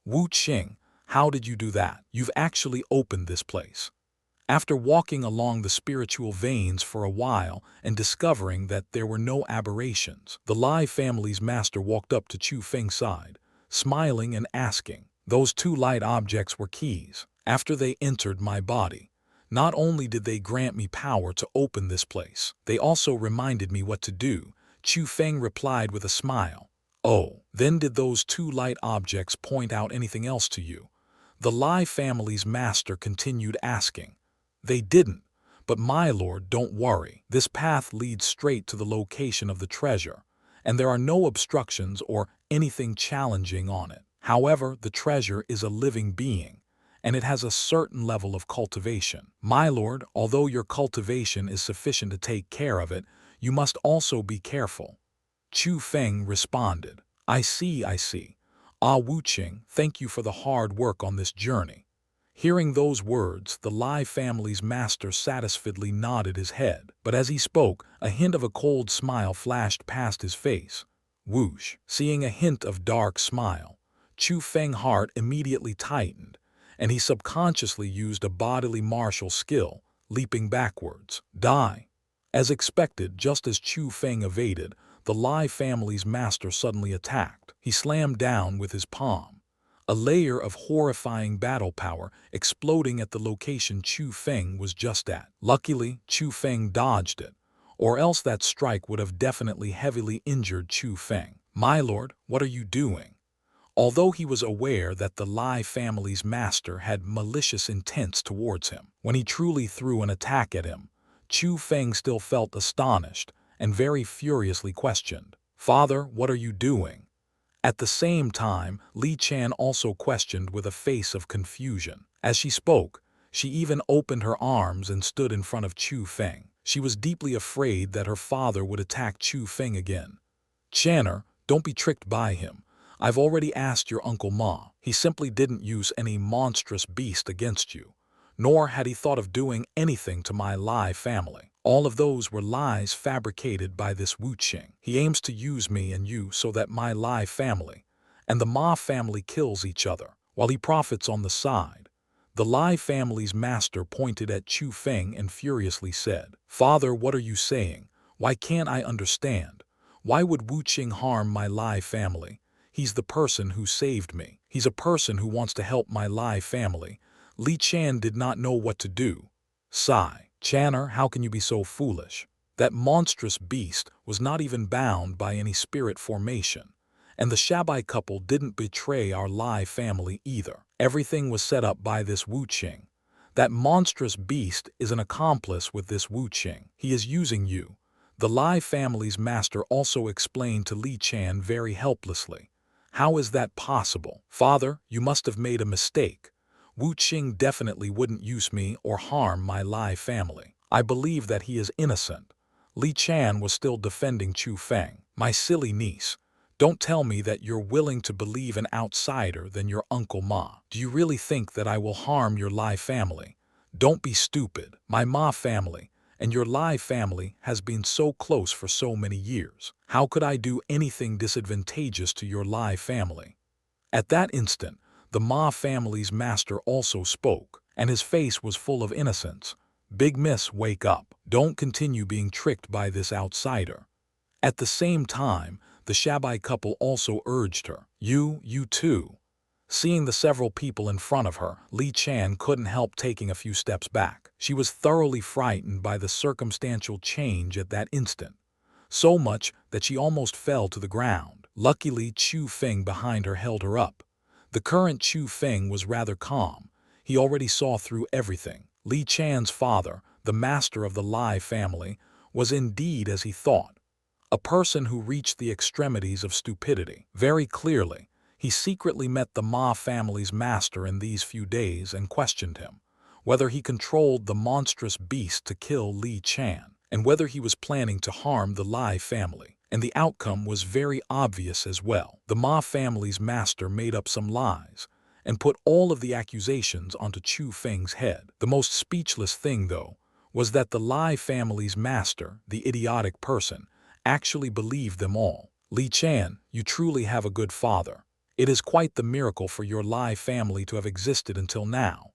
Wu Qing, how did you do that? You've actually opened this place. After walking along the spiritual veins for a while and discovering that there were no aberrations, the Lai family's master walked up to Chu Feng's side, smiling and asking, "Those two light objects were keys. After they entered my body, not only did they grant me power to open this place, they also reminded me what to do." Chu Feng replied with a smile. "Oh, then did those two light objects point out anything else to you?" The Lai family's master continued asking. "They didn't, but my lord, don't worry. This path leads straight to the location of the treasure, and there are no obstructions or anything challenging on it. However, the treasure is a living being, and it has a certain level of cultivation. My lord, although your cultivation is sufficient to take care of it, you must also be careful." Chu Feng responded, I see. Ah Wu Qing, thank you for the hard work on this journey." Hearing those words, the Lai family's master satisfiedly nodded his head, but as he spoke, a hint of a cold smile flashed past his face. Whoosh! Seeing a hint of dark smile, Chu Feng's heart immediately tightened, and he subconsciously used a bodily martial skill, leaping backwards. Die! As expected, just as Chu Feng evaded, the Lai family's master suddenly attacked. He slammed down with his palm, a layer of horrifying battle power exploding at the location Chu Feng was just at. Luckily, Chu Feng dodged it, or else that strike would have definitely heavily injured Chu Feng. "My lord, what are you doing?" Although he was aware that the Lai family's master had malicious intents towards him, when he truly threw an attack at him, Chu Feng still felt astonished and very furiously questioned, "Father, what are you doing?" At the same time, Li Chan also questioned with a face of confusion. As she spoke, she even opened her arms and stood in front of Chu Feng. She was deeply afraid that her father would attack Chu Feng again. "Channer, don't be tricked by him. I've already asked your Uncle Ma. He simply didn't use any monstrous beast against you, nor had he thought of doing anything to my Lai family. All of those were lies fabricated by this Wu Qing. He aims to use me and you so that my Lai family and the Ma family kills each other, while he profits on the side." The Lai family's master pointed at Chu Feng and furiously said, "Father, what are you saying? Why can't I understand? Why would Wu Qing harm my Lai family? He's the person who saved me. He's a person who wants to help my Lai family." Li Chan did not know what to do. Sigh. "Channer, how can you be so foolish? That monstrous beast was not even bound by any spirit formation, and the Shabai couple didn't betray our Lai family either. Everything was set up by this Wu Qing. That monstrous beast is an accomplice with this Wu Qing. He is using you." The Lai family's master also explained to Li Chan very helplessly. "How is that possible? Father, you must have made a mistake. Wu Qing definitely wouldn't use me or harm my Lai family. I believe that he is innocent." Li Chan was still defending Chu Feng. "My silly niece, don't tell me that you're willing to believe an outsider than your Uncle Ma. Do you really think that I will harm your Lai family? Don't be stupid. My Ma family and your Lai family has been so close for so many years. How could I do anything disadvantageous to your Lai family?" At that instant, the Ma family's master also spoke, and his face was full of innocence. "Big Miss, wake up. Don't continue being tricked by this outsider." At the same time, the Shabai couple also urged her, You too." Seeing the several people in front of her, Li Chan couldn't help taking a few steps back. She was thoroughly frightened by the circumstantial change at that instant, so much that she almost fell to the ground. Luckily, Chu Feng behind her held her up. The current Chu Feng was rather calm. He already saw through everything. Li Chan's father, the master of the Lai family, was indeed as he thought, a person who reached the extremities of stupidity. Very clearly, he secretly met the Ma family's master in these few days and questioned him, whether he controlled the monstrous beast to kill Li Chan, and whether he was planning to harm the Lai family. And the outcome was very obvious as well. The Ma family's master made up some lies and put all of the accusations onto Chu Feng's head. The most speechless thing, though, was that the Lai family's master, the idiotic person, actually believed them all. Li Chan, you truly have a good father. It is quite the miracle for your Lai family to have existed until now.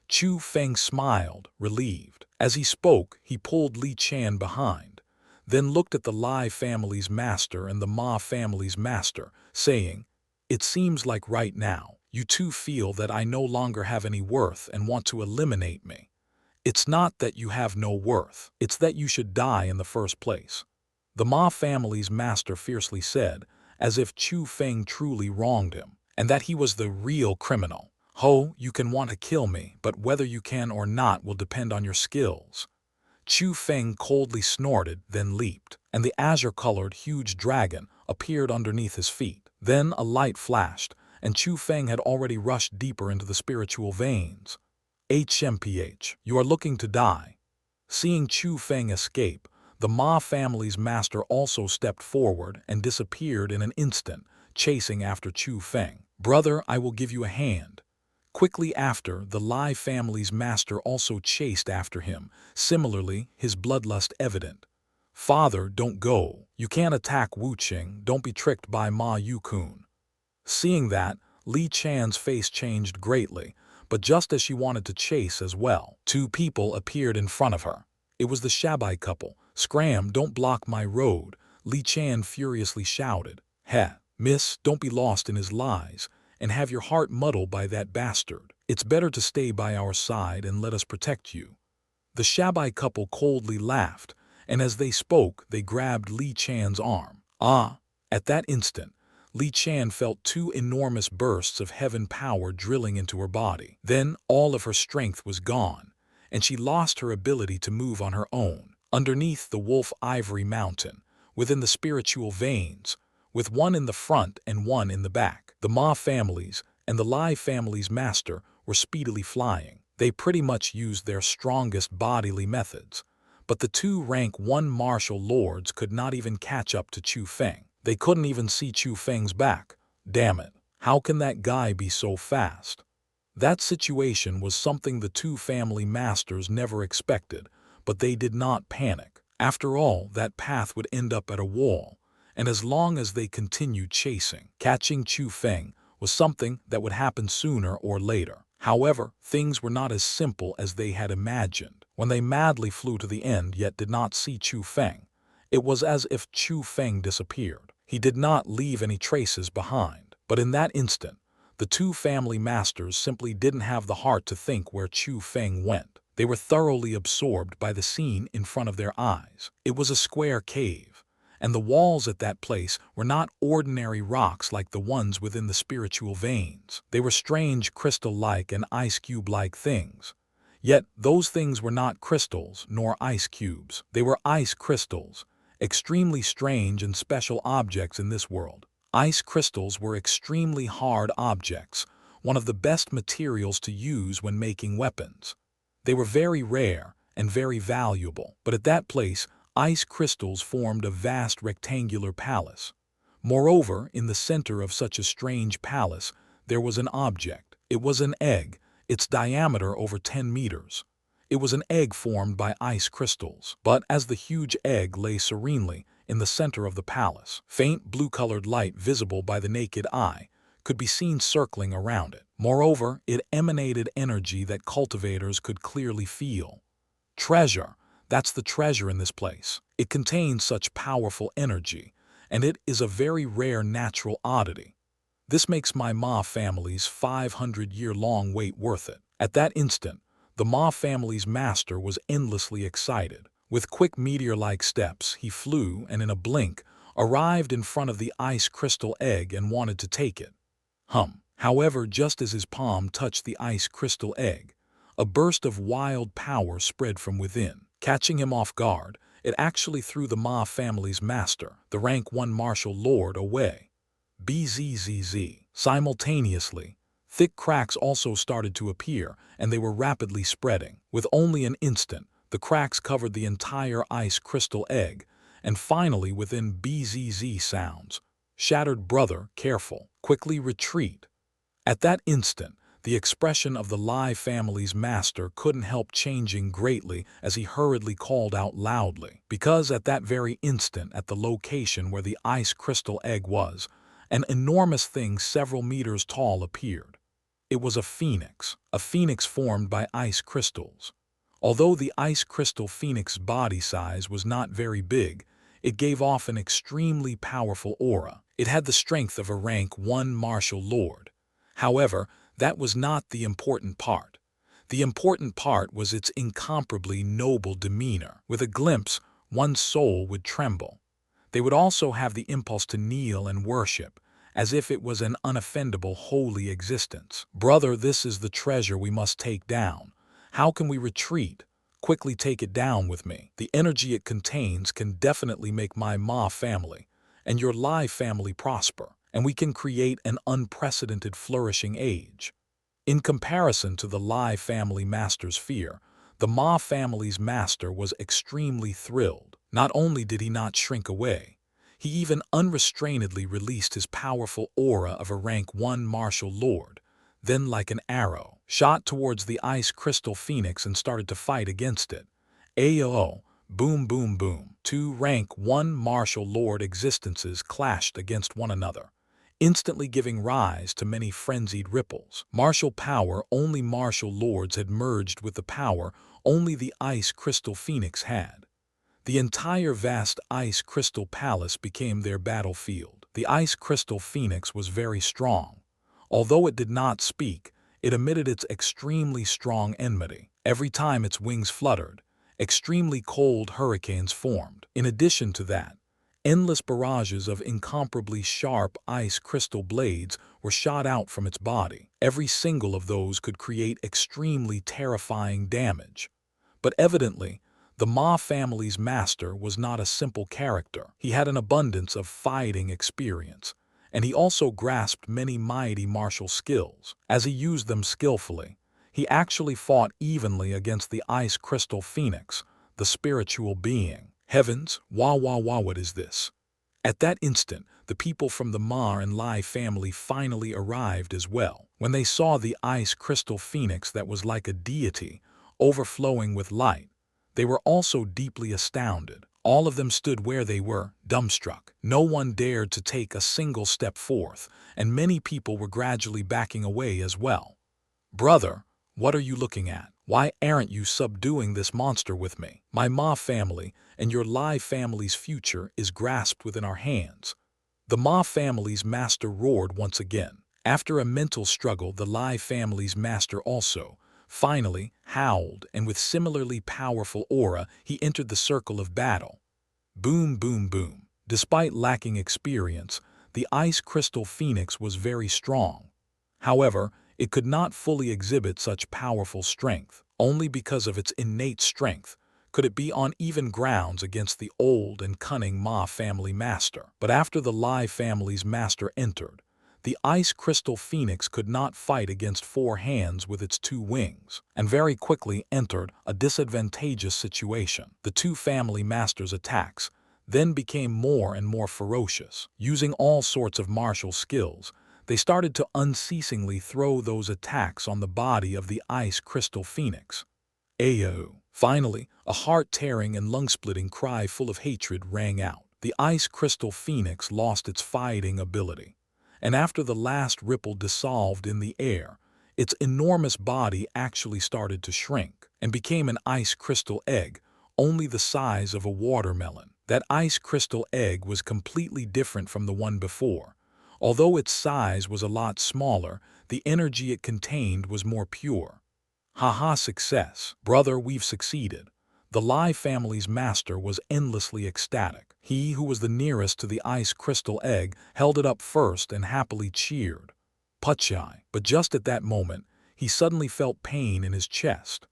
Chu Feng smiled, relieved. As he spoke, he pulled Li Chan behind, then looked at the Lai family's master and the Ma family's master, saying, "It seems like right now, you two feel that I no longer have any worth and want to eliminate me. It's not that you have no worth, it's that you should die in the first place." The Ma family's master fiercely said, as if Chu Feng truly wronged him, and that he was the real criminal. "Ho, you can want to kill me, but whether you can or not will depend on your skills." Chu Feng coldly snorted, then leaped, and the azure-colored huge dragon appeared underneath his feet. Then a light flashed, and Chu Feng had already rushed deeper into the spiritual veins. HMPH, you are looking to die. Seeing Chu Feng escape, the Ma family's master also stepped forward and disappeared in an instant, chasing after Chu Feng. "Brother, I will give you a hand." Quickly after, the Lai family's master also chased after him, similarly, his bloodlust evident. "Father, don't go. You can't attack Wuqing, don't be tricked by Ma Yukun." Seeing that, Li Chan's face changed greatly, but just as she wanted to chase as well, two people appeared in front of her. It was the Shabai couple. "Scram, don't block my road," Li Chan furiously shouted. "Heh, miss, don't be lost in his lies and have your heart muddled by that bastard. It's better to stay by our side and let us protect you." The Shabai couple coldly laughed, and as they spoke, they grabbed Li Chan's arm. At that instant, Li Chan felt two enormous bursts of heaven power drilling into her body. Then all of her strength was gone, and she lost her ability to move on her own. Underneath the Wolf Ivory Mountain, within the spiritual veins, with one in the front and one in the back, the Ma families and the Lai family's master were speedily flying. They pretty much used their strongest bodily methods, but the two rank 1 martial lords could not even catch up to Chu Feng. They couldn't even see Chu Feng's back. Damn it, how can that guy be so fast? That situation was something the two family masters never expected, but they did not panic. After all, that path would end up at a wall, and as long as they continued chasing, catching Chu Feng was something that would happen sooner or later. However, things were not as simple as they had imagined. When they madly flew to the end yet did not see Chu Feng, it was as if Chu Feng disappeared. He did not leave any traces behind. But in that instant, the two family masters simply didn't have the heart to think where Chu Feng went. They were thoroughly absorbed by the scene in front of their eyes. It was a square cave, and the walls at that place were not ordinary rocks like the ones within the spiritual veins. They were strange crystal-like and ice cube-like things. Yet those things were not crystals nor ice cubes. They were ice crystals, extremely strange and special objects in this world. Ice crystals were extremely hard objects, one of the best materials to use when making weapons. They were very rare and very valuable, but at that place, ice crystals formed a vast rectangular palace. Moreover, in the center of such a strange palace, there was an object. It was an egg, its diameter over 10 meters. It was an egg formed by ice crystals. But as the huge egg lay serenely in the center of the palace, faint blue-colored light visible by the naked eye could be seen circling around it. Moreover, it emanated energy that cultivators could clearly feel. Treasure, that's the treasure in this place. It contains such powerful energy, and it is a very rare natural oddity. This makes my Ma family's 500-year-long wait worth it. At that instant, the Ma family's master was endlessly excited. With quick meteor-like steps, he flew and in a blink arrived in front of the ice crystal egg and wanted to take it. However, just as his palm touched the ice crystal egg, a burst of wild power spread from within, catching him off guard, it actually threw the Ma family's master, the rank 1 martial lord, away. Bzzz. Simultaneously, thick cracks also started to appear, and they were rapidly spreading. With only an instant, the cracks covered the entire ice crystal egg, and finally within bzzz sounds. Shattered brother, careful, quickly retreat. At that instant, the expression of the Lai family's master couldn't help changing greatly as he hurriedly called out loudly, because at that very instant, at the location where the ice crystal egg was, an enormous thing several meters tall appeared. It was a phoenix formed by ice crystals. Although the ice crystal phoenix body size was not very big, it gave off an extremely powerful aura. It had the strength of a rank 1 martial lord. However, that was not the important part. The important part was its incomparably noble demeanor. With a glimpse, one's soul would tremble. They would also have the impulse to kneel and worship, as if it was an unoffendable holy existence. Brother, this is the treasure we must take down. How can we retreat? Quickly take it down with me. The energy it contains can definitely make my Ma family and your Lai family prosper, and we can create an unprecedented flourishing age. In comparison to the Lai family master's fear, the Ma family's master was extremely thrilled. Not only did he not shrink away, he even unrestrainedly released his powerful aura of a rank 1 martial lord, then like an arrow, shot towards the ice crystal phoenix and started to fight against it. Ayo! Boom boom boom. 2 rank 1 martial lord existences clashed against one another, instantly giving rise to many frenzied ripples. Martial power only martial lords had merged with the power only the ice crystal phoenix had. The entire vast ice crystal palace became their battlefield. The ice crystal phoenix was very strong. Although it did not speak, it emitted its extremely strong enmity. Every time its wings fluttered, extremely cold hurricanes formed. In addition to that, endless barrages of incomparably sharp ice crystal blades were shot out from its body. Every single of those could create extremely terrifying damage. But evidently, the Ma family's master was not a simple character. He had an abundance of fighting experience, and he also grasped many mighty martial skills. As he used them skillfully, he actually fought evenly against the ice crystal phoenix, the spiritual being. Heavens, what is this? At that instant, the people from the Ma and Lai family finally arrived as well. When they saw the ice crystal phoenix that was like a deity, overflowing with light, they were also deeply astounded. All of them stood where they were, dumbstruck. No one dared to take a single step forth, and many people were gradually backing away as well. Brother, what are you looking at? Why aren't you subduing this monster with me? My Ma family and your Lai family's future is grasped within our hands. The Ma family's master roared once again. After a mental struggle, the Lai family's master also finally howled, and with similarly powerful aura, he entered the circle of battle. Boom, boom, boom. Despite lacking experience, the ice crystal phoenix was very strong. However, it could not fully exhibit such powerful strength. Only because of its innate strength could it be on even grounds against the old and cunning Ma family master. But after the Lai family's master entered, the ice crystal phoenix could not fight against 4 hands with its 2 wings, and very quickly entered a disadvantageous situation. The 2 family masters' attacks then became more and more ferocious. Using all sorts of martial skills, they started to unceasingly throw those attacks on the body of the ice crystal phoenix. Ayo! Finally, a heart-tearing and lung-splitting cry full of hatred rang out. The ice crystal phoenix lost its fighting ability, and after the last ripple dissolved in the air, its enormous body actually started to shrink and became an ice crystal egg, only the size of a watermelon. That ice crystal egg was completely different from the one before. Although its size was a lot smaller, the energy it contained was more pure. Haha, success. Brother, we've succeeded. The Lai family's master was endlessly ecstatic. He who was the nearest to the ice crystal egg held it up first and happily cheered. Pachai. But just at that moment, he suddenly felt pain in his chest.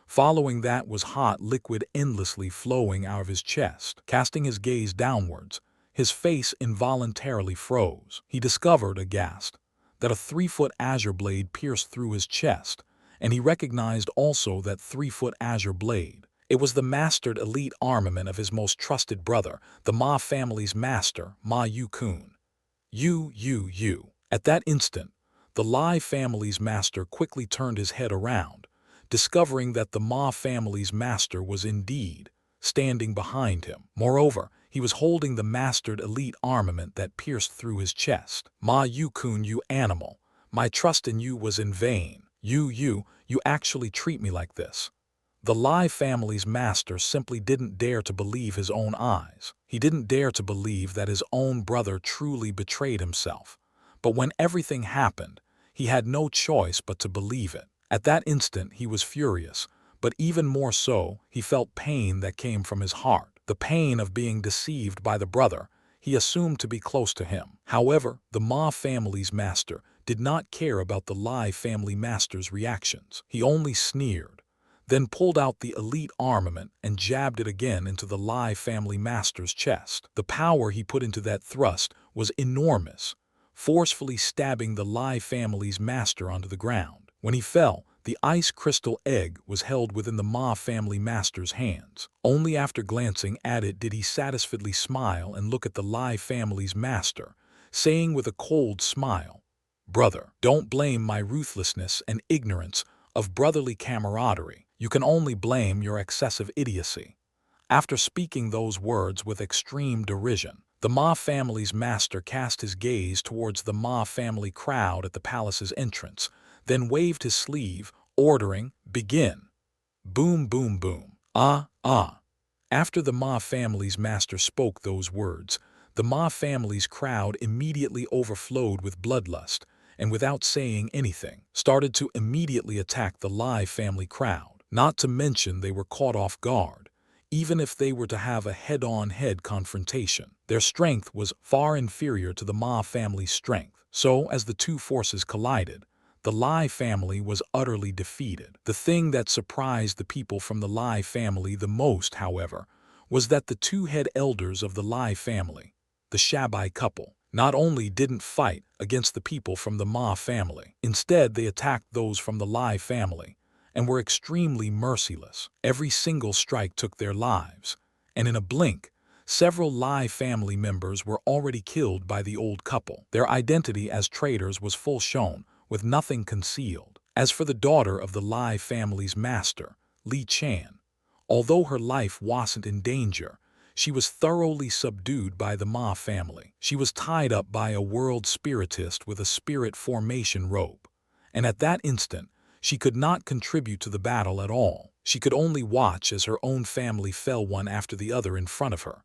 Following that was hot liquid endlessly flowing out of his chest. Casting his gaze downwards, his face involuntarily froze. He discovered, aghast, that a 3-foot azure blade pierced through his chest, and he recognized also that 3-foot azure blade. It was the mastered elite armament of his most trusted brother, the Ma family's master, Ma Yu-kun. You. At that instant, the Lai family's master quickly turned his head around, discovering that the Ma family's master was indeed standing behind him. Moreover, he was holding the mastered elite armament that pierced through his chest. Ma Yu-kun, you animal, my trust in you was in vain. You actually treat me like this. The Lai family's master simply didn't dare to believe his own eyes. He didn't dare to believe that his own brother truly betrayed himself. But when everything happened, he had no choice but to believe it. At that instant, he was furious, but even more so, he felt pain that came from his heart. The pain of being deceived by the brother he assumed to be close to him. However, the Ma family's master did not care about the Lai family master's reactions. He only sneered, then pulled out the elite armament and jabbed it again into the Lai family master's chest. The power he put into that thrust was enormous, forcefully stabbing the Lai family's master onto the ground. When he fell, the ice crystal egg was held within the Ma family master's hands. Only after glancing at it did he satisfiedly smile and look at the Lai family's master, saying with a cold smile, "Brother, don't blame my ruthlessness and ignorance of brotherly camaraderie. You can only blame your excessive idiocy." After speaking those words with extreme derision, the Ma family's master cast his gaze towards the Ma family crowd at the palace's entrance, then waved his sleeve, ordering, "Begin." Boom, boom, boom. Ah. After the Ma family's master spoke those words, the Ma family's crowd immediately overflowed with bloodlust, and without saying anything, started to immediately attack the Lai family crowd. Not to mention they were caught off guard. Even if they were to have a head-on-head confrontation, their strength was far inferior to the Ma family's strength. So, as the two forces collided, the Lai family was utterly defeated. The thing that surprised the people from the Lai family the most, however, was that the two head elders of the Lai family, the Shabai couple, not only didn't fight against the people from the Ma family, instead they attacked those from the Lai family and were extremely merciless. Every single strike took their lives, and in a blink, several Lai family members were already killed by the old couple. Their identity as traitors was full shown, with nothing concealed. As for the daughter of the Lai family's master, Li Chan, although her life wasn't in danger, she was thoroughly subdued by the Ma family. She was tied up by a world spiritist with a spirit formation rope, and at that instant, she could not contribute to the battle at all. She could only watch as her own family fell one after the other in front of her.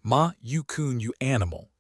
"Ma Yu-kun, you animal.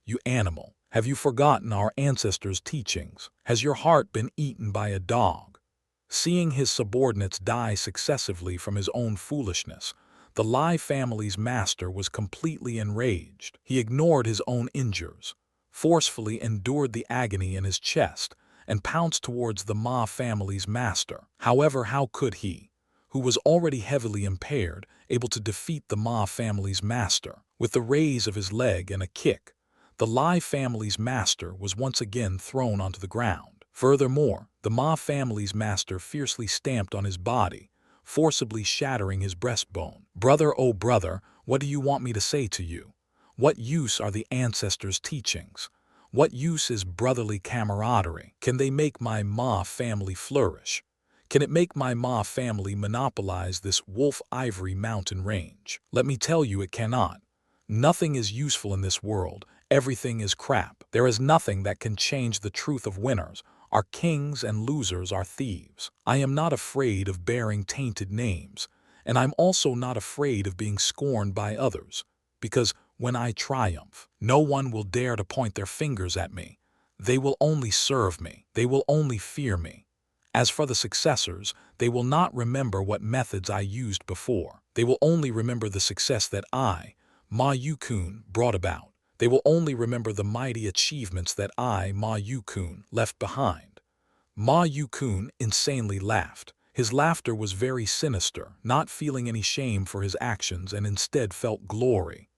Have you forgotten our ancestors' teachings? Has your heart been eaten by a dog?" Seeing his subordinates die successively from his own foolishness, the Lai family's master was completely enraged. He ignored his own injuries, forcefully endured the agony in his chest, and pounced towards the Ma family's master. However, how could he, who was already heavily impaired, able to defeat the Ma family's master? With the raise of his leg and a kick, the Lai family's master was once again thrown onto the ground. Furthermore, the Ma family's master fiercely stamped on his body, forcibly shattering his breastbone. "Brother, oh brother, what do you want me to say to you? What use are the ancestors' teachings? What use is brotherly camaraderie? Can they make my Ma family flourish? Can it make my Ma family monopolize this Wolf Ivory mountain range? Let me tell you it cannot. Nothing is useful in this world. Everything is crap. There is nothing that can change the truth of winners are kings and losers are thieves. I am not afraid of bearing tainted names, and I'm also not afraid of being scorned by others, because when I triumph, no one will dare to point their fingers at me. They will only serve me. They will only fear me. As for the successors, they will not remember what methods I used before. They will only remember the success that I, Ma Yu-kun, brought about. They will only remember the mighty achievements that I, Ma Yu-kun, left behind." Ma Yu-kun insanely laughed. His laughter was very sinister, not feeling any shame for his actions and instead felt glory.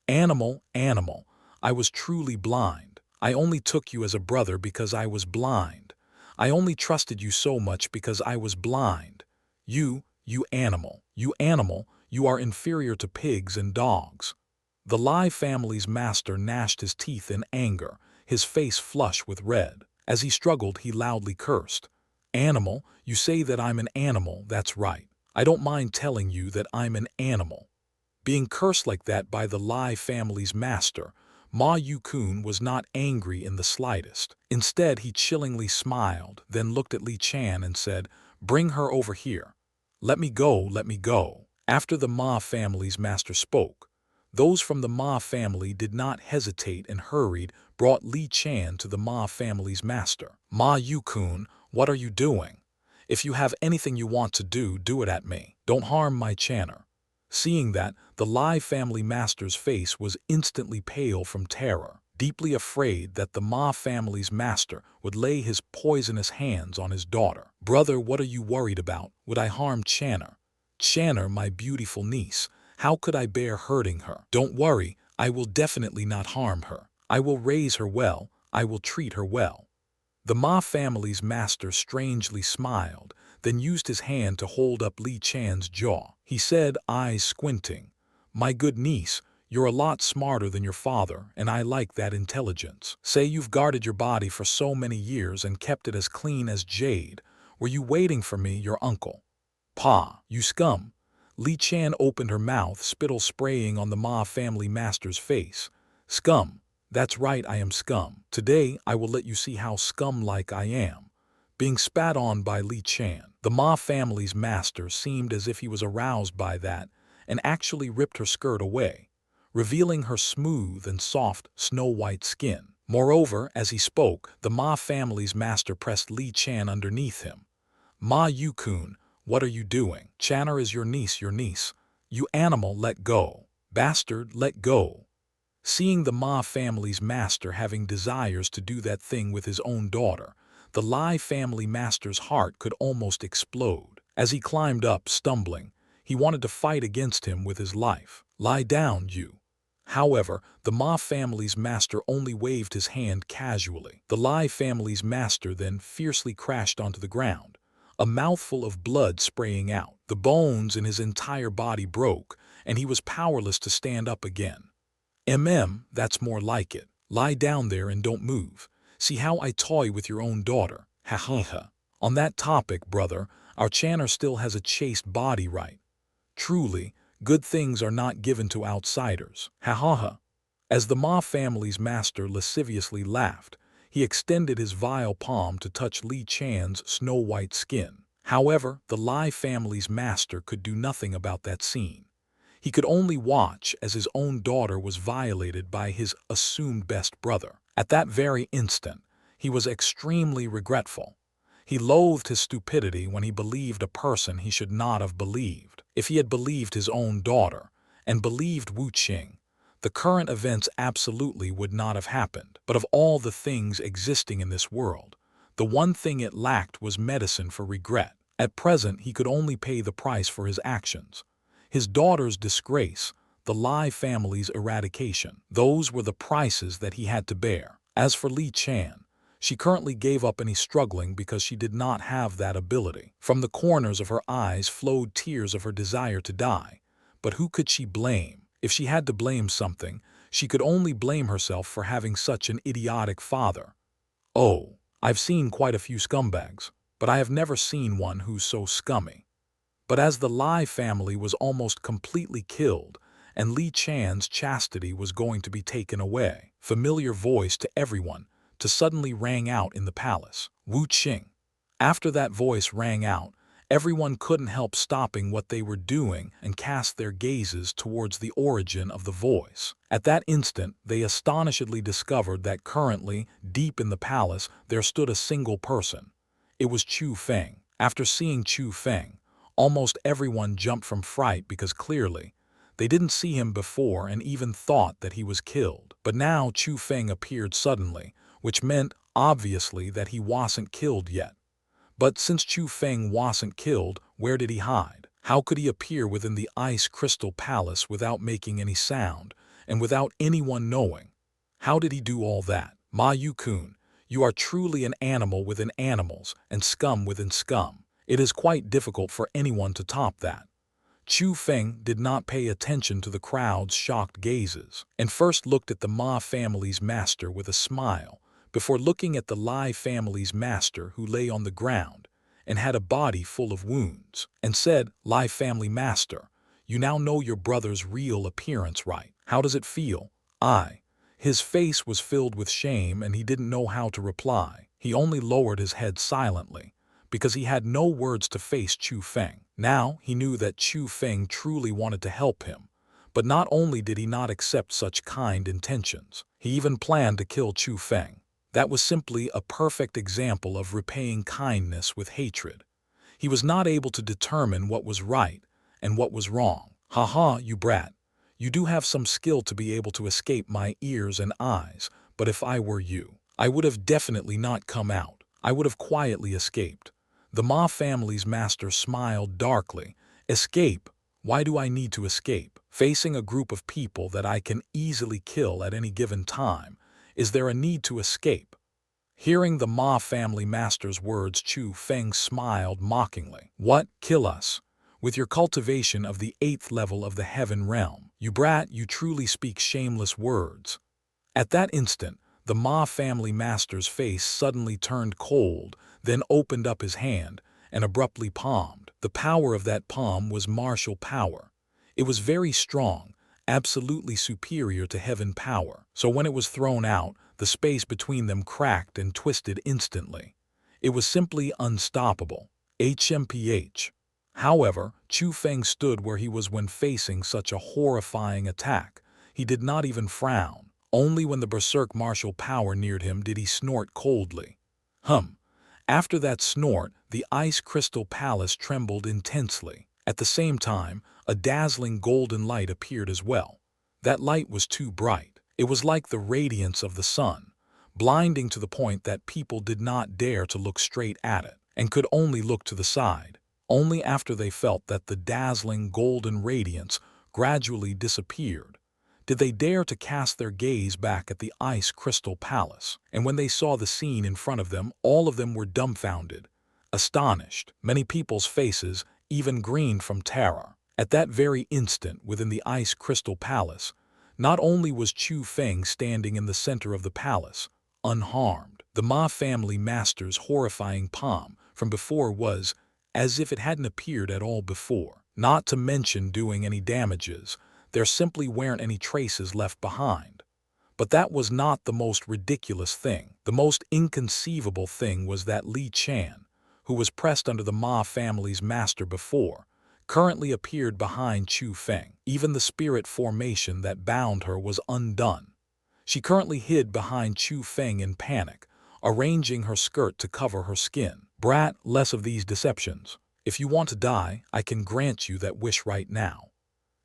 Animal, animal, I was truly blind. I only took you as a brother because I was blind. I only trusted you so much because I was blind. You animal, you are inferior to pigs and dogs. The Lai family's master gnashed his teeth in anger, his face flushed with red. As he struggled, he loudly cursed. Animal, you say that I'm an animal, that's right. I don't mind telling you that I'm an animal. Being cursed like that by the Lai family's master, Ma Yukun was not angry in the slightest. Instead, he chillingly smiled, then looked at Li Chan and said, "Bring her over here. Let me go, let me go." After the Ma family's master spoke, those from the Ma family did not hesitate and hurried, brought Li Chan to the Ma family's master. "Ma Yukun, what are you doing? If you have anything you want to do it at me. Don't harm my Channer." Seeing that, the Lai family master's face was instantly pale from terror, deeply afraid that the Ma family's master would lay his poisonous hands on his daughter. "Brother, what are you worried about? Would I harm Channer? Channer, my beautiful niece. How could I bear hurting her? Don't worry, I will definitely not harm her. I will raise her well, I will treat her well." The Ma family's master strangely smiled, then used his hand to hold up Li Chan's jaw. He said, eyes squinting, "My good niece, you're a lot smarter than your father, and I like that intelligence. Say you've guarded your body for so many years and kept it as clean as jade. Were you waiting for me, your uncle?" "Pa, you scum." Li Chan opened her mouth, spittle spraying on the Ma family master's face. "Scum. That's right, I am scum. Today, I will let you see how scum-like I am." Being spat on by Li Chan, the Ma family's master seemed as if he was aroused by that and actually ripped her skirt away, revealing her smooth and soft snow-white skin. Moreover, as he spoke, the Ma family's master pressed Li Chan underneath him. "Ma Yukun, what are you doing? Channer is your niece, your niece. You animal, let go. Bastard, let go." Seeing the Ma family's master having desires to do that thing with his own daughter, the Lai family master's heart could almost explode. As he climbed up, stumbling, he wanted to fight against him with his life. "Lie down, you." However, the Ma family's master only waved his hand casually. The Lai family's master then fiercely crashed onto the ground, a mouthful of blood spraying out. The bones in his entire body broke, and he was powerless to stand up again. That's more like it. Lie down there and don't move. See how I toy with your own daughter. Ha ha ha. On that topic, brother, our Channer still has a chaste body, right? Truly, good things are not given to outsiders. Ha ha ha. As the Ma family's master lasciviously laughed, he extended his vile palm to touch Li Chan's snow-white skin. However, the Lai family's master could do nothing about that scene. He could only watch as his own daughter was violated by his assumed best brother. At that very instant, he was extremely regretful. He loathed his stupidity when he believed a person he should not have believed. If he had believed his own daughter, and believed Wu Qing, the current events absolutely would not have happened. But of all the things existing in this world, the one thing it lacked was medicine for regret. At present, he could only pay the price for his actions. His daughter's disgrace, the Lai family's eradication. Those were the prices that he had to bear. As for Li Chan, she currently gave up any struggling because she did not have that ability. From the corners of her eyes flowed tears of her desire to die. But who could she blame? If she had to blame something, she could only blame herself for having such an idiotic father. Oh, I've seen quite a few scumbags, but I have never seen one who's so scummy. But as the Lai family was almost completely killed, and Li Chan's chastity was going to be taken away, familiar voice to everyone suddenly rang out in the palace. Wu Qing. After that voice rang out, everyone couldn't help stopping what they were doing and cast their gazes towards the origin of the voice. At that instant, they astonishedly discovered that currently, deep in the palace, there stood a single person. It was Chu Feng. After seeing Chu Feng, almost everyone jumped from fright because clearly, they didn't see him before and even thought that he was killed. But now Chu Feng appeared suddenly, which meant, obviously, that he wasn't killed yet. But since Chu Feng wasn't killed, where did he hide? How could he appear within the ice crystal palace without making any sound, and without anyone knowing? How did he do all that? Ma Yu-kun, you are truly an animal within animals, and scum within scum. It is quite difficult for anyone to top that. Chu Feng did not pay attention to the crowd's shocked gazes, and first looked at the Ma family's master with a smile, before looking at the Lai family's master who lay on the ground and had a body full of wounds, and said, "Lai family master, you now know your brother's real appearance, right? How does it feel?" His face was filled with shame and he didn't know how to reply. He only lowered his head silently, because he had no words to face Chu Feng. Now he knew that Chu Feng truly wanted to help him, but not only did he not accept such kind intentions, he even planned to kill Chu Feng. That was simply a perfect example of repaying kindness with hatred. He was not able to determine what was right and what was wrong. "Ha, you brat. You do have some skill to be able to escape my ears and eyes, but if I were you, I would have definitely not come out. I would have quietly escaped." The Ma family's master smiled darkly. "Escape? Why do I need to escape? Facing a group of people that I can easily kill at any given time, is there a need to escape?" Hearing the Ma family master's words, Chu Feng smiled mockingly. "What, kill us? With your cultivation of the 8th level of the heaven realm? You brat, you truly speak shameless words." At that instant, the Ma family master's face suddenly turned cold, then opened up his hand and abruptly palmed. The power of that palm was martial power. It was very strong, absolutely superior to heaven power. So when it was thrown out, the space between them cracked and twisted instantly. It was simply unstoppable. HMPH. However, Chu Feng stood where he was when facing such a horrifying attack. He did not even frown. Only when the berserk martial power neared him did he snort coldly. After that snort, the ice crystal palace trembled intensely. At the same time, a dazzling golden light appeared as well. That light was too bright. It was like the radiance of the sun, blinding to the point that people did not dare to look straight at it, and could only look to the side. Only after they felt that the dazzling golden radiance gradually disappeared did they dare to cast their gaze back at the ice crystal palace. And when they saw the scene in front of them, all of them were dumbfounded, astonished. Many people's faces even greened from terror. At that very instant within the ice crystal palace, not only was Chu Feng standing in the center of the palace, unharmed, the Ma family master's horrifying palm from before was as if it hadn't appeared at all before. Not to mention doing any damages, there simply weren't any traces left behind. But that was not the most ridiculous thing. The most inconceivable thing was that Li Chan, who was pressed under the Ma family's master before, currently appeared behind Chu Feng. Even the spirit formation that bound her was undone. She currently hid behind Chu Feng in panic, arranging her skirt to cover her skin. "Brat, less of these deceptions. If you want to die, I can grant you that wish right now."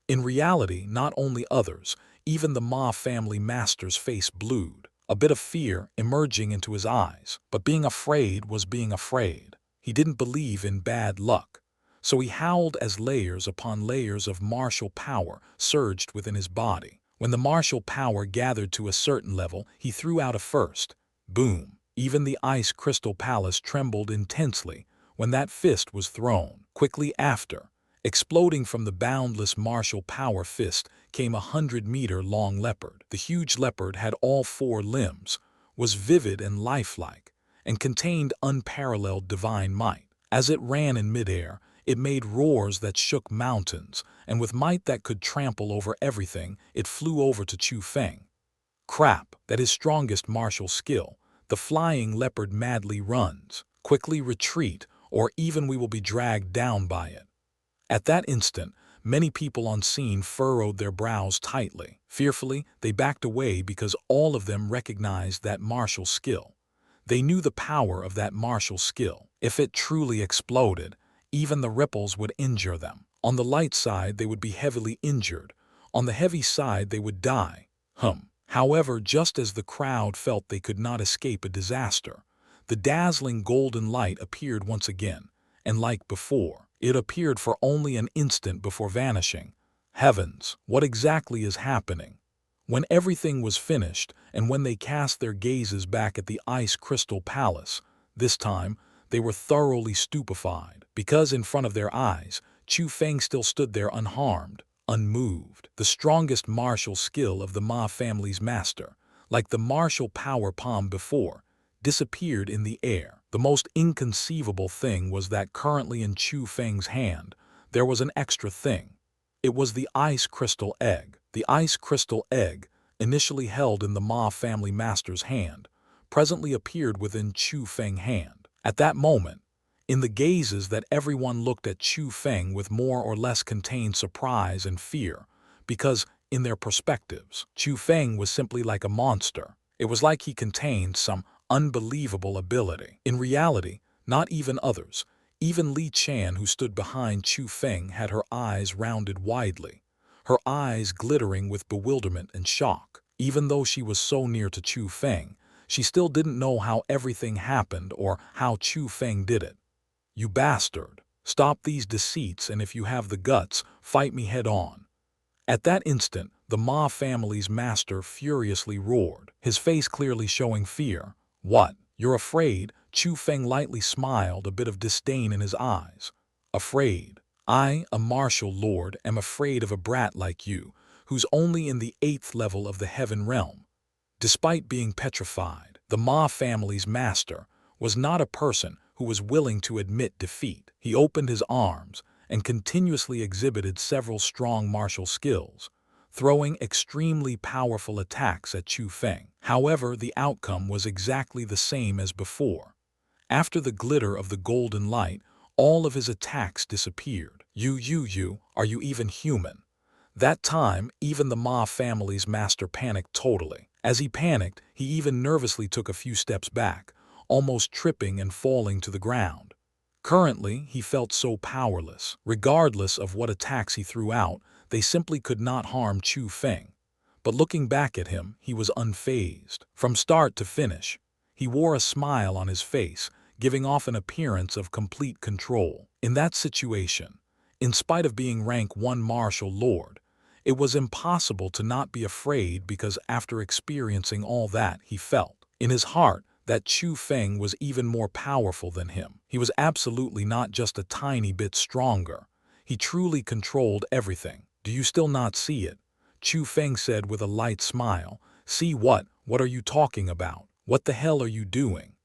In reality, not only others, even the Ma family master's face blued, a bit of fear emerging into his eyes. But being afraid was being afraid. He didn't believe in bad luck. So he howled as layers upon layers of martial power surged within his body. When the martial power gathered to a certain level, he threw out a first. Boom! Even the ice crystal palace trembled intensely when that fist was thrown. Quickly after, exploding from the boundless martial power fist, came a 100-meter-long leopard. The huge leopard had all 4 limbs, was vivid and lifelike, and contained unparalleled divine might. As it ran in midair, it made roars that shook mountains, and with might that could trample over everything, it flew over to Chu Feng. Crap, that his strongest martial skill. The flying leopard madly runs. Quickly retreat, or even we will be dragged down by it. At that instant, many people on scene furrowed their brows tightly. Fearfully, they backed away because all of them recognized that martial skill. They knew the power of that martial skill. If it truly exploded, even the ripples would injure them. On the light side, they would be heavily injured. On the heavy side, they would die. However, just as the crowd felt they could not escape a disaster, the dazzling golden light appeared once again, and like before, it appeared for only an instant before vanishing. Heavens, what exactly is happening? When everything was finished, and when they cast their gazes back at the ice crystal palace, this time they were thoroughly stupefied, because in front of their eyes, Chu Feng still stood there unharmed, unmoved. The strongest martial skill of the Ma family's master, like the martial power palm before, disappeared in the air. The most inconceivable thing was that currently in Chu Feng's hand, there was an extra thing. It was the ice crystal egg. The ice crystal egg, initially held in the Ma family master's hand, presently appeared within Chu Feng's hand. At that moment, in the gazes that everyone looked at Chu Feng with more or less contained surprise and fear, because, in their perspectives, Chu Feng was simply like a monster. It was like he contained some unbelievable ability. In reality, not even others, even Li Chan, who stood behind Chu Feng, had her eyes rounded widely, her eyes glittering with bewilderment and shock. Even though she was so near to Chu Feng, she still didn't know how everything happened or how Chu Feng did it. "You bastard! Stop these deceits, and if you have the guts, fight me head on." At that instant, the Ma family's master furiously roared, his face clearly showing fear. "What? You're afraid?" Chu Feng lightly smiled, a bit of disdain in his eyes. "Afraid? I, a martial lord, am afraid of a brat like you, who's only in the 8th level of the heaven realm." Despite being petrified, the Ma family's master was not a person who was willing to admit defeat. He opened his arms and continuously exhibited several strong martial skills, throwing extremely powerful attacks at Chu Feng. However, the outcome was exactly the same as before. After the glitter of the golden light, all of his attacks disappeared. You, are you even human?" That time, even the Ma family's master panicked totally. As he panicked, he even nervously took a few steps back, almost tripping and falling to the ground. Currently, he felt so powerless. Regardless of what attacks he threw out, they simply could not harm Chu Feng. But looking back at him, he was unfazed. From start to finish, he wore a smile on his face, giving off an appearance of complete control. In that situation, in spite of being rank 1 martial lord, it was impossible to not be afraid, because after experiencing all that, he felt in his heart that Chu Feng was even more powerful than him. He was absolutely not just a tiny bit stronger. He truly controlled everything. "Do you still not see it?" Chu Feng said with a light smile. "See what? What are you talking about? What the hell are you doing?"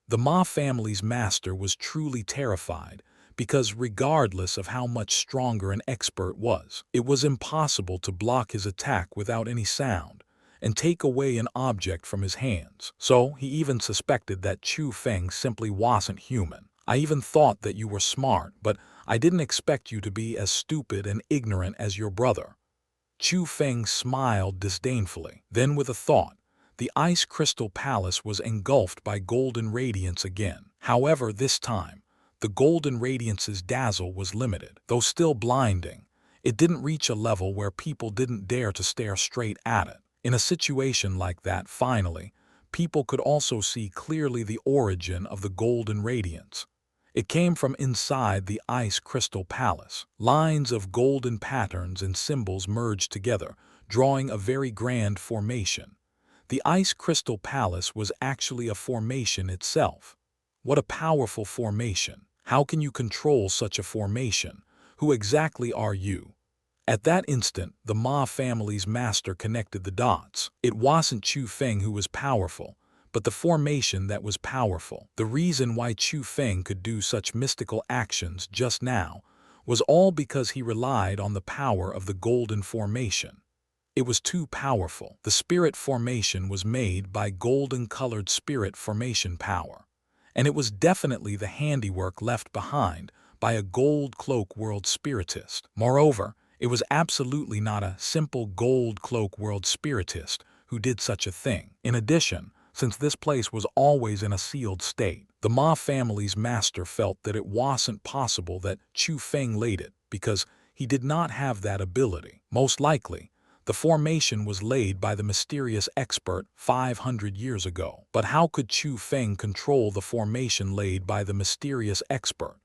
The Ma family's master was truly terrified, because regardless of how much stronger an expert was, it was impossible to block his attack without any sound and take away an object from his hands. So he even suspected that Chu Feng simply wasn't human. "I even thought that you were smart, but I didn't expect you to be as stupid and ignorant as your brother." Chu Feng smiled disdainfully. Then, with a thought, the ice crystal palace was engulfed by golden radiance again. However, this time, the golden radiance's dazzle was limited. Though still blinding, it didn't reach a level where people didn't dare to stare straight at it. In a situation like that, finally, people could also see clearly the origin of the golden radiance. It came from inside the ice crystal palace. Lines of golden patterns and symbols merged together, drawing a very grand formation. The ice crystal palace was actually a formation itself. What a powerful formation! How can you control such a formation? Who exactly are you? At that instant, the Ma family's master connected the dots. It wasn't Chu Feng who was powerful, but the formation that was powerful. The reason why Chu Feng could do such mystical actions just now was all because he relied on the power of the golden formation. It was too powerful. The spirit formation was made by golden-colored spirit formation power, and it was definitely the handiwork left behind by a gold cloak world spiritist. Moreover, it was absolutely not a simple gold cloak world spiritist who did such a thing. In addition, since this place was always in a sealed state, the Ma family's master felt that it wasn't possible that Chu Feng laid it, because he did not have that ability. Most likely, The formation was laid by the mysterious expert 500 years ago. But how could Chu Feng control the formation laid by the mysterious expert?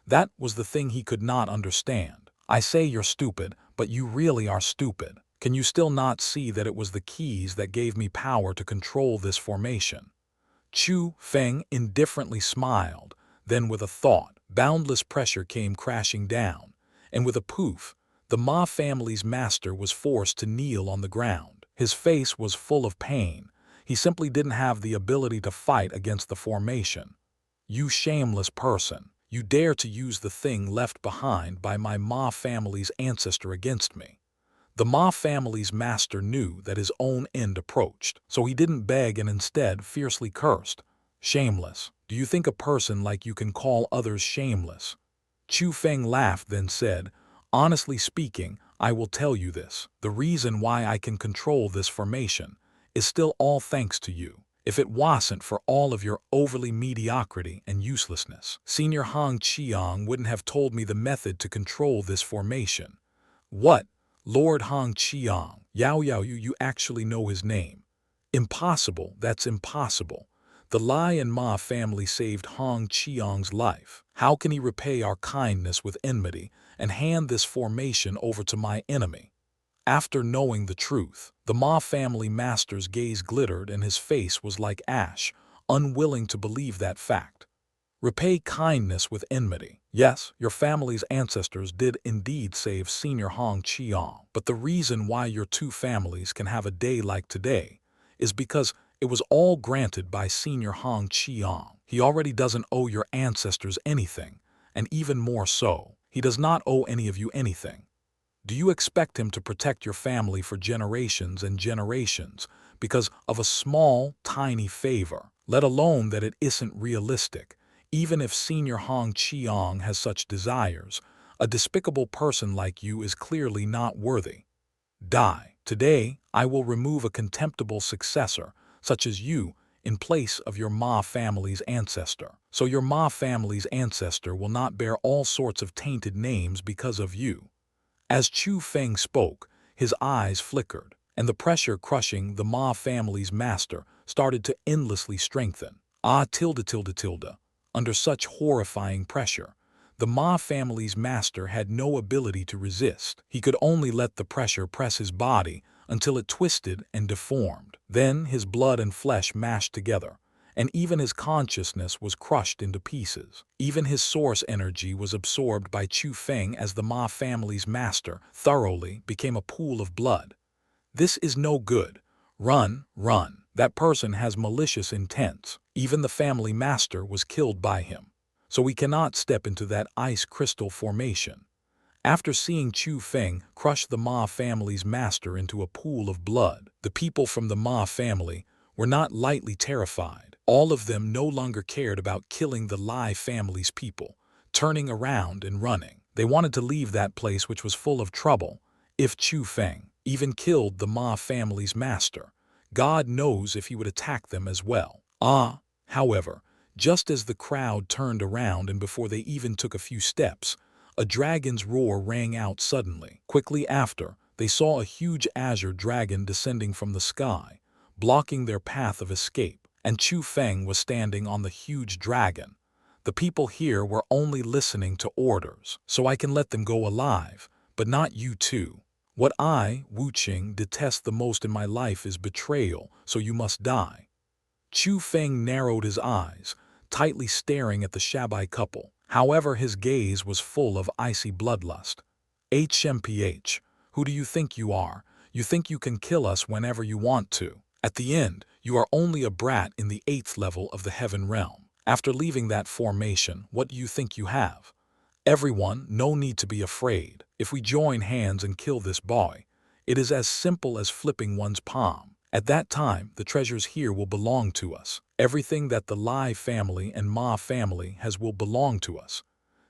That was the thing he could not understand. I say you're stupid, but you really are stupid. Can you still not see that it was the keys that gave me power to control this formation? Chu Feng indifferently smiled, then with a thought, boundless pressure came crashing down, and with a poof, the Ma family's master was forced to kneel on the ground. His face was full of pain. He simply didn't have the ability to fight against the formation. You shameless person, you dare to use the thing left behind by my Ma family's ancestor against me. The Ma family's master knew that his own end approached, so he didn't beg and instead fiercely cursed. Shameless. Do you think a person like you can call others shameless? Chu Feng laughed, then said, honestly speaking, I will tell you this. The reason why I can control this formation is still all thanks to you. If it wasn't for all of your overly mediocrity and uselessness, Senior Hong Qiang wouldn't have told me the method to control this formation. What? Lord Hong Qiang, you actually know his name. Impossible, that's impossible. The Lai and Ma family saved Hong Qiang's life. How can he repay our kindness with enmity and hand this formation over to my enemy? After knowing the truth, the Ma family master's gaze glittered and his face was like ash, unwilling to believe that fact. Repay kindness with enmity. Yes, your family's ancestors did indeed save Senior Hong Qiang, but the reason why your two families can have a day like today is because it was all granted by Senior Hong Qiang. He already doesn't owe your ancestors anything, and even more so, he does not owe any of you anything. Do you expect him to protect your family for generations and generations because of a small, tiny favor, let alone that it isn't realistic? Even if Senior Hong Qiang has such desires, a despicable person like you is clearly not worthy. Die. Today, I will remove a contemptible successor, such as you, in place of your Ma family's ancestor. So your Ma family's ancestor will not bear all sorts of tainted names because of you. As Chu Feng spoke, his eyes flickered, and the pressure crushing the Ma family's master started to endlessly strengthen. Under such horrifying pressure, the Ma family's master had no ability to resist. He could only let the pressure press his body until it twisted and deformed. Then his blood and flesh mashed together, and even his consciousness was crushed into pieces. Even his source energy was absorbed by Chu Feng as the Ma family's master thoroughly became a pool of blood. This is no good. Run, run. That person has malicious intents. Even the family master was killed by him. So we cannot step into that ice crystal formation. After seeing Chu Feng crush the Ma family's master into a pool of blood, the people from the Ma family were not lightly terrified. All of them no longer cared about killing the Lai family's people, turning around and running. They wanted to leave that place which was full of trouble. If Chu Feng even killed the Ma family's master, God knows if he would attack them as well. However, just as the crowd turned around and before they even took a few steps, a dragon's roar rang out suddenly. Quickly after, they saw a huge azure dragon descending from the sky, blocking their path of escape, and Chu Feng was standing on the huge dragon. The people here were only listening to orders, so I can let them go alive, but not you too. What I, Wu Qing, detest the most in my life is betrayal, so you must die. Chu Feng narrowed his eyes, tightly staring at the Shabai couple. However, his gaze was full of icy bloodlust. HMPH, who do you think you are? You think you can kill us whenever you want to. At the end, you are only a brat in the 8th level of the heaven realm. After leaving that formation, what do you think you have? Everyone, no need to be afraid. If we join hands and kill this boy, it is as simple as flipping one's palm. At that time, the treasures here will belong to us. Everything that the Lai family and Ma family has will belong to us.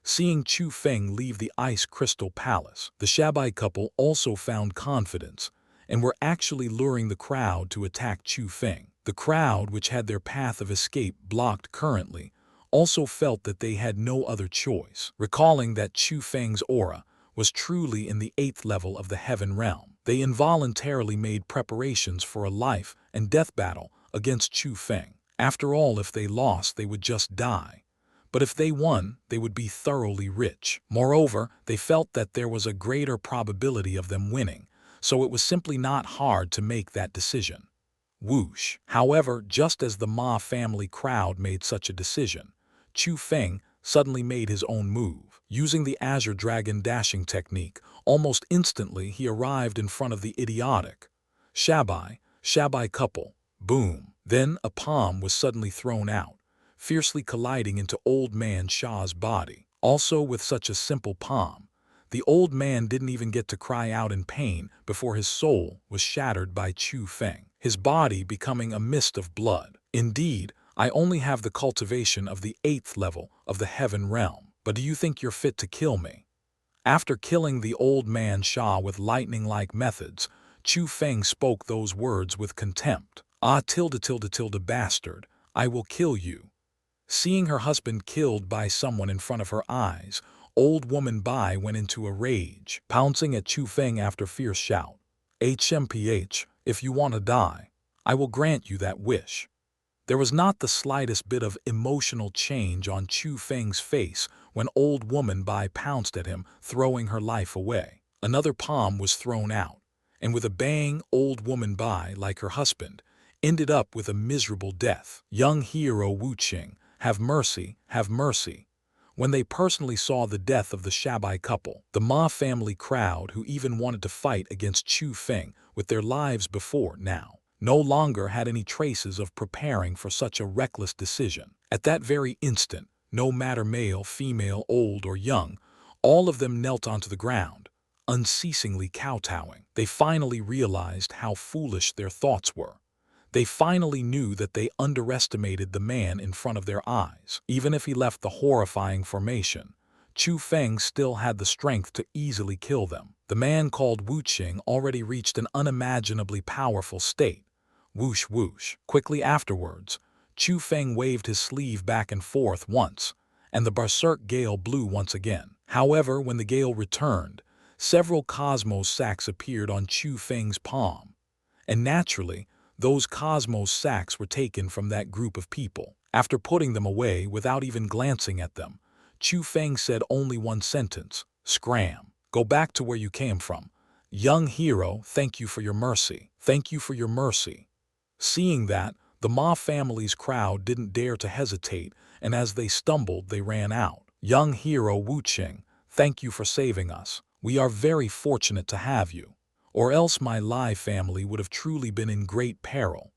Seeing Chu Feng leave the ice crystal palace, the Shabai couple also found confidence and were actually luring the crowd to attack Chu Feng. The crowd, which had their path of escape blocked currently, also felt that they had no other choice, recalling that Chu Feng's aura was truly in the 8th level of the heaven realm. They involuntarily made preparations for a life and death battle against Chu Feng. After all, if they lost, they would just die. But if they won, they would be thoroughly rich. Moreover, they felt that there was a greater probability of them winning, so it was simply not hard to make that decision. Whoosh. However, just as the Ma family crowd made such a decision, Chu Feng suddenly made his own move. Using the Azure Dragon dashing technique, almost instantly he arrived in front of the idiotic Shabai couple. Boom. Then a palm was suddenly thrown out, fiercely colliding into Old Man Shah's body. Also, with such a simple palm, the old man didn't even get to cry out in pain before his soul was shattered by Chu Feng, his body becoming a mist of blood. Indeed, I only have the cultivation of the 8th level of the heaven realm, but do you think you're fit to kill me? After killing the old man Shah with lightning-like methods, Chu Feng spoke those words with contempt. Ah, bastard, I will kill you. Seeing her husband killed by someone in front of her eyes, old woman Bai went into a rage, pouncing at Chu Feng after fierce shout. HMPH, if you want to die, I will grant you that wish. There was not the slightest bit of emotional change on Chu Feng's face when old woman Bai pounced at him, throwing her life away. Another palm was thrown out, and with a bang, old woman Bai, like her husband, ended up with a miserable death. Young hero Wu Qing, have mercy, have mercy. When they personally saw the death of the Shabai couple, the Ma family crowd, who even wanted to fight against Chu Feng with their lives before now, no longer had any traces of preparing for such a reckless decision. At that very instant, no matter male, female, old, or young, all of them knelt onto the ground, unceasingly kowtowing. They finally realized how foolish their thoughts were. They finally knew that they underestimated the man in front of their eyes. Even if he left the horrifying formation, Chu Feng still had the strength to easily kill them. The man called Wu Qing already reached an unimaginably powerful state. Whoosh whoosh. Quickly afterwards, Chu Feng waved his sleeve back and forth once, and the berserk gale blew once again. However, when the gale returned, several cosmos sacks appeared on Chu Feng's palm, and naturally, those cosmos sacks were taken from that group of people. After putting them away without even glancing at them, Chu Feng said only one sentence: "Scram. Go back to where you came from. Young hero, thank you for your mercy. Thank you for your mercy." Seeing that, the Ma family's crowd didn't dare to hesitate, and as they stumbled, they ran out. Young hero Wu Qing, thank you for saving us. We are very fortunate to have you. Or else my Lai family would have truly been in great peril.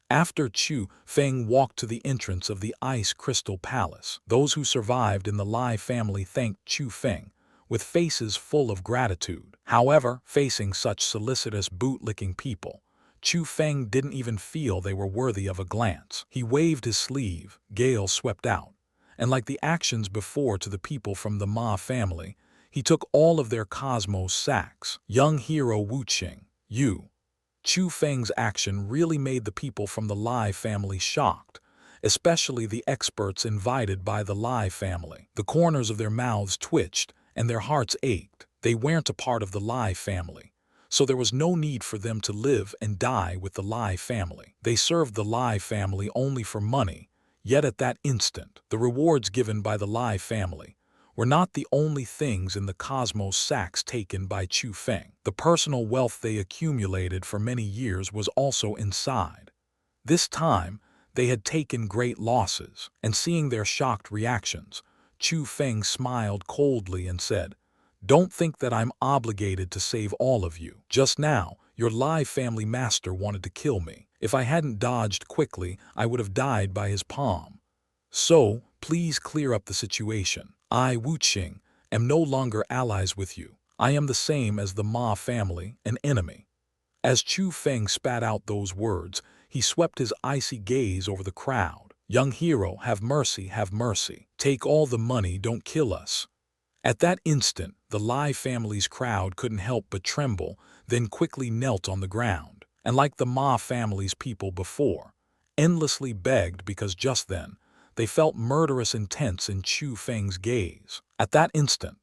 After Chu Feng walked to the entrance of the Ice Crystal Palace, those who survived in the Lai family thanked Chu Feng with faces full of gratitude. However, facing such solicitous boot-licking people, Chu Feng didn't even feel they were worthy of a glance. He waved his sleeve, gale swept out, and like the actions before to the people from the Ma family, he took all of their cosmos sacks. Young hero Wu Qing, you. Chu Feng's action really made the people from the Lai family shocked, especially the experts invited by the Lai family. The corners of their mouths twitched and their hearts ached. They weren't a part of the Lai family, so there was no need for them to live and die with the Lai family. They served the Lai family only for money, yet at that instant, the rewards given by the Lai family were not the only things in the cosmos sacks taken by Chu Feng. The personal wealth they accumulated for many years was also inside. This time, they had taken great losses, and seeing their shocked reactions, Chu Feng smiled coldly and said, "Don't think that I'm obligated to save all of you. Just now, your Lai family master wanted to kill me. If I hadn't dodged quickly, I would have died by his palm. So, please clear up the situation. I, Wu Qing, am no longer allies with you. I am the same as the Ma family, an enemy." As Chu Feng spat out those words, he swept his icy gaze over the crowd. "Young hero, have mercy, have mercy. Take all the money, don't kill us." At that instant, the Lai family's crowd couldn't help but tremble, then quickly knelt on the ground, and like the Ma family's people before, endlessly begged because just then, they felt murderous intents in Chu Feng's gaze. At that instant,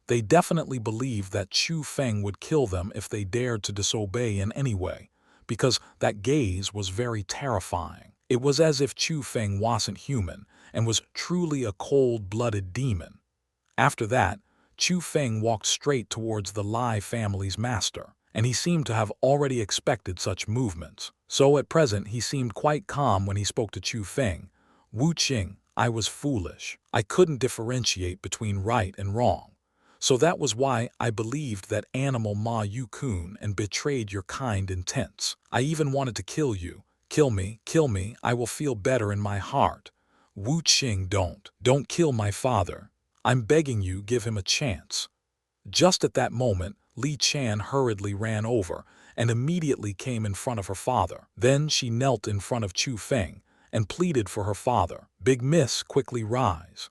They definitely believed that Chu Feng would kill them if they dared to disobey in any way, because that gaze was very terrifying. It was as if Chu Feng wasn't human and was truly a cold-blooded demon. After that, Chu Feng walked straight towards the Lai family's master, and he seemed to have already expected such movements. So at present he seemed quite calm when he spoke to Chu Feng. "Wu Qing, I was foolish. I couldn't differentiate between right and wrong. So that was why I believed that animal Ma Yu-kun and betrayed your kind intents. I even wanted to kill you. Kill me, I will feel better in my heart. Wu Qing, don't kill my father. I'm begging you, give him a chance." Just at that moment, Li Chan hurriedly ran over and immediately came in front of her father. Then she knelt in front of Chu Feng and pleaded for her father. "Big miss, quickly rise."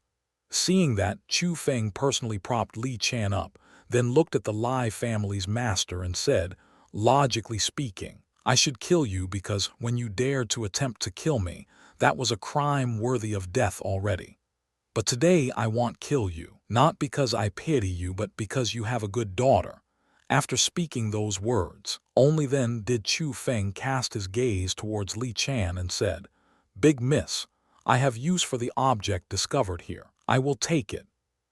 Seeing that, Chu Feng personally propped Li Chan up, then looked at the Lai family's master and said, "Logically speaking, I should kill you because when you dared to attempt to kill me, that was a crime worthy of death already. But today I won't kill you, not because I pity you but because you have a good daughter." After speaking those words, only then did Chu Feng cast his gaze towards Li Chan and said, "Big miss, I have use for the object discovered here. I will take it.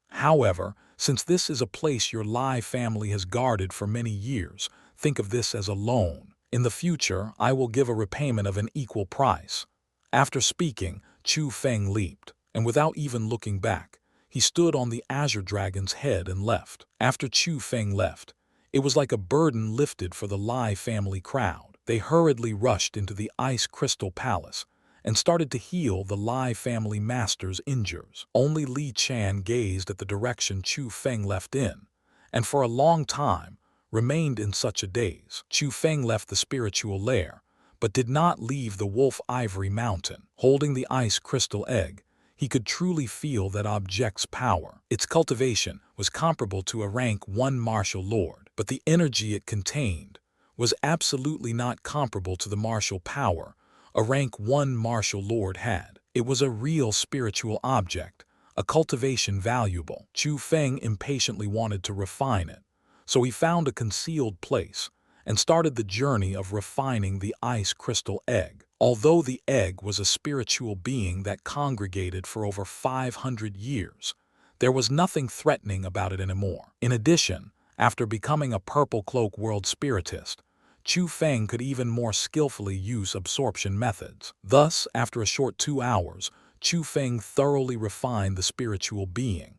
However, since this is a place your Lai family has guarded for many years, think of this as a loan. In the future, I will give a repayment of an equal price." After speaking, Chu Feng leaped, and without even looking back, he stood on the Azure Dragon's head and left. After Chu Feng left, it was like a burden lifted for the Lai family crowd. They hurriedly rushed into the Ice Crystal Palace and started to heal the Lai family master's injuries. Only Li Chan gazed at the direction Chu Feng left in, and for a long time remained in such a daze. Chu Feng left the spiritual lair, but did not leave the Wolf Ivory Mountain. Holding the ice crystal egg, he could truly feel that object's power. Its cultivation was comparable to a rank 1 martial lord, but the energy it contained was absolutely not comparable to the martial power a rank 1 martial lord had. It was a real spiritual object, a cultivation valuable. Chu Feng impatiently wanted to refine it, so he found a concealed place and started the journey of refining the ice crystal egg. Although the egg was a spiritual being that congregated for over 500 years, there was nothing threatening about it anymore. In addition, after becoming a Purple Cloak world spiritist, Chu Feng could even more skillfully use absorption methods. Thus, after a short 2 hours, Chu Feng thoroughly refined the spiritual being.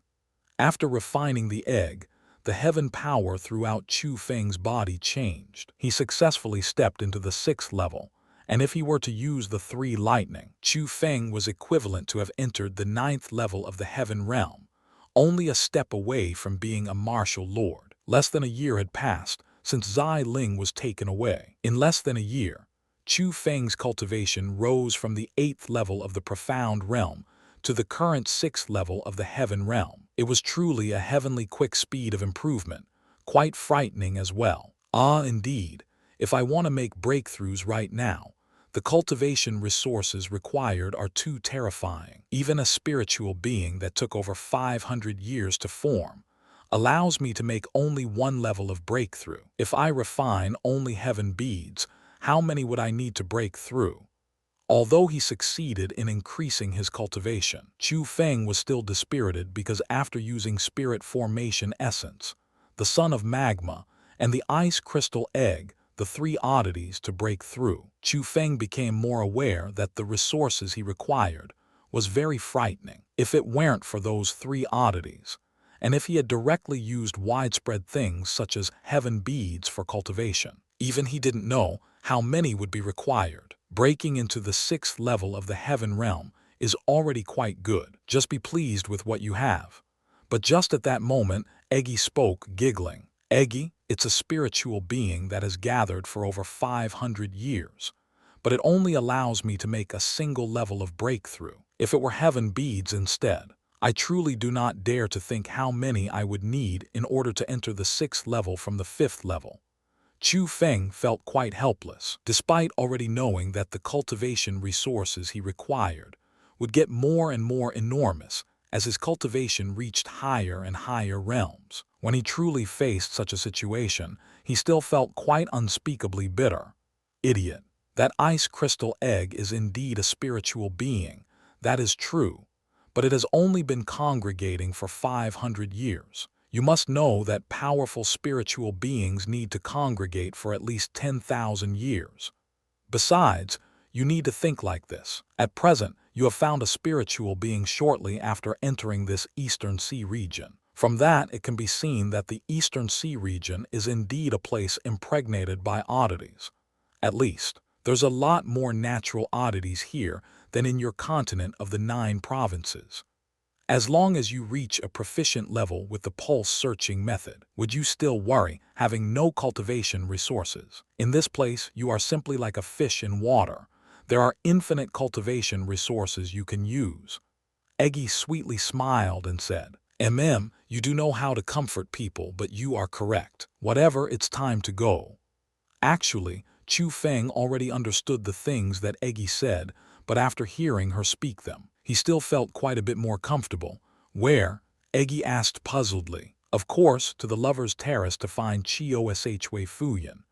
After refining the egg, the heaven power throughout Chu Feng's body changed. He successfully stepped into the 6th level, and if he were to use the 3 lightning, Chu Feng was equivalent to have entered the 9th level of the heaven realm, only a step away from being a martial lord. Less than a year had passed since Zai Ling was taken away. In less than a year, Chu Feng's cultivation rose from the 8th level of the profound realm to the current 6th level of the heaven realm. It was truly a heavenly quick speed of improvement, quite frightening as well. Indeed, if I want to make breakthroughs right now, the cultivation resources required are too terrifying. Even a spiritual being that took over 500 years to form allows me to make only 1 level of breakthrough. If I refine only heaven beads, how many would I need to break through? Although he succeeded in increasing his cultivation, Chu Feng was still dispirited because after using Spirit Formation Essence, the Son of Magma, and the Ice Crystal Egg, the 3 oddities to break through, Chu Feng became more aware that the resources he required was very frightening. If it weren't for those 3 oddities, and if he had directly used widespread things such as heaven beads for cultivation, even he didn't know how many would be required. Breaking into the 6th level of the heaven realm is already quite good. Just be pleased with what you have. But just at that moment, Eggy spoke, giggling. Eggy, it's a spiritual being that has gathered for over 500 years, but it only allows me to make a single level of breakthrough. If it were heaven beads instead, I truly do not dare to think how many I would need in order to enter the 6th level from the 5th level. Chu Feng felt quite helpless, despite already knowing that the cultivation resources he required would get more and more enormous as his cultivation reached higher and higher realms. When he truly faced such a situation, he still felt quite unspeakably bitter. Idiot. That ice crystal egg is indeed a spiritual being. That is true. But it has only been congregating for 500 years. You must know that powerful spiritual beings need to congregate for at least 10,000 years. Besides, you need to think like this. At present, you have found a spiritual being shortly after entering this Eastern Sea region. From that, it can be seen that the Eastern Sea region is indeed a place impregnated by oddities. At least, there's a lot more natural oddities here than in your continent of the 9 provinces. As long as you reach a proficient level with the pulse-searching method, would you still worry having no cultivation resources? In this place, you are simply like a fish in water. There are infinite cultivation resources you can use. Eggy sweetly smiled and said, you do know how to comfort people, but you are correct. Whatever, it's time to go. Actually, Chu Feng already understood the things that Eggy said, but after hearing her speak them, he still felt quite a bit more comfortable. Where? Eggy asked puzzledly. Of course, to the Lover's Terrace to find Chioshue Fuyan.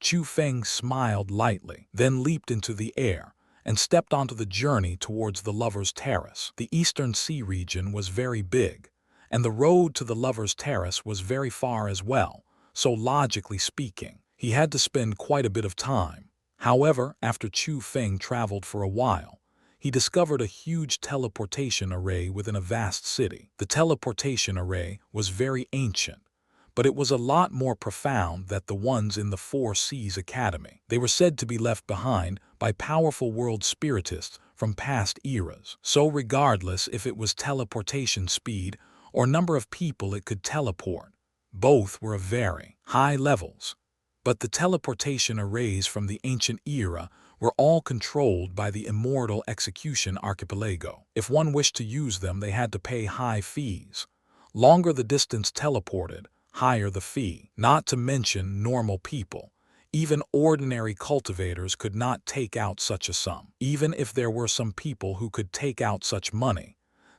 Chu Feng smiled lightly, then leaped into the air and stepped onto the journey towards the Lover's Terrace. The Eastern Sea region was very big, and the road to the Lover's Terrace was very far as well, so logically speaking, he had to spend quite a bit of time. However, after Chu Feng traveled for a while, he discovered a huge teleportation array within a vast city. The teleportation array was very ancient, but it was a lot more profound than the ones in the Four Seas Academy. They were said to be left behind by powerful world spiritists from past eras. So regardless if it was teleportation speed or number of people it could teleport, both were of very high levels. But the teleportation arrays from the ancient era were all controlled by the immortal execution archipelago. If one wished to use them, they had to pay high fees. Longer the distance teleported, higher the fee. Not to mention normal people. Even ordinary cultivators could not take out such a sum. Even if there were some people who could take out such money,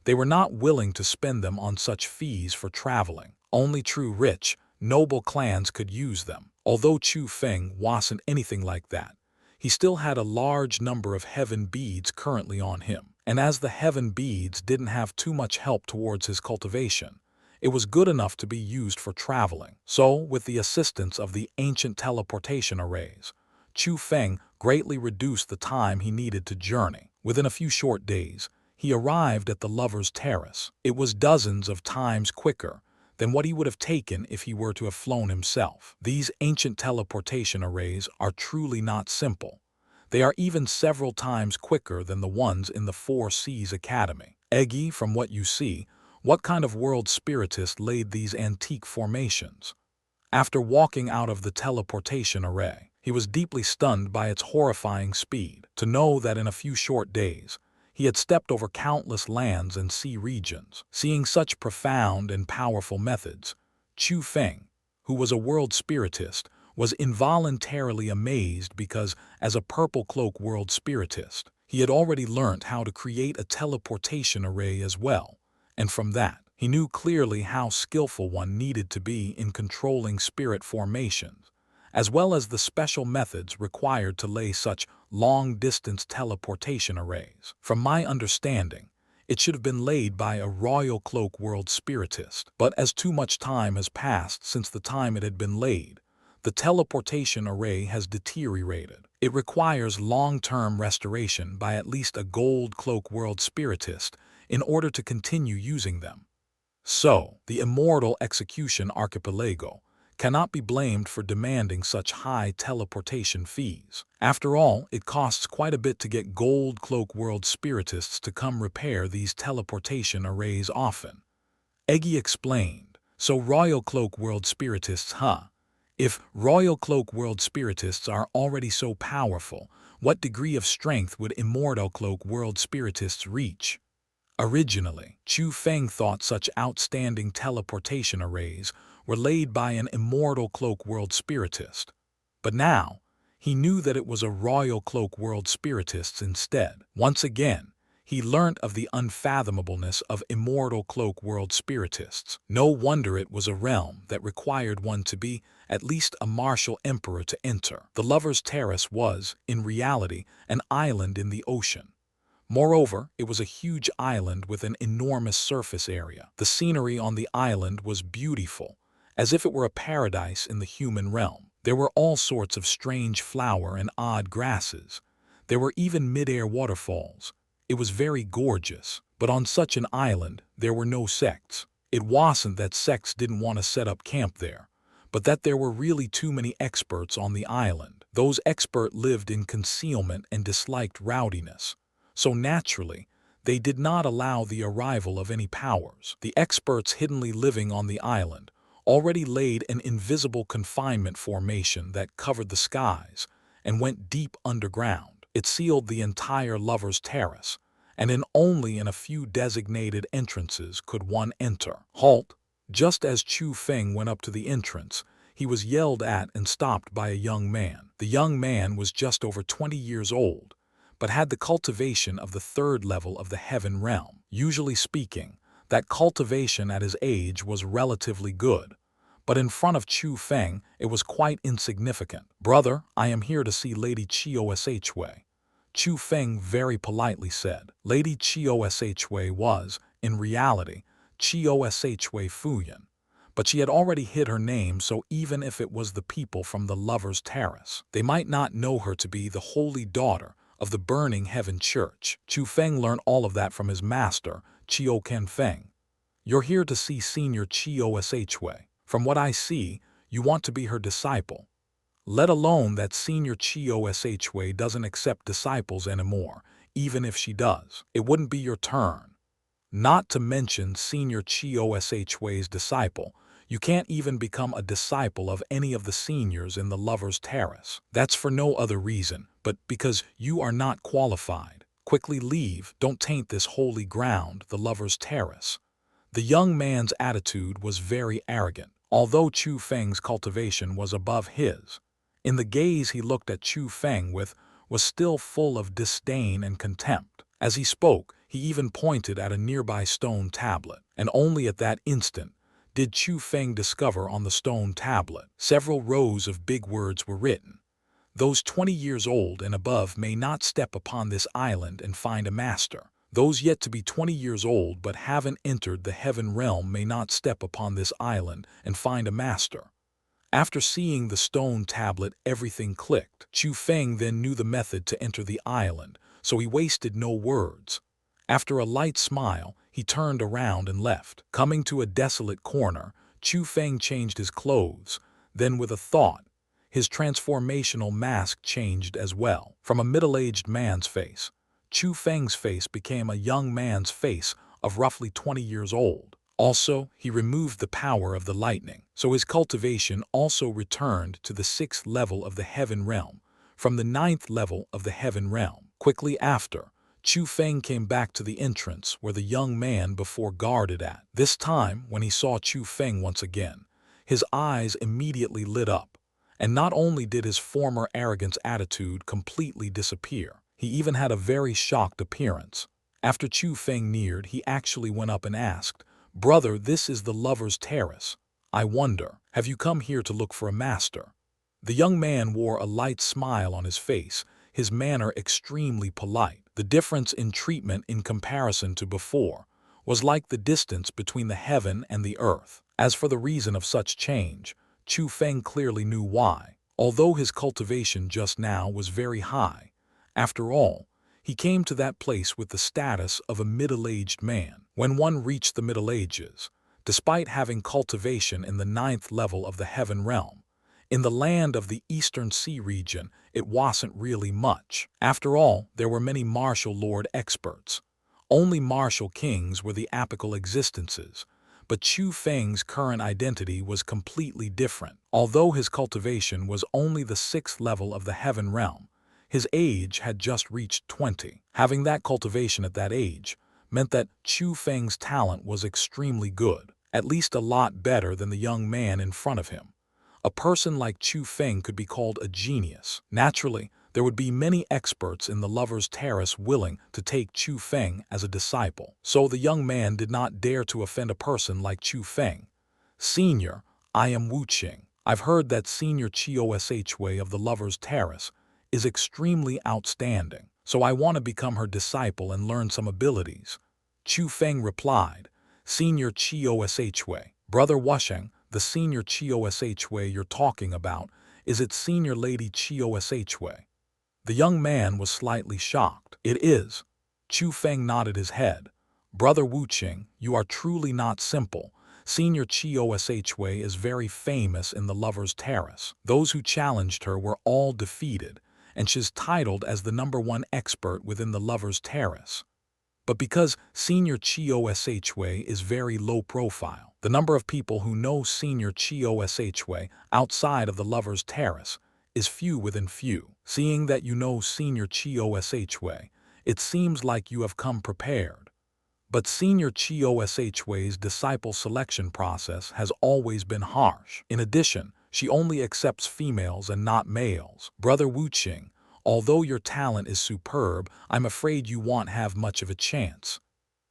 they were not willing to spend them on such fees for traveling. Only true rich, noble clans could use them. Although Chu Feng wasn't anything like that, he still had a large number of heaven beads currently on him. And as the heaven beads didn't have too much help towards his cultivation, it was good enough to be used for traveling. So, with the assistance of the ancient teleportation arrays, Chu Feng greatly reduced the time he needed to journey. Within a few short days, he arrived at the Lover's Terrace. It was dozens of times quicker than what he would have taken if he were to have flown himself. These ancient teleportation arrays are truly not simple. They are even several times quicker than the ones in the Four Seas Academy. Eggy, from what you see, what kind of world spiritist laid these antique formations? After walking out of the teleportation array, he was deeply stunned by its horrifying speed. To know that in a few short days, he had stepped over countless lands and sea regions. Seeing such profound and powerful methods, Chu Feng, who was a world spiritist, was involuntarily amazed because, as a purple cloak world spiritist, he had already learnt how to create a teleportation array as well, and from that, he knew clearly how skillful one needed to be in controlling spirit formations, as well as the special methods required to lay such long-distance teleportation arrays. From my understanding, it should have been laid by a royal cloak world spiritist. But as too much time has passed since the time it had been laid, the teleportation array has deteriorated. It requires long-term restoration by at least a gold cloak world spiritist in order to continue using them. So, the immortal execution archipelago cannot be blamed for demanding such high teleportation fees. After all, it costs quite a bit to get gold cloak world spiritists to come repair these teleportation arrays often. Eggy explained, so royal cloak world spiritists, huh? If royal cloak world spiritists are already so powerful, what degree of strength would immortal cloak world spiritists reach? Originally, Chu Feng thought such outstanding teleportation arrays were laid by an immortal cloak world spiritist. But now, he knew that it was a royal cloak world spiritist instead. Once again, He learnt of the unfathomableness of immortal cloak world spiritists. No wonder it was a realm that required one to be at least a martial emperor to enter. The Lover's Terrace was, in reality, an island in the ocean. Moreover, it was a huge island with an enormous surface area. The scenery on the island was beautiful, as if it were a paradise in the human realm. There were all sorts of strange flower and odd grasses. There were even mid-air waterfalls. It was very gorgeous, but on such an island, there were no sects. It wasn't that sects didn't want to set up camp there, but that there were really too many experts on the island. Those experts lived in concealment and disliked rowdiness. So naturally, they did not allow the arrival of any powers. The experts hiddenly living on the island already laid an invisible confinement formation that covered the skies and went deep underground. It sealed the entire Lover's Terrace, and only in a few designated entrances could one enter. Halt! Just as Chu Feng went up to the entrance, he was yelled at and stopped by a young man. The young man was just over 20 years old, but had the cultivation of the third level of the heaven realm. Usually speaking, that cultivation at his age was relatively good, but in front of Chu Feng it was quite insignificant. "Brother, I am here to see Lady Xianxia," Chu Feng very politely said. Lady Xianxia was, in reality, Xianxia Fuyan, but she had already hid her name, so even if it was the people from the Lover's Terrace, they might not know her to be the holy daughter of the burning heaven church. Chu Feng learned all of that from his master, Chu Feng. "You're here to see Senior Xianxia. From what I see, you want to be her disciple. Let alone that Senior Xianxia doesn't accept disciples anymore, even if she does. It wouldn't be your turn. Not to mention Senior Xianxia's disciple, you can't even become a disciple of any of the seniors in the Lover's Terrace. That's for no other reason, but because you are not qualified. Quickly leave, don't taint this holy ground, the Lover's Terrace." The young man's attitude was very arrogant, although Chu Feng's cultivation was above his. In the gaze he looked at Chu Feng with was still full of disdain and contempt. As he spoke, he even pointed at a nearby stone tablet, and only at that instant did Chu Feng discover on the stone tablet several rows of big words were written. "Those 20 years old and above may not step upon this island and find a master. Those yet to be 20 years old but haven't entered the heaven realm may not step upon this island and find a master." After seeing the stone tablet, everything clicked. Chu Feng then knew the method to enter the island, so he wasted no words. After a light smile, he turned around and left. Coming to a desolate corner, Chu Feng changed his clothes. Then with a thought, his transformational mask changed as well. From a middle-aged man's face, Chu Feng's face became a young man's face of roughly 20 years old. Also, he removed the power of the lightning, so his cultivation also returned to the 6th level of the heaven realm, from the 9th level of the heaven realm. Quickly after, Chu Feng came back to the entrance where the young man before guarded at. This time, when he saw Chu Feng once again, his eyes immediately lit up, and not only did his former arrogant attitude completely disappear, he even had a very shocked appearance. After Chu Feng neared, he actually went up and asked, "Brother, this is the Lover's Terrace. I wonder, have you come here to look for a master?" The young man wore a light smile on his face, his manner extremely polite. The difference in treatment in comparison to before was like the distance between the heaven and the earth. As for the reason of such change, Chu Feng clearly knew why. Although his cultivation just now was very high, after all, he came to that place with the status of a middle-aged man. When one reached the Middle Ages, despite having cultivation in the 9th level of the heaven realm, in the land of the Eastern Sea region, it wasn't really much. After all, there were many martial lord experts. Only martial kings were the apical existences, but Chu Feng's current identity was completely different. Although his cultivation was only the 6th level of the heaven realm, his age had just reached 20. Having that cultivation at that age meant that Chu Feng's talent was extremely good, at least a lot better than the young man in front of him. A person like Chu Feng could be called a genius. Naturally, there would be many experts in the Lover's Terrace willing to take Chu Feng as a disciple. So the young man did not dare to offend a person like Chu Feng. "Senior, I am Wu Qing. I've heard that Senior Chioshue of the Lover's Terrace is extremely outstanding, so I want to become her disciple and learn some abilities." Chu Feng replied, "Senior Chioshue, Brother Wusheng, the Senior Chioshue you're talking about, is it Senior Lady Chioshue?" The young man was slightly shocked. "It is." Chu Feng nodded his head. "Brother Wu Qing, you are truly not simple. Senior Chioshue is very famous in the Lover's Terrace. Those who challenged her were all defeated, and she's titled as the #1 expert within the Lover's Terrace. But because Senior Chioshue is very low profile, the number of people who know Senior Chioshue outside of the Lover's Terrace is few within few. Seeing that you know Senior Chioshue, it seems like you have come prepared. But Senior Chioshue's disciple selection process has always been harsh. In addition, she only accepts females and not males. Brother Wu Qing, although your talent is superb, I'm afraid you won't have much of a chance."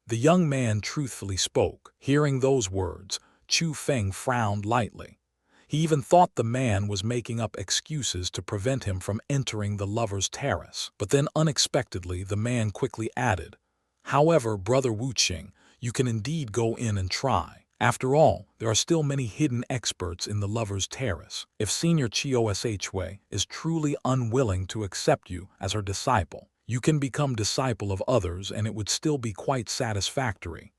The young man truthfully spoke. Hearing those words, Chu Feng frowned lightly. He even thought the man was making up excuses to prevent him from entering the Lover's Terrace. But then unexpectedly the man quickly added, "However, Brother Wu Qing, you can indeed go in and try. After all, there are still many hidden experts in the Lover's Terrace. If Senior Chioshue is truly unwilling to accept you as her disciple, you can become disciple of others and it would still be quite satisfactory."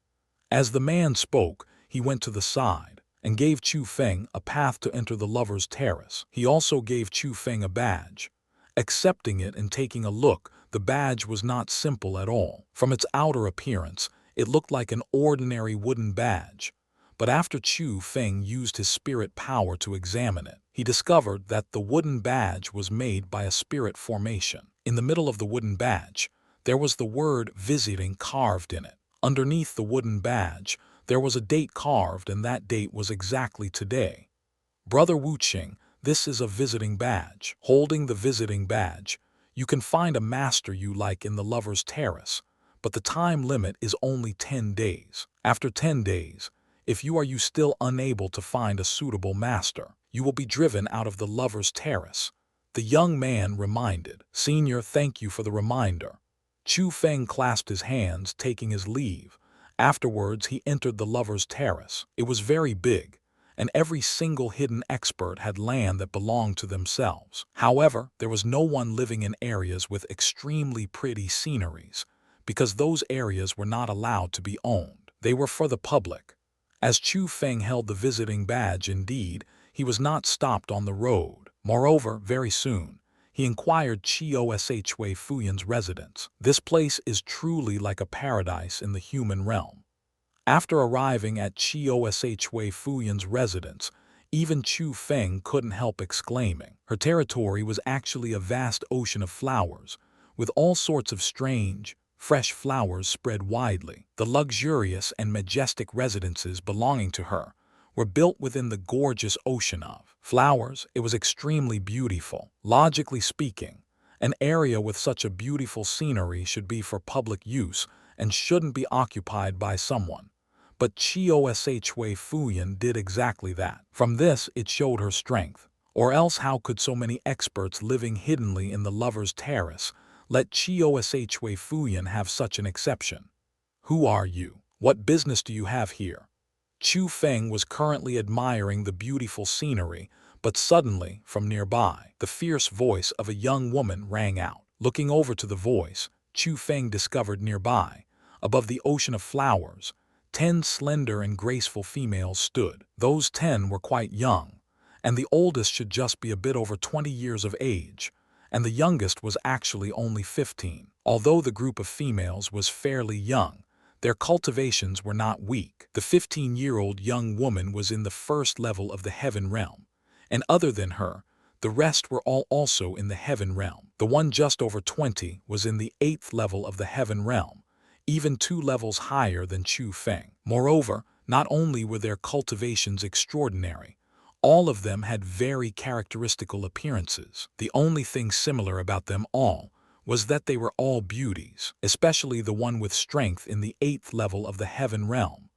As the man spoke, he went to the side and gave Chu Feng a path to enter the Lover's Terrace. He also gave Chu Feng a badge. Accepting it and taking a look, the badge was not simple at all. From its outer appearance, it looked like an ordinary wooden badge. But after Chu Feng used his spirit power to examine it, he discovered that the wooden badge was made by a spirit formation. In the middle of the wooden badge, there was the word "visiting" carved in it. Underneath the wooden badge, there was a date carved, and that date was exactly today. "Brother Wu Qing, this is a visiting badge. Holding the visiting badge, you can find a master you like in the Lover's Terrace, but the time limit is only 10 days. After 10 days, if you are still unable to find a suitable master, you will be driven out of the Lover's Terrace." The young man reminded. "Senior, thank you for the reminder." Chu Feng clasped his hands, taking his leave. Afterwards, he entered the Lover's Terrace. It was very big, and every single hidden expert had land that belonged to themselves. However, there was no one living in areas with extremely pretty sceneries, because those areas were not allowed to be owned. They were for the public. As Chu Feng held the visiting badge, indeed, he was not stopped on the road. Moreover, very soon, he inquired Chioshue Fuyan's residence. This place is truly like a paradise in the human realm. After arriving at Chioshue Fuyan's residence, even Chu Feng couldn't help exclaiming. Her territory was actually a vast ocean of flowers, with all sorts of strange, fresh flowers spread widely. The luxurious and majestic residences belonging to her were built within the gorgeous ocean of flowers. It was extremely beautiful. Logically speaking, an area with such a beautiful scenery should be for public use and shouldn't be occupied by someone. But Chioshue Fuyan did exactly that. From this, it showed her strength. Or else how could so many experts living hiddenly in the Lover's Terrace let Chioshue Fuyan have such an exception? "Who are you? What business do you have here?" Chu Feng was currently admiring the beautiful scenery, but suddenly, from nearby, the fierce voice of a young woman rang out. Looking over to the voice, Chu Feng discovered nearby, above the ocean of flowers, 10 slender and graceful females stood. Those 10 were quite young, and the oldest should just be a bit over 20 years of age, and the youngest was actually only 15. Although the group of females was fairly young, their cultivations were not weak. The 15-year-old young woman was in the first level of the heaven realm, and other than her, the rest were all also in the heaven realm. The one just over 20 was in the 8th level of the heaven realm, even 2 levels higher than Chu Feng. Moreover, not only were their cultivations extraordinary, All of them had very characteristical appearances. The only thing similar about them all was that they were all beauties, especially the one with strength in the 8th level of the heaven realm.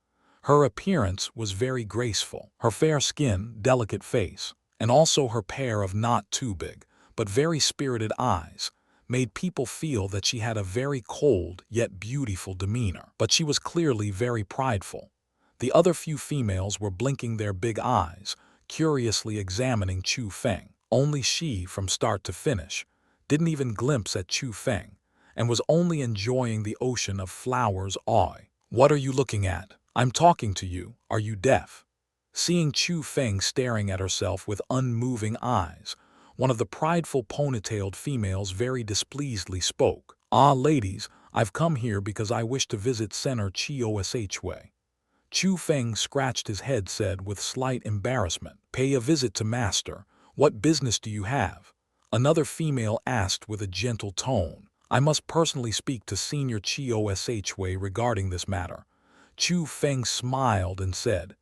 Her appearance was very graceful. Her fair skin, delicate face, and also her pair of not too big, but very spirited eyes, made people feel that she had a very cold yet beautiful demeanor. But she was clearly very prideful. The other few females were blinking their big eyes, curiously examining Chu Feng. Only she, from start to finish, didn't even glimpse at Chu Feng, and was only enjoying the ocean of flowers' eye. "What are you looking at? I'm talking to you. Are you deaf?" Seeing Chu Feng staring at herself with unmoving eyes, one of the prideful ponytailed females very displeasedly spoke. "Ah, ladies, I've come here because I wish to visit Senator Chioshwe." Chu Feng scratched his head, said with slight embarrassment, "Pay a visit to master. What business do you have?" Another female asked with a gentle tone. "I must personally speak to Senior Chioshwe regarding this matter." Chu Feng smiled and said,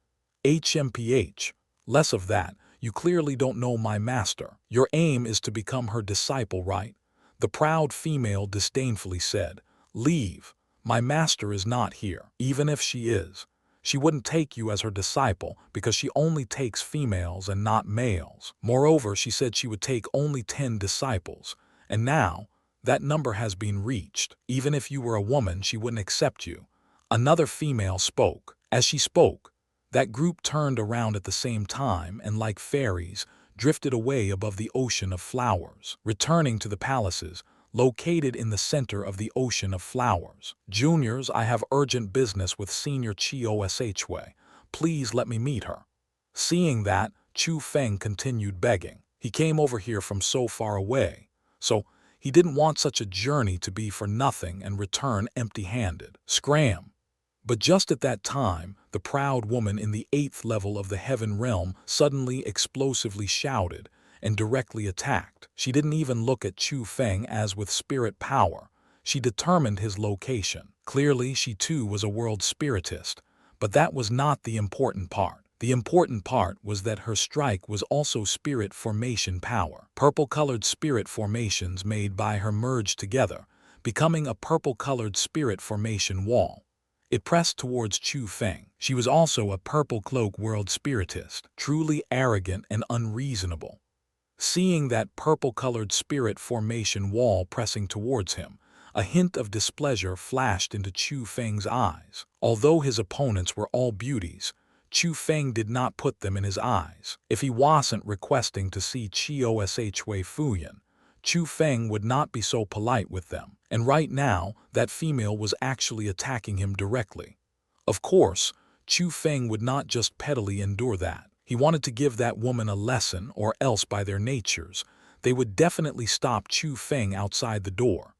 "HMPH, less of that. You clearly don't know my master. Your aim is to become her disciple, right?" The proud female disdainfully said, "Leave. My master is not here. Even if she is, she wouldn't take you as her disciple because she only takes females and not males. Moreover, she said she would take only 10 disciples, and now that number has been reached. Even if you were a woman, she wouldn't accept you." Another female spoke. As she spoke, that group turned around at the same time and, like fairies, drifted away above the ocean of flowers, returning to the palaces located in the center of the ocean of flowers. "Juniors, I have urgent business with Senior Chioshwe. Please let me meet her." Seeing that, Chu Feng continued begging. He came over here from so far away, so he didn't want such a journey to be for nothing and return empty-handed. Scram! But just at that time, the proud woman in the 8th level of the heaven realm suddenly explosively shouted and directly attacked. She didn't even look at Chu Feng as with spirit power. She determined his location. Clearly, she too was a world spiritist, but that was not the important part. The important part was that her strike was also spirit formation power. Purple-colored spirit formations made by her merged together, becoming a purple-colored spirit formation wall. It pressed towards Chu Feng. She was also a purple cloak world spiritist, truly arrogant and unreasonable. Seeing that purple-colored spirit formation wall pressing towards him, a hint of displeasure flashed into Chu Feng's eyes. Although his opponents were all beauties, Chu Feng did not put them in his eyes. If he wasn't requesting to see Chioshwe Fuyan, Chu Feng would not be so polite with them. And right now, that female was actually attacking him directly. Of course, Chu Feng would not just pettily endure that. He wanted to give that woman a lesson, or else by their natures, they would definitely stop Chu Feng outside the door.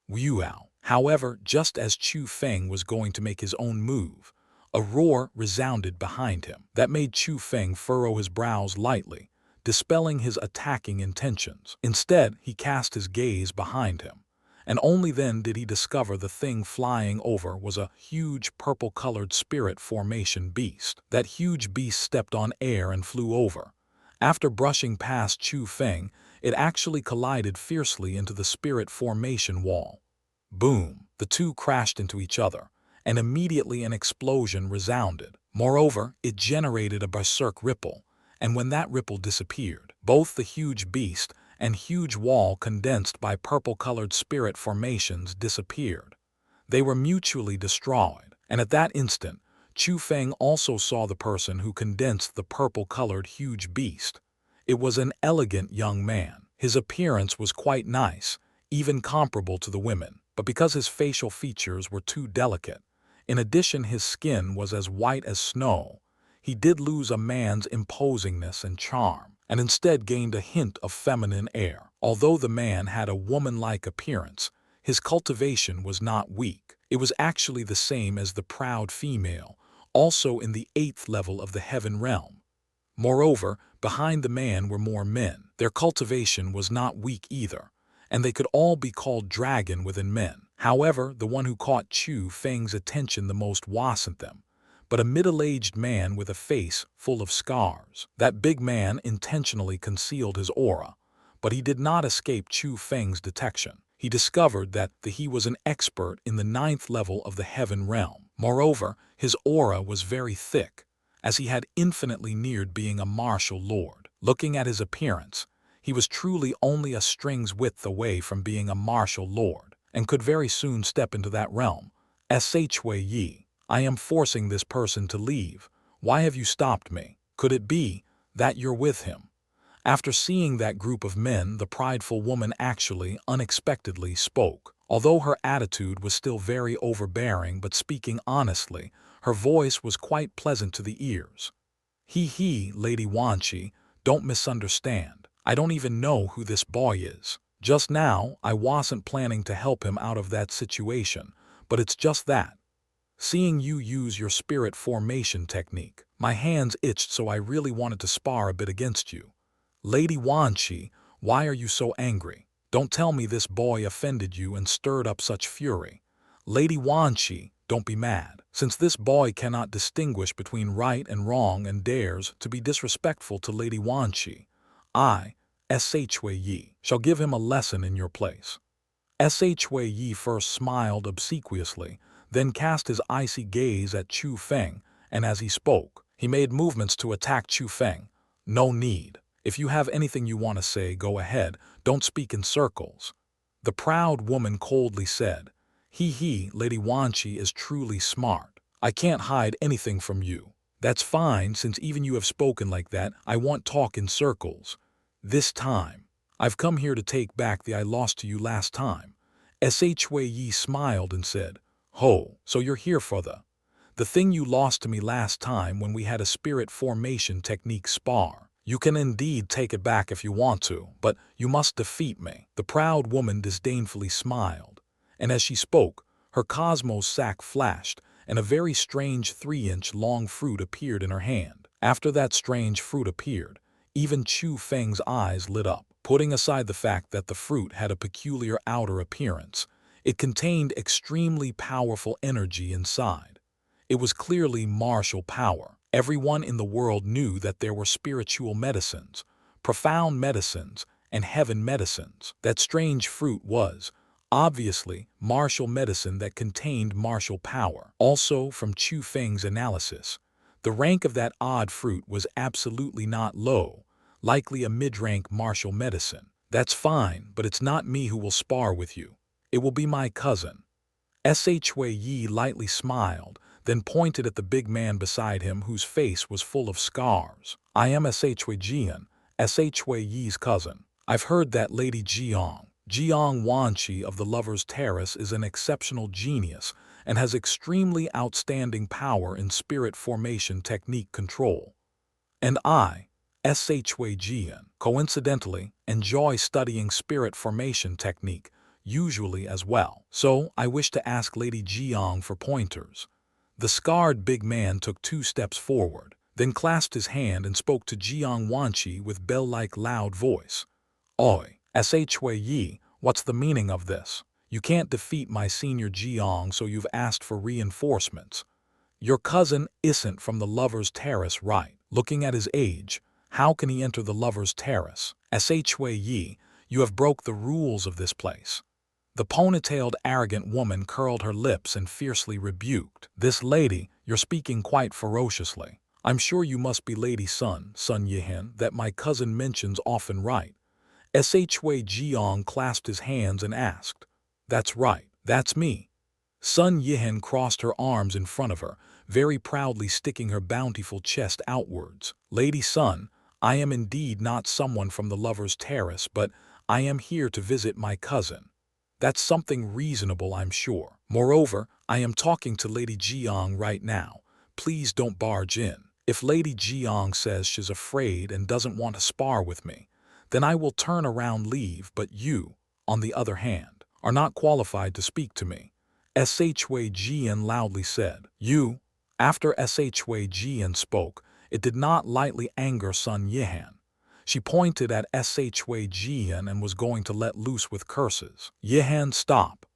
Wow. However, just as Chu Feng was going to make his own move, a roar resounded behind him that made Chu Feng furrow his brows lightly, dispelling his attacking intentions. Instead, he cast his gaze behind him, and only then did he discover the thing flying over was a huge purple-colored spirit formation beast. That huge beast stepped on air and flew over. After brushing past Chu Feng, it actually collided fiercely into the spirit formation wall. Boom! The two crashed into each other, and immediately an explosion resounded. Moreover, it generated a berserk ripple, and when that ripple disappeared, both the huge beast and huge wall condensed by purple-colored spirit formations disappeared. They were mutually destroyed, and at that instant, Chu Feng also saw the person who condensed the purple-colored huge beast. It was an elegant young man. His appearance was quite nice, even comparable to the women, but because his facial features were too delicate, in addition his skin was as white as snow, he did lose a man's imposingness and charm, and instead gained a hint of feminine air. Although the man had a woman-like appearance, his cultivation was not weak. It was actually the same as the proud female, also in the 8th level of the heaven realm. Moreover, behind the man were more men. Their cultivation was not weak either, and they could all be called dragon within men. However, the one who caught Chu Feng's attention the most wasn't them, but a middle-aged man with a face full of scars. That big man intentionally concealed his aura, but he did not escape Chu Feng's detection. He discovered that he was an expert in the 9th level of the heaven realm. Moreover, his aura was very thick, as he had infinitely neared being a martial lord. Looking at his appearance, he was truly only a string's width away from being a martial lord, and could very soon step into that realm. Yi, I am forcing this person to leave. Why have you stopped me? Could it be that you're with him? After seeing that group of men, the prideful woman actually unexpectedly spoke. Although her attitude was still very overbearing, but speaking honestly, her voice was quite pleasant to the ears. Lady Wanchi, don't misunderstand. I don't even know who this boy is. Just now, I wasn't planning to help him out of that situation, but it's just that. Seeing you use your spirit formation technique, my hands itched, so I really wanted to spar a bit against you. Lady Wanchi, why are you so angry? Don't tell me this boy offended you and stirred up such fury. Lady Wanchi, don't be mad. Since this boy cannot distinguish between right and wrong and dares to be disrespectful to Lady Wanchi, I, Yi, shall give him a lesson in your place. Yi first smiled obsequiously, then cast his icy gaze at Chu Feng, and as he spoke, he made movements to attack Chu Feng. No need. If you have anything you want to say, go ahead, don't speak in circles. The proud woman coldly said, Lady Wanchi is truly smart. I can't hide anything from you. That's fine, since even you have spoken like that, I won't talk in circles. This time, I've come here to take back the I lost to you last time. Yi smiled and said, Ho, so you're here for the thing you lost to me last time when we had a spirit formation technique spar. You can indeed take it back if you want to, but you must defeat me. The proud woman disdainfully smiled, and as she spoke, her cosmos sac flashed, and a very strange 3-inch long fruit appeared in her hand. After that strange fruit appeared, even Chu Feng's eyes lit up. Putting aside the fact that the fruit had a peculiar outer appearance, it contained extremely powerful energy inside. It was clearly martial power. Everyone in the world knew that there were spiritual medicines, profound medicines, and heaven medicines. That strange fruit was, obviously, martial medicine that contained martial power. Also, from Chu Feng's analysis, the rank of that odd fruit was absolutely not low, likely a mid-rank martial medicine. That's fine, but it's not me who will spar with you. It will be my cousin. Yi lightly smiled, then pointed at the big man beside him whose face was full of scars. I am Jian, Yi's cousin. I've heard that Lady Jiang Wanchi of the Lover's Terrace is an exceptional genius and has extremely outstanding power in spirit formation technique control. And I, Jian, coincidentally, enjoy studying spirit formation technique, usually as well. So I wish to ask Lady Jiang for pointers. The scarred big man took 2 steps forward, then clasped his hand and spoke to Jiang Wanchi with bell-like loud voice. Oi, Yi, what's the meaning of this? You can't defeat my senior Jiang, so you've asked for reinforcements. Your cousin isn't from the Lover's Terrace, right? Looking at his age, how can he enter the Lover's Terrace? Yi, you have broke the rules of this place. The ponytailed arrogant woman curled her lips and fiercely rebuked. This lady, you're speaking quite ferociously. I'm sure you must be Lady Sun Yihan, that my cousin mentions often, right? Jiang clasped his hands and asked. That's right, that's me. Sun Yihan crossed her arms in front of her, very proudly sticking her bountiful chest outwards. Lady Sun, I am indeed not someone from the Lover's Terrace, but I am here to visit my cousin. That's something reasonable, I'm sure. Moreover, I am talking to Lady Jiang right now. Please don't barge in. If Lady Jiang says she's afraid and doesn't want to spar with me, then I will turn around leave, but you, on the other hand, are not qualified to speak to me. Jian loudly said. You. After Jian spoke, it did not lightly anger Sun Yihan. She pointed at Jian and was going to let loose with curses. Yihan, stop.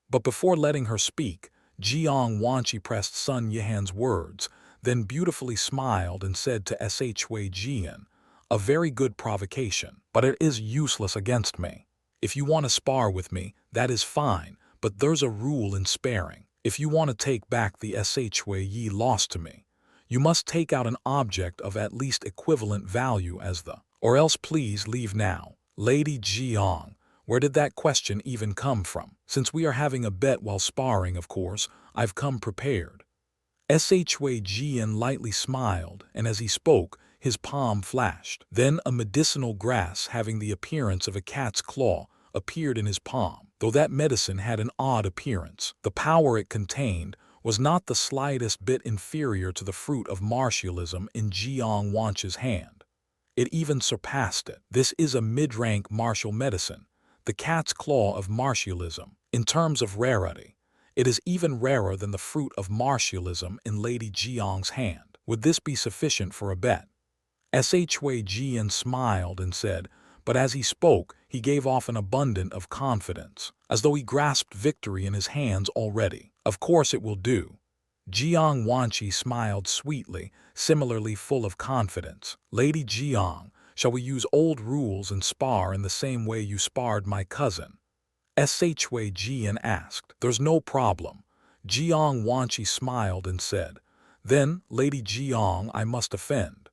But before letting her speak, Jiang Wanchi pressed Sun Yihan's words, then beautifully smiled and said to Shui Jian, "A very good provocation, but it is useless against me. If you want to spar with me, that is fine, but there's a rule in sparring. If you want to take back the Shui Yi lost to me, you must take out an object of at least equivalent value as the, or else please leave now." Lady Jiang, where did that question even come from? Since we are having a bet while sparring, of course, I've come prepared. Shui Jian lightly smiled, and as he spoke, his palm flashed. Then a medicinal grass having the appearance of a cat's claw appeared in his palm. Though that medicine had an odd appearance, the power it contained was not the slightest bit inferior to the fruit of martialism in Jiang Wanchi's hand. It even surpassed it. This is a mid-rank martial medicine, the cat's claw of martialism. In terms of rarity, it is even rarer than the fruit of martialism in Lady Jiang's hand. Would this be sufficient for a bet? Shui Jian smiled and said, but as he spoke, he gave off an abundance of confidence, as though he grasped victory in his hands already. Of course it will do. Jiang Wanchi smiled sweetly, similarly full of confidence. Lady Jiang, shall we use old rules and spar in the same way you sparred my cousin? Shui Jian asked. There's no problem. Jiang Wanchi smiled and said, then, Lady Jiang, I must offend.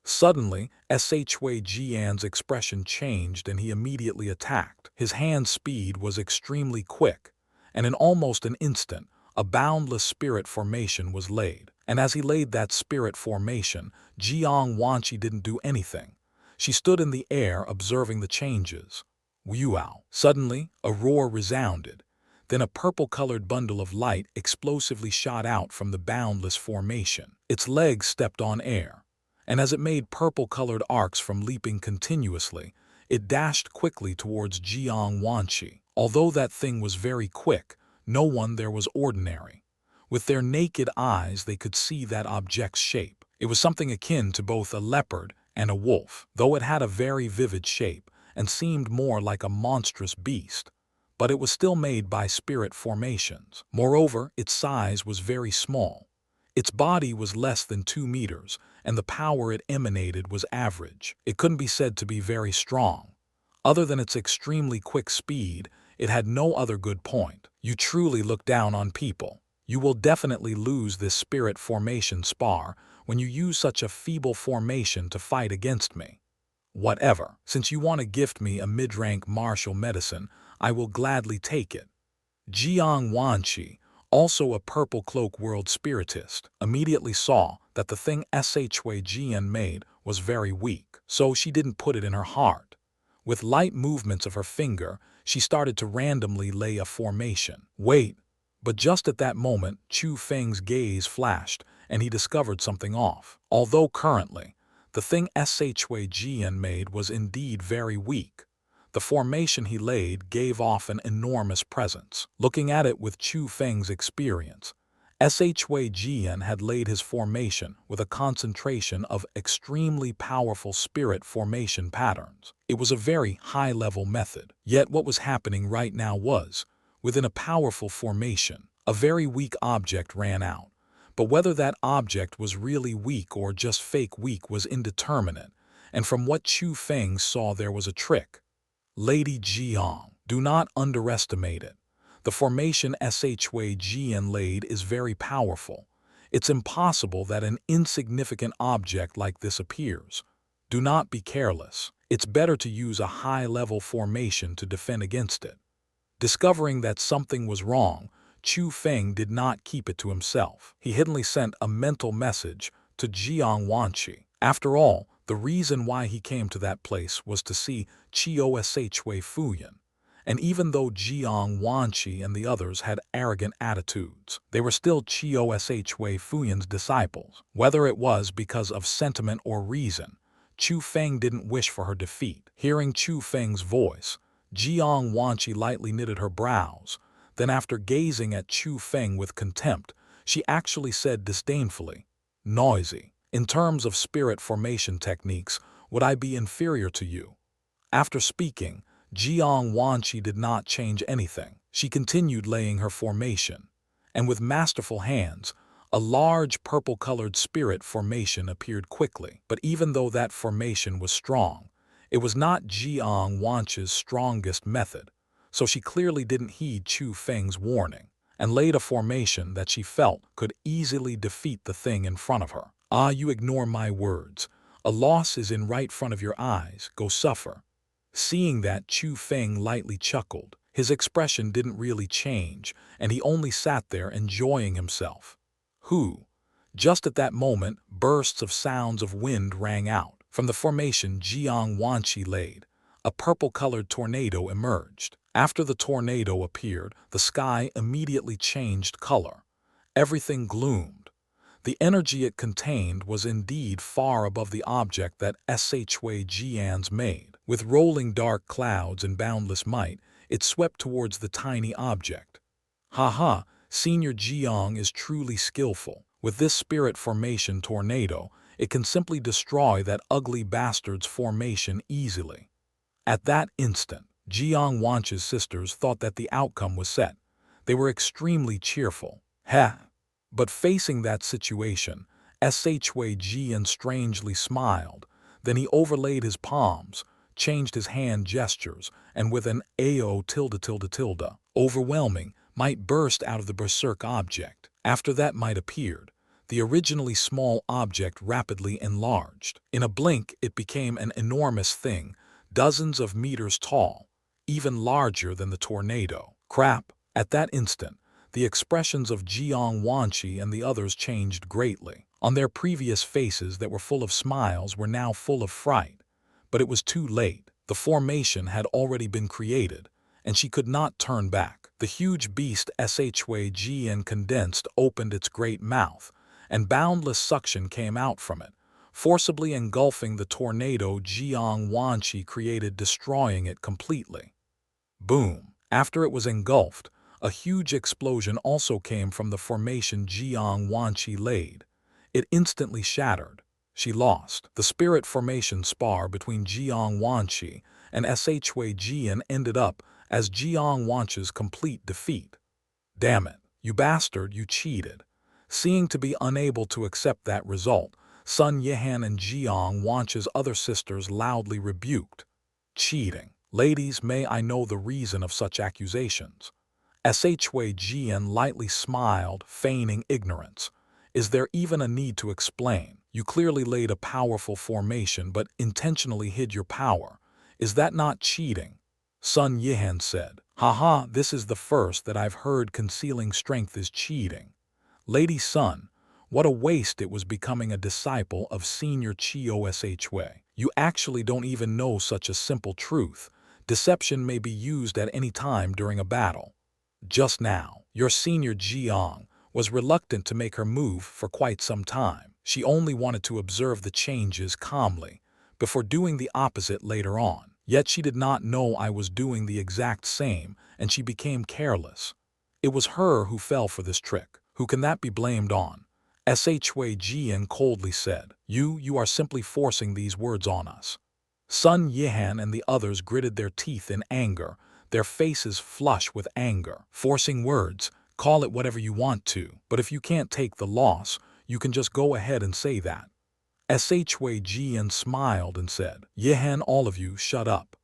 Suddenly, Shui Jian's expression changed and he immediately attacked. His hand speed was extremely quick, and in almost an instant, a boundless spirit formation was laid. And as he laid that spirit formation, Jiang Wanchi didn't do anything. She stood in the air observing the changes. Wow! Suddenly, a roar resounded. Then a purple-colored bundle of light explosively shot out from the boundless formation. Its legs stepped on air, and as it made purple-colored arcs from leaping continuously, it dashed quickly towards Jiang Wanchi. Although that thing was very quick, no one there was ordinary. With their naked eyes they could see that object's shape. It was something akin to both a leopard and a wolf, though it had a very vivid shape and seemed more like a monstrous beast. But it was still made by spirit formations. Moreover, its size was very small. Its body was less than 2 meters, and the power it emanated was average. It couldn't be said to be very strong. Other than its extremely quick speed, it had no other good point. You truly look down on people. You will definitely lose this spirit formation spar when you use such a feeble formation to fight against me. Whatever. Since you want to gift me a mid-rank martial medicine, I will gladly take it. Jiang Wanchi, also a purple cloak world spiritist, immediately saw that the thing Shui Jian made was very weak, so she didn't put it in her heart. With light movements of her finger, she started to randomly lay a formation. Wait! But just at that moment, Chu Feng's gaze flashed, and he discovered something off. Although currently, the thing Shui Jian made was indeed very weak, the formation he laid gave off an enormous presence. Looking at it with Chu Feng's experience, Shui Jian had laid his formation with a concentration of extremely powerful spirit formation patterns. It was a very high-level method. Yet what was happening right now was, within a powerful formation, a very weak object ran out. But whether that object was really weak or just fake weak was indeterminate, and from what Chu Feng saw there was a trick. Lady Jiang, do not underestimate it. The formation Shui Jian laid is very powerful. It's impossible that an insignificant object like this appears. Do not be careless. It's better to use a high-level formation to defend against it. Discovering that something was wrong, Chu Feng did not keep it to himself. He hiddenly sent a mental message to Jiang Wanchi. After all, the reason why he came to that place was to see Shui Fuyan. And even though Jiang Wanchi and the others had arrogant attitudes, they were still Shui Fuyan's disciples. Whether it was because of sentiment or reason, Chu Feng didn't wish for her defeat. Hearing Chu Feng's voice, Jiang Wanchi lightly knitted her brows. Then after gazing at Chu Feng with contempt, she actually said disdainfully, "Noisy. In terms of spirit formation techniques, would I be inferior to you?" After speaking, Jiang Wanchi did not change anything. She continued laying her formation, and with masterful hands, A large purple-colored spirit formation appeared quickly, but even though that formation was strong, it was not xianxia's strongest method, so she clearly didn't heed Chu Feng's warning and laid a formation that she felt could easily defeat the thing in front of her. Ah, you ignore my words. A loss is in right front of your eyes. Go suffer. Seeing that, Chu Feng lightly chuckled. His expression didn't really change, and he only sat there enjoying himself. Who? Just at that moment, bursts of sounds of wind rang out. From the formation Xianxia laid, a purple-colored tornado emerged. After the tornado appeared, the sky immediately changed color. Everything gloomed. The energy it contained was indeed far above the object that Shui Jian's made. With rolling dark clouds and boundless might, it swept towards the tiny object. Ha! Senior Jiang is truly skillful. With this spirit formation tornado, it can simply destroy that ugly bastard's formation easily. At that instant, Xianxuan's sisters thought that the outcome was set. They were extremely cheerful. But facing that situation, Shui Jian strangely smiled. Then he overlaid his palms, changed his hand gestures, and with an AO overwhelming, might burst out of the berserk object. After that might appeared, the originally small object rapidly enlarged. In a blink, it became an enormous thing, dozens of meters tall, even larger than the tornado. Crap! At that instant, the expressions of Xianxia and the others changed greatly. On their previous faces that were full of smiles were now full of fright. But it was too late. The formation had already been created, and she could not turn back. The huge beast Shui Jian condensed opened its great mouth, and boundless suction came out from it, forcibly engulfing the tornado Xianxia created, destroying it completely. Boom! After it was engulfed, a huge explosion also came from the formation Xianxia laid. It instantly shattered. She lost. The spirit formation spar between Xianxia and Shui Jian ended up as Xianxuan's complete defeat. Damn it, you bastard, you cheated. Seeing to be unable to accept that result, Sun Yihan and Xianxuan's other sisters loudly rebuked. Cheating. Ladies, may I know the reason of such accusations? Shui Jian lightly smiled, feigning ignorance. Is there even a need to explain? You clearly laid a powerful formation but intentionally hid your power. Is that not cheating? Sun Yihan said. Haha, this is the first that I've heard concealing strength is cheating. Lady Sun, what a waste it was becoming a disciple of Senior Chio Shui. You actually don't even know such a simple truth. Deception may be used at any time during a battle. Just now, your Senior Jiang was reluctant to make her move for quite some time. She only wanted to observe the changes calmly, before doing the opposite later on. Yet she did not know I was doing the exact same, and she became careless. It was her who fell for this trick. Who can that be blamed on? Shui Jian coldly said. You are simply forcing these words on us. Sun Yihan and the others gritted their teeth in anger, their faces flush with anger. Forcing words, call it whatever you want to, but if you can't take the loss, you can just go ahead and say that. Shui Jian smiled and said, Yihan, all of you, shut up.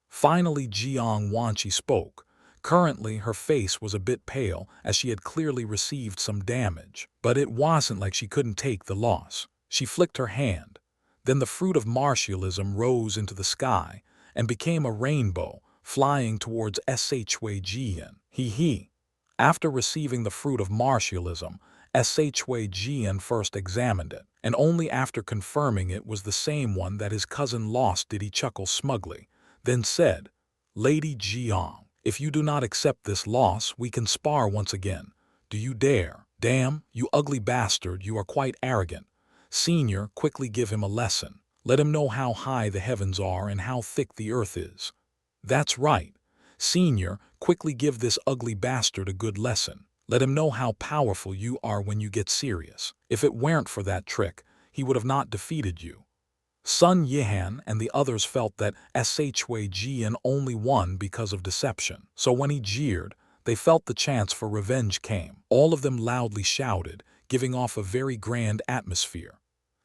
Finally Xianxia spoke. Currently, her face was a bit pale as she had clearly received some damage, but it wasn't like she couldn't take the loss. She flicked her hand. Then the fruit of martialism rose into the sky and became a rainbow, flying towards Shui Jian. He. After receiving the fruit of martialism, Shui Jian first examined it, and only after confirming it was the same one that his cousin lost did he chuckle smugly, then said, Lady Jiang, if you do not accept this loss, we can spar once again. Do you dare? Damn, you ugly bastard, you are quite arrogant. Senior, quickly give him a lesson. Let him know how high the heavens are and how thick the earth is. That's right. Senior, quickly give this ugly bastard a good lesson. Let him know how powerful you are when you get serious. If it weren't for that trick, he would have not defeated you. Sun Yihan and the others felt that Shui Jian only won because of deception. So when he jeered, they felt the chance for revenge came. All of them loudly shouted, giving off a very grand atmosphere.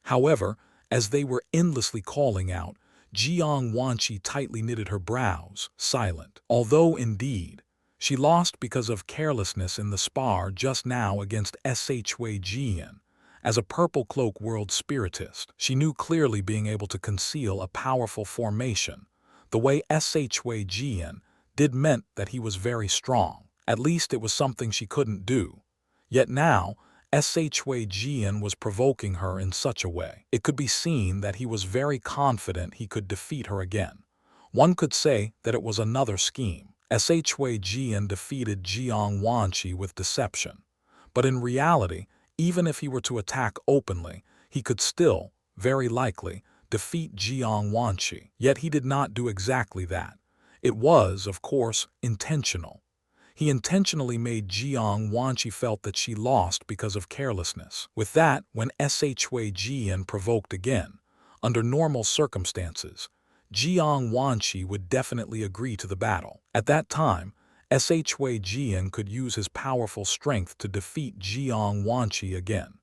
However, as they were endlessly calling out, Jiang Wanqi tightly knitted her brows, silent. Although, indeed, she lost because of carelessness in the spar just now against Shui Jian. As a purple cloak world spiritist, she knew clearly being able to conceal a powerful formation, the way Shui Jian did meant that he was very strong. At least it was something she couldn't do. Yet now, Shui Jian was provoking her in such a way. It could be seen that he was very confident he could defeat her again. One could say that it was another scheme. Shui Jian defeated Jiang Wanqi with deception. But in reality, even if he were to attack openly, he could still, very likely, defeat Jiang Wanqi. Yet he did not do exactly that. It was, of course, intentional. He intentionally made Jiang Wanqi felt that she lost because of carelessness. With that, when Shui Jian provoked again, under normal circumstances, Jiang Wanqi would definitely agree to the battle. At that time, Shui Jian could use his powerful strength to defeat Jiang Wanqi again.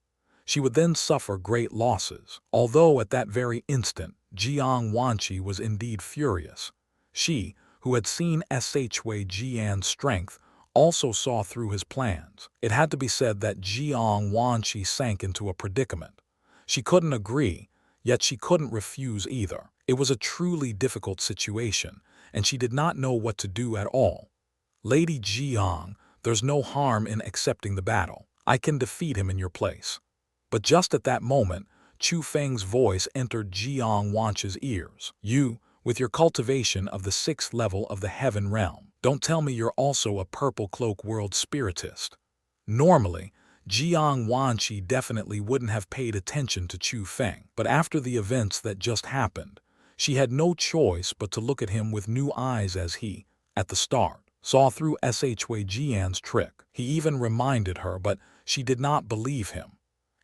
She would then suffer great losses. Although at that very instant, Jiang Wanqi was indeed furious. She, who had seen Shui Jian's strength, also saw through his plans. It had to be said that Jiang Wanqi sank into a predicament. She couldn't agree, yet she couldn't refuse either. It was a truly difficult situation, and she did not know what to do at all. Lady Jiang, there's no harm in accepting the battle. I can defeat him in your place. But just at that moment, Chu Feng's voice entered Jiang Wanqi's ears. You, with your cultivation of the 6th level of the heaven realm, don't tell me you're also a purple cloak world spiritist. Normally, Jiang Wanqi definitely wouldn't have paid attention to Chu Feng, but after the events that just happened, she had no choice but to look at him with new eyes as he, at the start, saw through Shui Jian's trick. He even reminded her, but she did not believe him.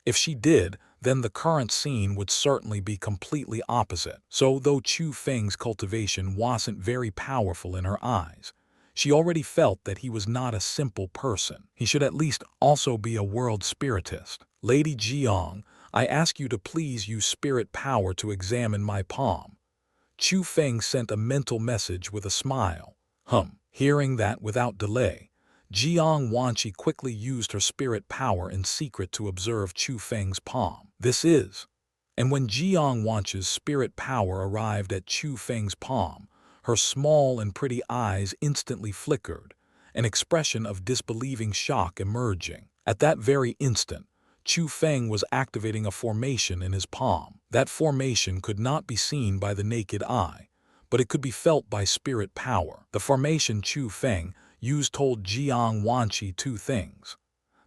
If she did, then the current scene would certainly be completely opposite. So though Chu Feng's cultivation wasn't very powerful in her eyes, she already felt that he was not a simple person. He should at least also be a world spiritist. Lady Jiang, I ask you to please use spirit power to examine my palm. Chu Feng sent a mental message with a smile. Hearing that without delay, Jiang Wanqi quickly used her spirit power in secret to observe Chu Feng's palm. And when Jiang Wanqi's spirit power arrived at Chu Feng's palm, her small and pretty eyes instantly flickered, an expression of disbelieving shock emerging. At that very instant, Chu Feng was activating a formation in his palm. That formation could not be seen by the naked eye, but it could be felt by spirit power. The formation Chu Feng used told Jiang Wanqi two things.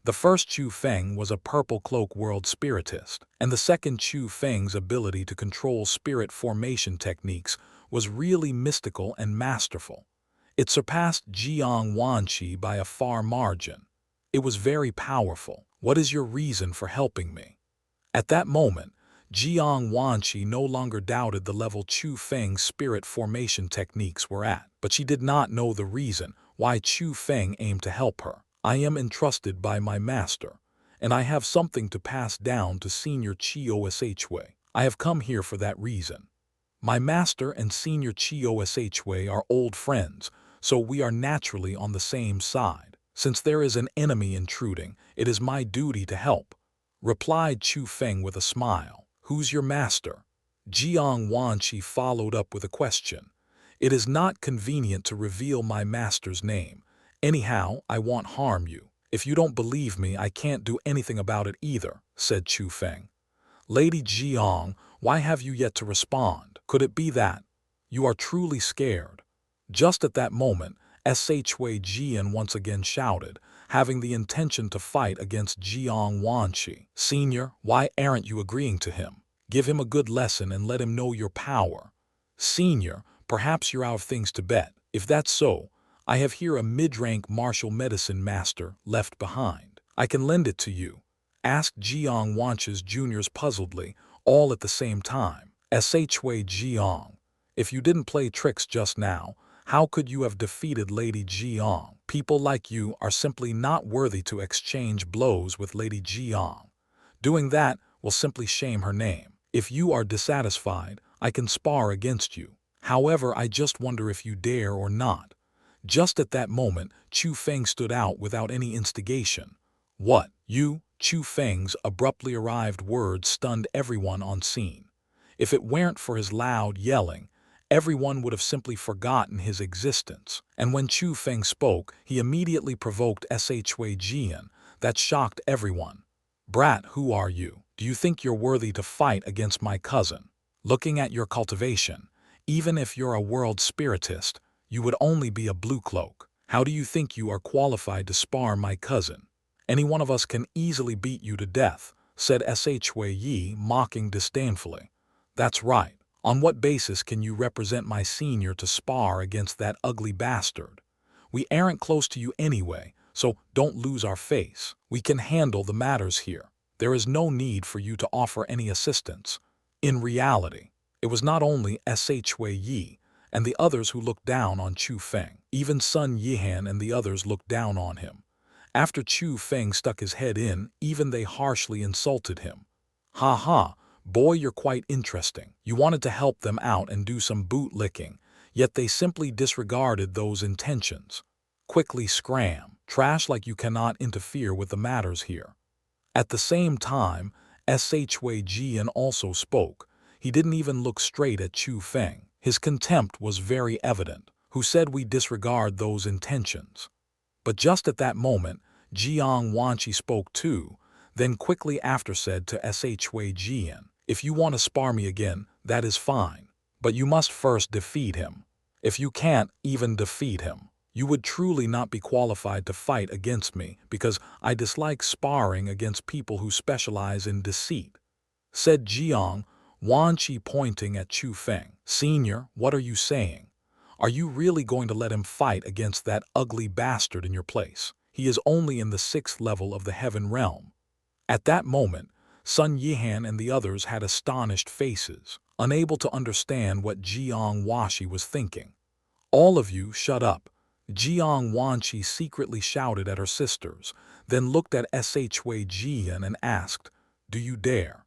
The first Chu Feng was a purple cloak world spiritist, and the second Chu Feng's ability to control spirit formation techniques was really mystical and masterful. It surpassed Jiang Wanqi by a far margin. It was very powerful. What is your reason for helping me? At that moment, Jiang Wanqi no longer doubted the level Chu Feng's spirit formation techniques were at, but she did not know the reason why Chu Feng aimed to help her. I am entrusted by my master, and I have something to pass down to Senior Chioshui. I have come here for that reason. My master and Senior Chioshui are old friends, so we are naturally on the same side. Since there is an enemy intruding, it is my duty to help, replied Chu Feng with a smile. Who's your master? Jiang Wanqi followed up with a question. It is not convenient to reveal my master's name. Anyhow, I won't harm you. If you don't believe me, I can't do anything about it either, said Chu Feng. Lady Jiang, why have you yet to respond? Could it be that you are truly scared? Just at that moment, Shui Jian once again shouted, having the intention to fight against Jiang Wanqi. Senior, why aren't you agreeing to him? Give him a good lesson and let him know your power. Senior, perhaps you're out of things to bet. If that's so, I have here a mid-rank martial medicine master left behind. I can lend it to you, asked Jiang Wanqi's juniors puzzledly, all at the same time. Shui Jiang, if you didn't play tricks just now, how could you have defeated Lady Jiang? People like you are simply not worthy to exchange blows with Lady Jiang. Doing that will simply shame her name. If you are dissatisfied, I can spar against you. However, I just wonder if you dare or not." Just at that moment, Chu Feng stood out without any instigation. "What, you?" Chu Feng's abruptly arrived words stunned everyone on scene. If it weren't for his loud yelling, everyone would have simply forgotten his existence. And when Chu Feng spoke, he immediately provoked Shui Jian. That shocked everyone. "Brat, who are you? Do you think you're worthy to fight against my cousin? Looking at your cultivation, even if you're a world spiritist, you would only be a blue cloak. How do you think you are qualified to spar my cousin? Any one of us can easily beat you to death," said Shui Yi, mocking disdainfully. "That's right. On what basis can you represent my senior to spar against that ugly bastard? We aren't close to you anyway, so don't lose our face. We can handle the matters here. There is no need for you to offer any assistance." In reality, it was not only Shui Yi and the others who looked down on Chu Feng. Even Sun Yihan and the others looked down on him. After Chu Feng stuck his head in, even they harshly insulted him. "Ha ha, boy, you're quite interesting. You wanted to help them out and do some boot-licking, yet they simply disregarded those intentions. Quickly scram. Trash like you cannot interfere with the matters here." At the same time, Shui Jian also spoke. He didn't even look straight at Chu Feng. His contempt was very evident. "Who said we disregard those intentions?" But just at that moment, Jiang Wanqi spoke too, then quickly after said to Shui Jian, "If you want to spar me again, that is fine. But you must first defeat him. If you can't even defeat him, you would truly not be qualified to fight against me because I dislike sparring against people who specialize in deceit," said Jiang Wanqi, pointing at Chu Feng. "Senior, what are you saying? Are you really going to let him fight against that ugly bastard in your place? He is only in the 6th level of the heaven realm." At that moment, Sun Yihan and the others had astonished faces, unable to understand what Jiang Wanqi was thinking. "All of you, shut up." Jiang Wanqi secretly shouted at her sisters, then looked at Shui Jian and asked, "Do you dare?"